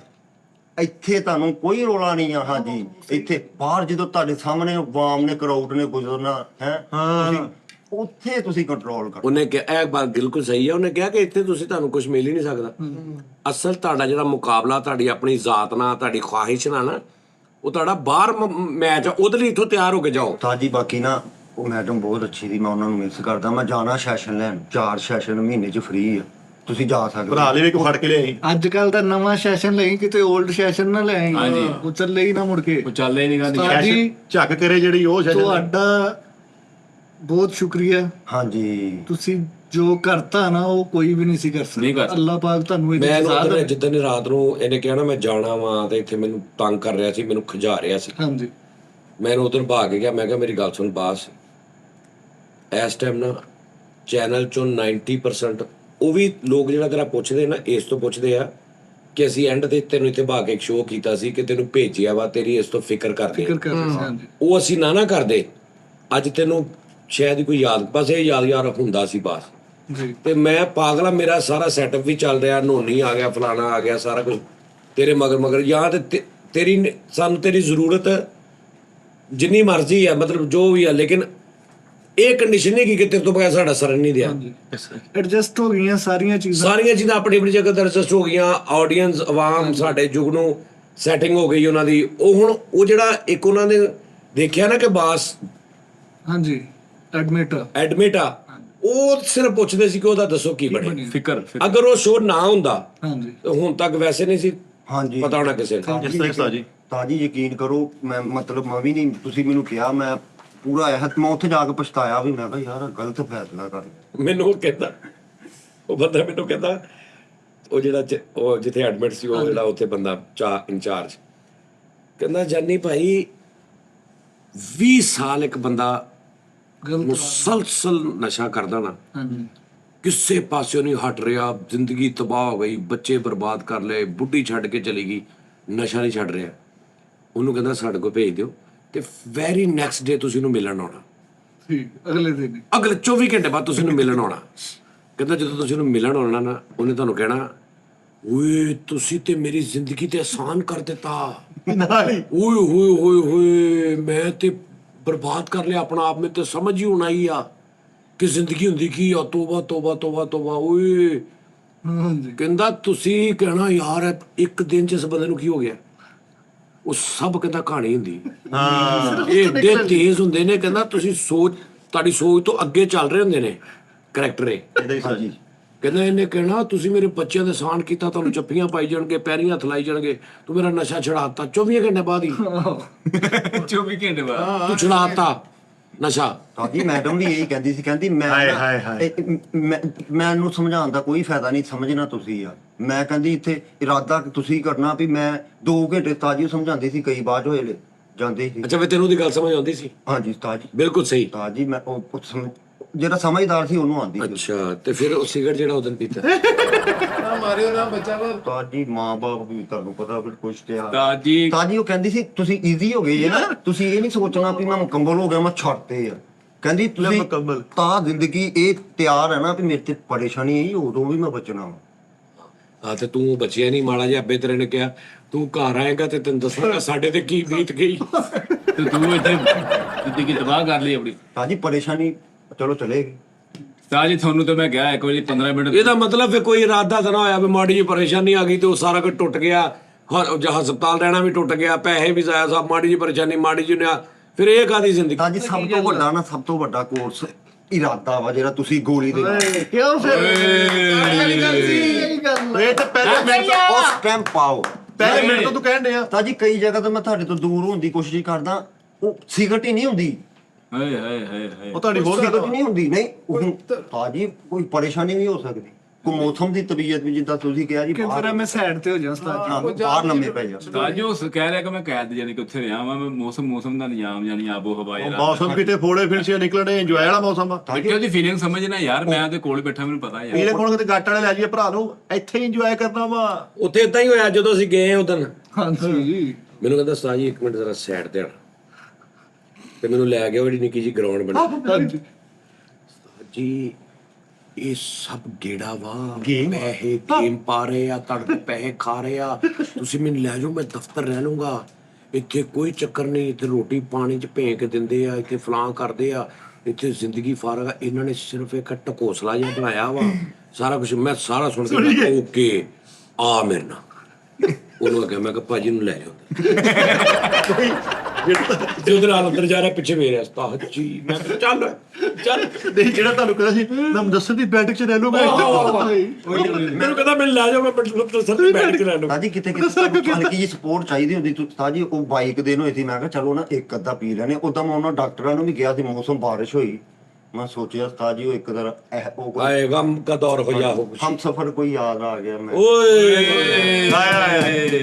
S1: ਇੱਥੇ ਤੁਹਾਨੂੰ ਕੋਈ ਰੋਲਾ ਨਹੀਂ ਆ ਹਾਂਜੀ ਇੱਥੇ ਬਾਹਰ ਜਦੋਂ ਤੁਹਾਡੇ ਸਾਹਮਣੇ ਆਵਾਮ ਨੇ ਕਰਾਊਡ ਨੇ ਗੁਜ਼ਰਨਾ ਹੈ ਤੁਸੀਂ ਉੱਥੇ ਤੁਸੀਂ ਕੰਟਰੋਲ ਕਰੋ
S6: ਉਹਨੇ ਕਿਹਾ ਇਹ ਬਾਤ ਬਿਲਕੁਲ ਸਹੀ ਹੈ ਉਹਨੇ ਕਿਹਾ ਕਿ ਇੱਥੇ ਤੁਹਾਨੂੰ ਕੁਝ ਮਿਲ ਹੀ ਨਹੀਂ ਸਕਦਾ ਅਸਲ ਤੁਹਾਡਾ ਜਿਹੜਾ ਮੁਕਾਬਲਾ ਤੁਹਾਡੀ ਆਪਣੀ ਜ਼ਾਤ ਨਾਲ ਤੁਹਾਡੀ ਖੁਆਹਿਸ਼ ਨਾਲ ਨਾ ਉਹ ਤੁਹਾਡਾ ਬਾਹਰ ਮੈਚ ਆ ਉਹਦੇ ਲਈ ਇੱਥੋਂ ਤਿਆਰ ਹੋ ਕੇ ਜਾਓ
S1: ਤਾਜੀ ਬਾਕੀ ਨਾ ਉਹ ਮੈਡਮ ਬਹੁਤ ਅੱਛੀ ਦੀ ਮੈਂ ਉਹਨਾਂ ਨੂੰ ਮਿਸ ਕਰਦਾ ਮੈਂ ਜਾਣਾ ਸੈਸ਼ਨ ਲੈਣ 4 ਸੈਸ਼ਨ ਮਹੀਨੇ ਚ ਫ੍ਰੀ ਆ ਤੁਸੀਂ ਜਾ ਸਕਦੇ
S4: ਭਰਾ ਲਈ ਵੀ ਕੋ ਫੜ ਕੇ ਲਿਆਈ
S2: ਅੱਜ ਕੱਲ ਤਾਂ ਨਵਾਂ ਸੈਸ਼ਨ ਲਈ ਕਿਤੇ 올ਡ ਸੈਸ਼ਨ ਨਾ ਲੈ ਆਈ
S3: ਹਾਂਜੀ।
S2: ਉਹ ਚੱਲੇ ਹੀ ਨਾ ਮੁੜ ਕੇ
S3: ਉਹ ਚੱਲਦਾ ਹੀ ਨਹੀਂ ਗਾ
S2: ਉਸਤਾਦ ਜੀ
S4: ਝੱਕ ਕਰੇ ਜਿਹੜੀ ਉਹ ਸੈਸ਼ਨ
S2: ਤੁਹਾਡਾ ਬਹੁਤ ਸ਼ੁਕਰੀਆ
S1: ਹਾਂਜੀ
S2: ਤੁਸੀਂ ਜੋ ਕਰਤਾ ਨਾ ਉਹ ਕੋਈ ਵੀ ਨਹੀਂ ਸੀ ਕਰ
S3: ਨਹੀਂ ਕਰ
S2: ਸਕਦਾ ਅੱਲਾਹ ਪਾਕ ਤੁਹਾਨੂੰ ਇਹ
S6: ਮੈਂ
S2: ਸਜ਼ਾ ਦੇਵੇ।
S6: ਜਿੱਦਣ ਦੀ ਰਾਤ ਨੂੰ ਇਹਨੇ ਕਿਹਾ ਨਾ ਮੈਂ ਜਾਣਾ ਵਾਂ ਤੇ ਇੱਥੇ ਮੈਨੂੰ ਤੰਗ ਕਰ ਰਿਹਾ ਸੀ ਮੈਨੂੰ ਖਿਜਾ ਰਿਹਾ ਸੀ
S2: ਹਾਂਜੀ
S6: ਮੈਂ ਇਹਨੂੰ ਉਧਰ ਭਾਗ ਕੇ ਗਿਆ ਮੈਂ ਕਿਹਾ ਮੇਰੀ ਗੱਲ ਸੁਣ ਬਾਸ ਇਸ ਟਾਈਮ ਨਾ ਚੈਨਲ ਚੋਂ 90% ਉਹ ਵੀ ਲੋਕ ਜਿਹੜਾ ਤੇਰਾ ਪੁੱਛਦੇ ਨਾ ਇਸ ਤੋਂ ਪੁੱਛਦੇ ਆ ਕਿ ਅਸੀਂ ਐਂਡ ਤੇ ਤੈਨੂੰ ਇੱਥੇ ਭਾਗ ਕੇ ਇੱਕ ਸ਼ੋਅ ਕੀਤਾ ਸੀ ਕਿ ਤੈਨੂੰ ਭੇਜਿਆ ਵਾ ਤੇਰੀ ਇਸ ਤੋਂ ਫਿਕਰ ਕਰਦੇ
S2: ਫਿਕਰ
S6: ਆ
S2: ਕਰ ਰਹੇ ਸੀ ਹਾਂਜੀ
S6: ਉਹ ਅਸੀਂ ਨਾ ਕਰਦੇ ਅੱਜ ਤੈਨੂੰ ਸ਼ਾਇਦ ਕੋਈ ਯਾਦ ਬਸ ਇਹ ਯਾਦ ਹੁੰਦਾ ਸੀ ਬਸ
S2: ਜੀ
S6: ਤੇ ਮੈਂ ਪਾਗਲਾ ਮੇਰਾ ਸਾਰਾ ਸੈਟਅਪ ਵੀ ਚੱਲ ਰਿਹਾ ਨੋਨੀ ਆ ਗਿਆ ਫਲਾਣਾ ਆ ਗਿਆ ਸਾਰਾ ਕੁਝ ਤੇਰੇ ਮਗਰ ਜਾਂ ਤੇ ਤੇਰੀ ਸਾਨੂੰ ਤੇਰੀ ਜ਼ਰੂਰਤ ਜਿੰਨੀ ਮਰਜ਼ੀ ਹੈ ਮਤਲਬ ਜੋ ਵੀ ਹੈ ਲੇਕਿਨ ਇਹ ਕੰਡੀਸ਼ਨ ਨਹੀਂ ਕਿ ਤੇਰੇ ਤੋਂ ਬਗੈਰ ਸਾਡਾ ਸਰ ਨਹੀਂ ਦਿਆ
S5: ਐਡਜਸਟ ਹੋ ਗਈਆਂ ਸਾਰੀਆਂ ਚੀਜ਼ਾਂ
S6: ਸਾਰੀਆਂ ਚੀਜ਼ਾਂ ਆਪਣੀ ਆਪਣੀ ਜਗ੍ਹਾ ਤੇ ਐਡਜਸਟ ਹੋ ਗਈਆਂ ਆਡੀਅנס ਆਵਾਮ ਸਾਡੇ ਯੁੱਗ ਨੂੰ ਸੈਟਿੰਗ ਹੋ ਗਈ ਉਹਨਾਂ ਦੀ ਉਹ ਹੁਣ ਉਹ ਜਿਹੜਾ ਇੱਕ ਉਹਨਾਂ ਨੇ ਦੇਖਿਆ ਨਾ ਕਿ ਬਾਸ
S5: ਹਾਂਜੀ
S6: ਐਡਮਿਟ ਆ ਉਹ ਸਿਰਫ ਪੁੱਛਦੇ ਸੀ ਕਿ ਉਹਦਾ ਦੱਸੋ ਕੀ ਬਣੇ
S3: ਫਿਕਰ
S6: ਅਗਰ ਉਹ ਸ਼ੋਅ ਨਾ ਹੁੰਦਾ
S5: ਹਾਂਜੀ
S6: ਤਾਂ ਹੁਣ ਤੱਕ ਵੈਸੇ ਨਹੀਂ ਸੀ
S1: ਹਾਂਜੀ
S6: ਪਤਾ ਹੋਣਾ ਕਿਸੇ ਨੂੰ
S4: ਜਿਸ ਤਰ੍ਹਾਂ ਸਾਜੀ
S1: ਤਾਜੀ ਯਕੀਨ ਕਰੋ ਮੈਂ ਮਤਲਬ ਮੈਂ ਵੀ ਨਹੀਂ ਤੁਸੀਂ ਮੈਨੂੰ ਕਿਹਾ ਮੈਂ ਪੂਰਾ ਮੈਂ ਉੱਥੇ ਜਾ ਕੇ ਪਛਤਾਇਆ ਵੀ ਮੈਂ ਕਿਹਾ ਯਾਰ ਗਲਤ ਫੈਸਲਾ ਕਰ ਲਿਆ।
S6: ਮੈਨੂੰ ਉਹ ਕਹਿੰਦਾ ਉਹ ਬੰਦਾ ਮੈਨੂੰ ਕਹਿੰਦਾ ਉਹ ਜਿਹੜਾ ਉਹ ਜਿੱਥੇ ਐਡਮਿਟ ਸੀ ਉਹ ਜਿਹੜਾ ਉੱਥੇ ਬੰਦਾ ਇੰਚਾਰਜ ਕਹਿੰਦਾ ਜਾਨੀ ਭਾਈ 20 ਸਾਲ ਇੱਕ ਬੰਦਾ ਮੁਸਲਸਲ ਨਸ਼ਾ ਕਰਦਾ ਨਾ
S5: ਹਾਂਜੀ
S6: ਕਿਸੇ ਪਾਸਿਓਂ ਨਹੀਂ ਹਟ ਰਿਹਾ ਜ਼ਿੰਦਗੀ ਤਬਾਹ ਹੋ ਗਈ ਬੱਚੇ ਬਰਬਾਦ ਕਰ ਲਏ ਬੁੱਢੀ ਛੱਡ ਕੇ ਚਲੀ ਗਈ ਨਸ਼ਾ ਨਹੀਂ ਛੱਡ ਰਿਹਾ ਉਹਨੂੰ ਕਹਿੰਦਾ ਸਾਡੇ ਕੋਲ ਭੇਜ ਦਿਓ ਤੇ ਵੈਰੀ ਨੈਕਸਟ ਡੇ ਤੁਸੀਂ ਉਹਨੂੰ ਮਿਲਣ ਆਉਣਾ
S5: ਠੀਕ ਅਗਲੇ ਦਿਨ
S6: ਅਗਲੇ 24 ਘੰਟੇ ਬਾਅਦ ਤੁਸੀਂ ਉਹਨੂੰ ਮਿਲਣ ਆਉਣਾ ਕਹਿੰਦਾ ਜਦੋਂ ਤੁਸੀਂ ਉਹਨੂੰ ਮਿਲਣ ਆਉਣਾ ਨਾ ਉਹਨੇ ਤੁਹਾਨੂੰ ਕਹਿਣਾ ਓਏ ਤੁਸੀਂ ਤੇ ਮੇਰੀ ਜ਼ਿੰਦਗੀ ਤੇ ਆਸਾਨ ਕਰ ਦਿੱਤਾ
S4: ਨਾਲ ਹੀ
S6: ਓਏ ਹੋਏ ਹੋਏ ਹੋਏ ਮੈਂ ਤੇ ਬਰਬਾਦ ਕਰ ਲਿਆ ਆਪਣਾ ਆਪ ਮੈਂ ਤੇ ਸਮਝ ਹੀ ਹੋਣਾ ਹੀ ਆ ਕਿ ਜ਼ਿੰਦਗੀ ਹੁੰਦੀ ਕੀ ਆ ਤੋਬਾ ਤੋਬਾ ਤੋਬਾ ਤੋਬਾ ਓਏ
S5: ਹਾਂਜੀ
S6: ਕਹਿੰਦਾ ਤੁਸੀਂ ਕਹਿਣਾ ਯਾਰ ਇੱਕ ਦਿਨ ਚ ਇਸ ਬੰਦੇ ਨੂੰ ਕੀ ਹੋ ਗਿਆ ਉਹ ਸਭ ਕਹਿੰਦਾ ਕਹਾਣੀ ਹੁੰਦੀ ਇਹ ਏਡੇ ਤੇਜ਼ ਹੁੰਦੇ ਨੇ ਕਹਿੰਦਾ ਤੁਸੀਂ ਤੁਹਾਡੀ ਸੋਚ ਤੋਂ ਅੱਗੇ ਚੱਲ ਰਹੇ ਹੁੰਦੇ ਨੇ ਕਰੈਕਟਰ ਇਹ
S1: ਹਾਂਜੀ
S6: ਕਹਿੰਦਾ ਇਹਨੇ ਕਹਿਣਾ ਤੁਸੀਂ ਮੇਰੇ ਬੱਚਿਆਂ ਦੇ ਸਾਨ ਕੀਤਾ ਤੁਹਾਨੂੰ ਚੱਪੀਆਂ ਪਾਈ ਜਾਣਗੇ ਪੈਰੀਂ ਹੱਥ ਲਾਈ ਜਾਣਗੇ ਤੂੰ ਮੇਰਾ ਨਸ਼ਾ ਛਡਾਤਾ 24 ਘੰਟੇ ਬਾਅਦ ਹੀ
S3: 24 ਘੰਟੇ ਬਾਅਦ
S6: ਤੂੰ ਛਡਾਤਾ ਨਸ਼ਾ
S1: ਤਾਜੀ ਮੈਡਮ ਵੀ ਇਹੀ ਕਹਿੰਦੀ ਸੀ ਕਹਿੰਦੀ ਮੈਂ
S4: ਹਾਏ,
S1: ਨਾ-
S4: ਹਾਏ, ਹਾਏ।
S1: ਮੈਂ ਇਹਨੂੰ ਸਮਝਾਉਣ ਦਾ ਕੋਈ ਫਾਇਦਾ ਨਹੀਂ ਸਮਝਣਾ ਤੁਸੀਂ ਆ ਮੈਂ ਕਹਿੰਦੀ ਇੱਥੇ ਇਰਾਦਾ ਤੁਸੀਂ ਕਰਨਾ ਵੀ ਮੈਂ 2 ਘੰਟੇ ਤਾਜੀ ਸਮਝਾਉਂਦੀ ਸੀ ਕਈ ਬਾਅਦ ਹੋਏ ਜਾਂਦੇ ਸੀ
S6: ਅੱਛਾ ਵੇ ਤੈਨੂੰ ਦੀ ਗੱਲ ਸਮਝ ਆਉਂਦੀ ਸੀ
S1: ਹਾਂਜੀ ਤਾਜੀ
S6: ਬਿਲਕੁਲ ਸਹੀ
S1: ਤਾਜੀ ਮੈਂ ਉਹ ਜਿਹੜਾ ਸਮਝਦਾਰ ਸੀ ਉਹਨੂੰ ਆਉਂਦੀ ਸੀ
S6: ਅੱਛਾ ਤੇ ਫਿਰ ਉਹ ਸਿਗਰਟ ਜਿਹੜਾ ਉਦੋਂ ਪੀਤਾ
S2: ਨਾ ਮਾਰਿਓ ਨਾ ਬੱਚਾ ਵਾ
S1: ਤਾਜੀ ਮਾਂ-ਬਾਪ ਵੀ ਤੁਹਾਨੂੰ ਪਤਾ ਵੀ ਕੁਛ ਕਿਹਾ
S3: ਤਾਜੀ
S1: ਤਾਜੀ ਉਹ ਕਹਿੰਦੀ ਸੀ ਤੁਸੀਂ ਈਜ਼ੀ ਹੋ ਗਏ ਜੇ ਨਾ ਤੁਸੀਂ ਇਹ ਨਹੀਂ ਸੋਚਣਾ ਵੀ ਮੈਂ ਮੁਕੰਮਲ ਹੋ ਗਿਆ ਮੈਂ ਛੱਡਤੇ ਆ ਕਹਿੰਦੀ ਤੁਸੀਂ
S4: ਮੁਕੰਮਲ।
S1: ਤਾਂ ਜ਼ਿੰਦਗੀ ਇਹ ਤਿਆਰ ਹੈ ਨਾ ਵੀ ਮੇਰੇ ਤੇ ਪਰੇਸ਼ਾਨੀ ਆਈ ਉਦੋਂ ਵੀ ਮੈਂ ਬਚਣਾ ਵਾ
S6: ਆ ਤੇ ਤੂੰ ਬਚਿਆ ਨਹੀਂ ਮਾੜਾ ਜਿਹਾ ਅੱਬੇ ਤੇਰੇ ਨੇ ਕਿਹਾ ਤੂੰ ਘਰ ਆਏਗਾ ਤੇ ਤੈਨੂੰ ਦੱਸਾਂਗਾ ਸਾਡੇ ਤੇ ਕੀ ਬੀਤ ਗਈ
S3: ਤੇ ਤੂੰ ਇੱਥੇ ਜ਼ਿੰਦਗੀ ਤਬਾਹ ਕਰ ਲਈ ਆਪਣੀ
S1: ਤਾਜੀ ਪਰੇਸ਼ਾਨੀ ਚਲੋ ਚਲੇਗੀ
S3: ਤਾਜੀ ਤੁਹਾਨੂੰ ਤੇ ਮੈਂ ਗਿਆ ਇੱਕ ਵਾਰੀ 15 ਮਿੰਟ
S6: ਇਹਦਾ ਮਤਲਬ ਫਿਰ ਕੋਈ ਇਰਾਦਾ ਤਾਂ ਨਾ ਹੋਇਆ ਵੀ ਮਾੜੀ ਜਿਹੀ ਪਰੇਸ਼ਾਨੀ ਆ ਗਈ ਤੇ ਉਹ ਸਾਰਾ ਕੁਝ ਟੁੱਟ ਗਿਆ ਹਸਪਤਾਲ ਰਹਿਣਾ ਵੀ ਟੁੱਟ ਗਿਆ ਪੈਸੇ ਵੀ ਜ਼ਾਇਆ ਸਭ ਮਾੜੀ ਜਿਹੀ ਪਰੇਸ਼ਾਨੀ ਮਾੜੀ ਜਿਹੀ ਨੇ ਫਿਰ ਇਹ ਕਾਦੀ ਜ਼ਿੰਦਗੀ
S1: ਤਾਜੀ ਸਭ ਤੋਂ ਵੱਡਾ ਨਾ ਸਭ ਤੋਂ ਵੱਡਾ ਕੋਰਸ ਇਰਾਦਾ ਵਾ ਜਿਹੜਾ ਤੁਸੀਂ ਗੋਲੀ ਦੇ ਨਾਲ
S5: ਕਿਉਂ ਫਿਰ ਇਹ ਗੱਲ
S4: ਇਹ ਤਾਂ ਪਹਿਲੇ ਮਿੰਟ
S1: ਉਸ ਟਾਈਮ ਪਾਓ
S4: ਪਹਿਲੇ ਮਿੰਟ ਤੋਂ ਤੂੰ ਕਹਿਣ ਡਿਆ
S1: ਤਾਜੀ ਕਈ ਜਗ੍ਹਾ ਤੋਂ ਮੈਂ ਤੁਹਾਡੇ ਤੋਂ ਦੂਰ ਹੋਣ ਦੀ ਕੋਸ਼ਿਸ਼ ਕਰਦਾ ਉਹ ਸਿਗਰਟ ਹੀ ਨਹੀਂ ਹੁੰਦੀ
S3: ਹਾਏ ਹਾਏ ਹਾਏ ਹਾਏ
S4: ਉਹ ਤੁਹਾਡੀ ਹੋਰ
S1: ਸਿਗਰਟ ਨਹੀਂ ਹੁੰਦੀ ਨਹੀਂ ਉਹ ਤਾਜੀ ਕੋਈ ਪਰੇਸ਼ਾਨੀ ਵੀ ਹੋ ਸਕਦੀ ਕੋਈ ਮੌਸਮ ਦੀ ਤਬੀਅਤ ਵੀ ਜਿੱਦਾਂ ਤੁਸੀਂ ਕਿਹਾ ਜੀ
S5: ਕਿ
S1: ਬਾਹਰ
S5: ਫਿਰ ਮੈਂ ਸਾਈਡ ਤੇ ਹੋ ਜਾ ਉਸਤਾਦ
S1: ਹਾਂ, ਬਾਹਰ ਲੰਮੇ ਪੈ ਜਾ
S3: ਤਾਜੀ ਉਹ ਕਹਿ ਰਿਹਾ ਕਿ ਮੈਂ ਕੈਦ ਜਾਨੀ ਕਿ ਉੱਥੇ ਰਿਹਾ ਵਾਂ ਮੈਂ ਮੌਸਮ ਦਾ ਨਿਯਾਮ ਜਾਨੀ ਆਬੋ ਹਵਾ ਜਿਹੜਾ
S4: ਮੌਸਮ ਕਿਤੇ ਫੋੜੇ ਫਿਰਸੀਆਂ ਨਿਕਲਣੇ ਇੰਜੋਏ ਵਾਲਾ ਮੌਸਮ ਆ
S3: ਬੇਟੇ ਉਹਦੀ ਫੀਲਿੰਗ ਸਮਝਣਾ ਯਾਰ ਮੈਂ ਤੇ ਕੋਲ ਬੈਠਾ ਮੈਨੂੰ ਪਤਾ ਯਾਰ
S4: ਇਹਦੇ ਕੋਲ ਕਿਤੇ ਗੱਟ ਵਾਲੇ ਲੈ ਜਾਈਏ ਭਰਾ ਨੂੰ ਇੱਥੇ ਇੰਜੋਏ ਕਰਨਾ ਵਾ
S6: ਉੱਥੇ ਇਦਾਂ ਹੀ ਹੋਇਆ ਜਦੋਂ ਅਸੀਂ ਗਏ ਉਦੋਂ
S5: ਹਾਂਜੀ
S6: ਮੈਨੂੰ ਕਹਿੰਦਾ ਸਾਜੀ ਇੱਕ ਮਿੰਟ ਜ਼ਰਾ ਸਾਈਡ ਤੇ ਆਣਾ ਤੇ ਮੈਨੂੰ ਲੈ ਗਿਆ ਉਹ ਜਿਹੜੀ ਨਿੱਕੀ ਜੀ ਗਰਾਊਂਡ ਬਣੀ ਜੀ ਇਹ ਸਭ ਗੇੜਾ ਵਾ ਪੈਸੇ ਗੇਮ ਪਾ ਰਹੇ ਆ ਤੁਹਾਡੇ ਤੋਂ ਪੈਸੇ ਖਾ ਰਹੇ ਆ ਤੁਸੀਂ ਮੈਨੂੰ ਲੈ ਜਾਓ ਮੈਂ ਦਫ਼ਤਰ ਰਹਿ ਲੂੰਗਾ ਇੱਥੇ ਕੋਈ ਚੱਕਰ ਨਹੀਂ ਇੱਥੇ ਰੋਟੀ ਪਾਣੀ ਚ ਭੇਂ ਕੇ ਦਿੰਦੇ ਆ ਇੱਥੇ ਫਲਾਂ ਕਰਦੇ ਆ ਇੱਥੇ ਜ਼ਿੰਦਗੀ ਫਾਰਗ ਆ ਇਹਨਾਂ ਨੇ ਸਿਰਫ ਇੱਕ ਢਕੋਸਲਾ ਜਿਹਾ ਬਣਾਇਆ ਵਾ ਸਾਰਾ ਕੁਝ ਮੈਂ ਸਾਰਾ ਸੁਣ ਕੇ ਮੈਂ ਓਕੇ ਆ ਮੇਰੇ ਨਾਲ ਉਹਨੂੰ ਕਿਹਾ ਮੈਂ ਕਿ ਭਾਜੀ ਨੂੰ ਲੈ ਜਾਓ ਤੇ ਉਹਦੇ ਨਾਲ ਅੰਦਰ ਜਾ ਰਿਹਾ ਪਿੱਛੇ ਮੇਰੇ ਉਸਤਾਦ ਜੀ ਮੈਂ ਕਿਹਾ ਚੱਲ ਚੱਲ
S4: ਨਹੀਂ ਜਿਹੜਾ ਤੁਹਾਨੂੰ ਕਹਿੰਦਾ ਸੀ ਮੈਂ ਮੁਦੱਸਰ ਦੀ ਬੈਠਕ 'ਚ ਰਹਿ ਲੂੰਗਾ
S6: ਮੈਨੂੰ ਕਹਿੰਦਾ ਮੈਨੂੰ ਲੈ ਜਾਓ ਮੈਂ ਮੁਦੱਸਰ ਦੀ ਬੈਠ ਕੇ ਰਹਿ ਲੂੰ
S1: ਤਾਜੀ ਕਿਤੇ ਹਲਕੀ ਜਿਹੀ ਸਪੋਰਟ ਚਾਹੀਦੀ ਹੁੰਦੀ ਤਾਜੀ ਉਹ ਬਾਈਕ ਦੇਣ ਹੋਈ ਸੀ ਮੈਂ ਕਿਹਾ ਚਲੋ ਨਾ ਇੱਕ ਅੱਧਾ ਪੀ ਲੈਣੇ ਉਦਾਂ ਮੈਂ ਉਹਨਾਂ ਡਾਕਟਰਾਂ ਨੂੰ ਵੀ ਕਿਹਾ ਸੀ ਮੌਸਮ ਬਾਰਿਸ਼ ਹੋਈ ਮੈਂ ਸੋਚਿਆ ਤਾਜੀ ਉਹ ਇੱਕ ਦਰ ਉਹ ਕੋਈ
S6: ਆਏ ਗਮ ਕਾ ਦੌਰ ਹੋ ਜਾ ਹੋ
S1: ਹਮ ਸਫਰ ਕੋਈ ਯਾਦ ਆ ਗਿਆ ਮੈਂ
S6: ਓਏ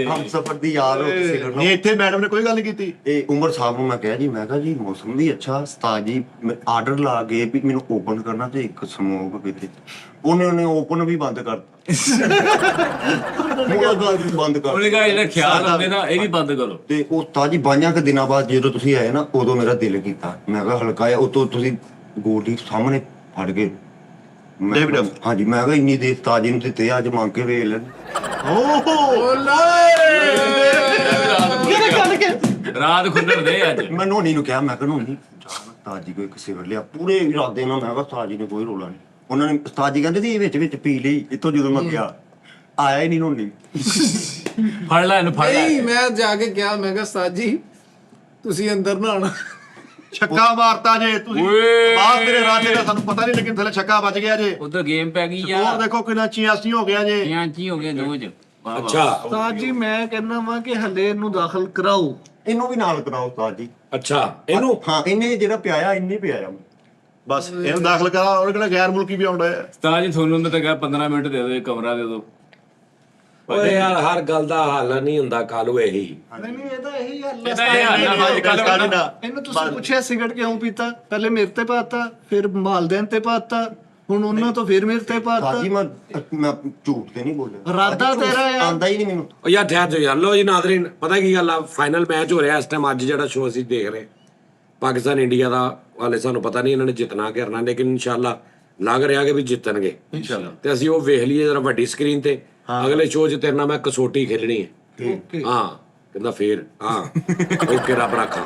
S1: ਹਮ ਸਫਰ ਦੀ ਯਾਦ ਹੋ ਕਿਸੇ ਨੂੰ
S4: ਨਹੀਂ ਇੱਥੇ ਮੈਡਮ ਨੇ ਕੋਈ ਗੱਲ ਨਹੀਂ ਕੀਤੀ
S1: ਇਹ ਉਮਰ ਸਾਹਿਬ ਨੂੰ ਮੈਂ ਕਿਹਾ ਜੀ ਮੌਸਮ ਵੀ ਅੱਛਾ ਉਸਤਾਦ ਜੀ ਆਰਡਰ ਲਾ ਗਏ ਵੀ ਮੈਨੂੰ ਓਪਨ ਕਰਨਾ ਤੇ ਇੱਕ ਸਮੋਕ ਕਿਤੇ ਉਹਨੇ ਓਪਨ ਵੀ ਬੰਦ ਕਰਤਾ ਬੰਦ ਕਰ
S3: ਉਹਨੇ ਕਹਾ ਜਿਹੜਾ ਖਿਆਲ ਹੁੰਦੇ ਨਾ ਇਹ ਵੀ ਬੰਦ ਕਰੋ
S1: ਤੇ ਉਹ ਤਾਜੀ ਬਾਈਆਂ ਕੁ ਦਿਨਾਂ ਬਾਅਦ ਜਦੋਂ ਤੁਸੀਂ ਆਏ ਨਾ ਉਦੋਂ ਮੇਰਾ ਦਿਲ ਕੀਤਾ ਮੈਂ ਕਿਹਾ ਹਲਕਾ ਜਿਹਾ ਉਤੋਂ ਤੁਸੀਂ ਗੋਡੀ ਸਾਹਮਣੇ ਫੜ ਕੇ
S4: ਡੇਵਿਡ।
S1: ਹਾਂਜੀ ਮੈਂ ਕਿਹਾ ਇੰਨੀ ਦੇਰ ਤਾਜੀ ਨੂੰ ਦਿੱਤੇ ਅੱਜ ਮੰਗ ਕੇ ਵੇਖ ਲੈਣ।
S3: ਰਾਤ ਖੁੱਲਣ ਦੇ ਅੱਜ।
S1: ਮੈਂ ਨੋਨੀ ਨੂੰ ਕਿਹਾ, ਮੈਂ ਕਿਹਾ ਨੋਨੀ ਤਾਜੀ ਕੋਈ ਸਿਗਰਟ ਲਿਆ, ਪੂਰੇ ਇਰਾਦੇ ਨਾਲ। ਮੈਂ ਕਿਹਾ ਤਾਜੀ ਨੇ ਕੋਈ ਰੋਲਾ ਨਹੀਂ। ਉਹਨਾਂ ਨੇ ਤਾਜੀ ਕਹਿੰਦੇ ਸੀ ਵਿੱਚ ਵਿੱਚ ਪੀ ਲਈ। ਇੱਥੋਂ ਜਦੋਂ ਮੈਂ ਗਿਆ ਆਇਆ ਹੀ ਨਹੀਂ ਨੋਨੀ।
S3: ਫੜ ਲੈ ਇਹਨੂੰ, ਫੜ ਲੈ।
S2: ਨਹੀਂ ਮੈਂ ਜਾ ਕੇ ਕਿਹਾ, ਮੈਂ ਕਿਹਾ ਉਸਤਾਦ ਜੀ ਤੁਸੀਂ ਅੰਦਰ ਨਾ ਆਉਣਾ।
S4: ਛੱਕਾ ਮਾਰਤਾ ਜੇ ਤੁਸੀਂ,
S3: ਓਏ।
S4: ਬਾਹਰ ਤੇਰੇ ਰਾਜੇ ਦਾ ਸਾਨੂੰ ਪਤਾ ਨਹੀਂ, ਲੇਕਿਨ ਥੱਲੇ ਛੱਕਾ ਵੱਜ ਗਿਆ ਜੇ।
S3: ਉਧਰ ਗੇਮ ਪੈ ਗਈ ਆ।
S4: ਹੋਰ ਦੇਖੋ ਕਿੰਨਾ 86 ਹੋ ਗਿਆ ਜੇ।
S3: ਕੀ ਹੋ ਗਿਆ ਦੋ ਚ। ਵਾਹ ਵਾਹ।
S6: ਅੱਛਾ
S5: ਉਸਤਾਦ ਜੀ ਮੈਂ ਕਹਿੰਦਾ ਵਾਂ ਕਿ ਹਲੇ ਇਹਨੂੰ ਦਾਖਲ ਕਰਾਓ।
S1: ਇਹਨੂੰ ਵੀ ਨਾਲ ਕਰਾਓ ਉਸਤਾਦ ਜੀ।
S6: ਅੱਛਾ ਇਹਨੂੰ
S1: ਹਾਂ ਇਹਨੇ ਜਿਹੜਾ ਪਿਆਇਆ ਇੰਨੇ ਪਿਆਇਆ।
S4: ਬਸ ਇਹਨੂੰ ਦਾਖਲ ਕਰਾ, ਉਹਨੇ ਕਿਹੜਾ ਗੈਰ ਮੁਲਕੀ ਵੀ ਆਉਂਦਾ ਹੈ।
S3: ਉਸਤਾਦ ਜੀ ਤੁਹਾਨੂੰ ਮੈਂ ਤਾਂ ਕਿਹਾ 15 ਮਿੰਟ ਦੇ ਦਿਓ, ਇੱਕ ਕਮਰਾ ਦੇ ਦਿਓ।
S6: ਓਏ ਯਾਰ ਹਰ ਗੱਲ ਦਾ ਹੱਲ ਨਹੀਂ ਹੁੰਦਾ ਕਾਲੂ ਇਹੀ।
S5: ਨਹੀਂ ਇਹਦਾ ਇਹੀ ਹੱਲ
S3: ਇਹਦਾ ਇਹ ਹੱਲ ਆ, ਅੱਜ ਕੱਲ੍ਹ ਬੰਦਾ-
S5: ਇਹਨੂੰ ਤੁਸੀਂ ਪੁੱਛਿਆ ਸਿਗਰਟ ਕਿਉਂ ਪੀਤਾ, ਪਹਿਲੇ ਮੇਰੇ ਤੇ ਪਾਤਾ, ਫਿਰ ਮਾਲਦੇਨ ਤੇ ਪਾਤਾ, ਹੁਣ ਉਹਨਾਂ ਤੋਂ ਫਿਰ ਮੇਰੇ ਤੇ ਪਾਤਾ।
S1: ਸਾਜੀ ਮੈਂ ਝੂਠ ਤੇ ਨਹੀਂ ਬੋਲਿਆ।
S5: ਇਰਾਦਾ ਤੇਰਾ ਆ।
S1: ਆਂਦਾ ਹੀ ਨਹੀਂ ਮੈਨੂੰ।
S6: ਓ ਯਾਰ ਠਹਿਰ ਜਾਓ ਯਾਰ। ਲੋ ਜੀ ਨਾਜ਼ਰੀਨ, ਪਤਾ ਕੀ ਗੱਲ ਆ, ਫਾਈਨਲ ਮੈਚ ਹੋ ਰਿਹਾ ਇਸ ਟਾਈਮ। ਅੱਜ ਜਿਹੜਾ ਸ਼ੋਅ ਅਸੀਂ ਦੇਖ ਰਹੇ ਪਾਕਿਸਤਾਨ ਇੰਡੀਆ ਦਾ, ਹਾਲੇ ਸਾਨੂੰ ਪਤਾ ਨਹੀਂ ਇਹਨਾਂ ਨੇ ਜਿੱਤਣਾ ਕਿ ਹਾਰਨਾ, ਲੇਕਿਨ ਇਨਸ਼ਾਅੱਲਾ ਲੱਗ ਰਿਹਾ ਕਿ ਵੀ ਜਿੱਤਣਗੇ ਇਨਸ਼ਾਅੱਲਾ। ਤੇ ਅਸੀਂ ਉਹ ਵੇਖ ਲਈਏ ਜਰਾ ਵੱਡੀ ਸਕਰੀਨ ਤੇ। ਅਗਲੇ ਸ਼ੋਅ 'ਚ ਤੇਰੇ ਨਾਲ ਮੈਂ ਕਸੋਟੀ ਖੇਲਣੀ ਹੈ। ਹਾਂ ਕਹਿੰਦਾ ਫੇਰ ਹਾਂ ਓਕੇ ਰੱਬ ਰੱਖਾ।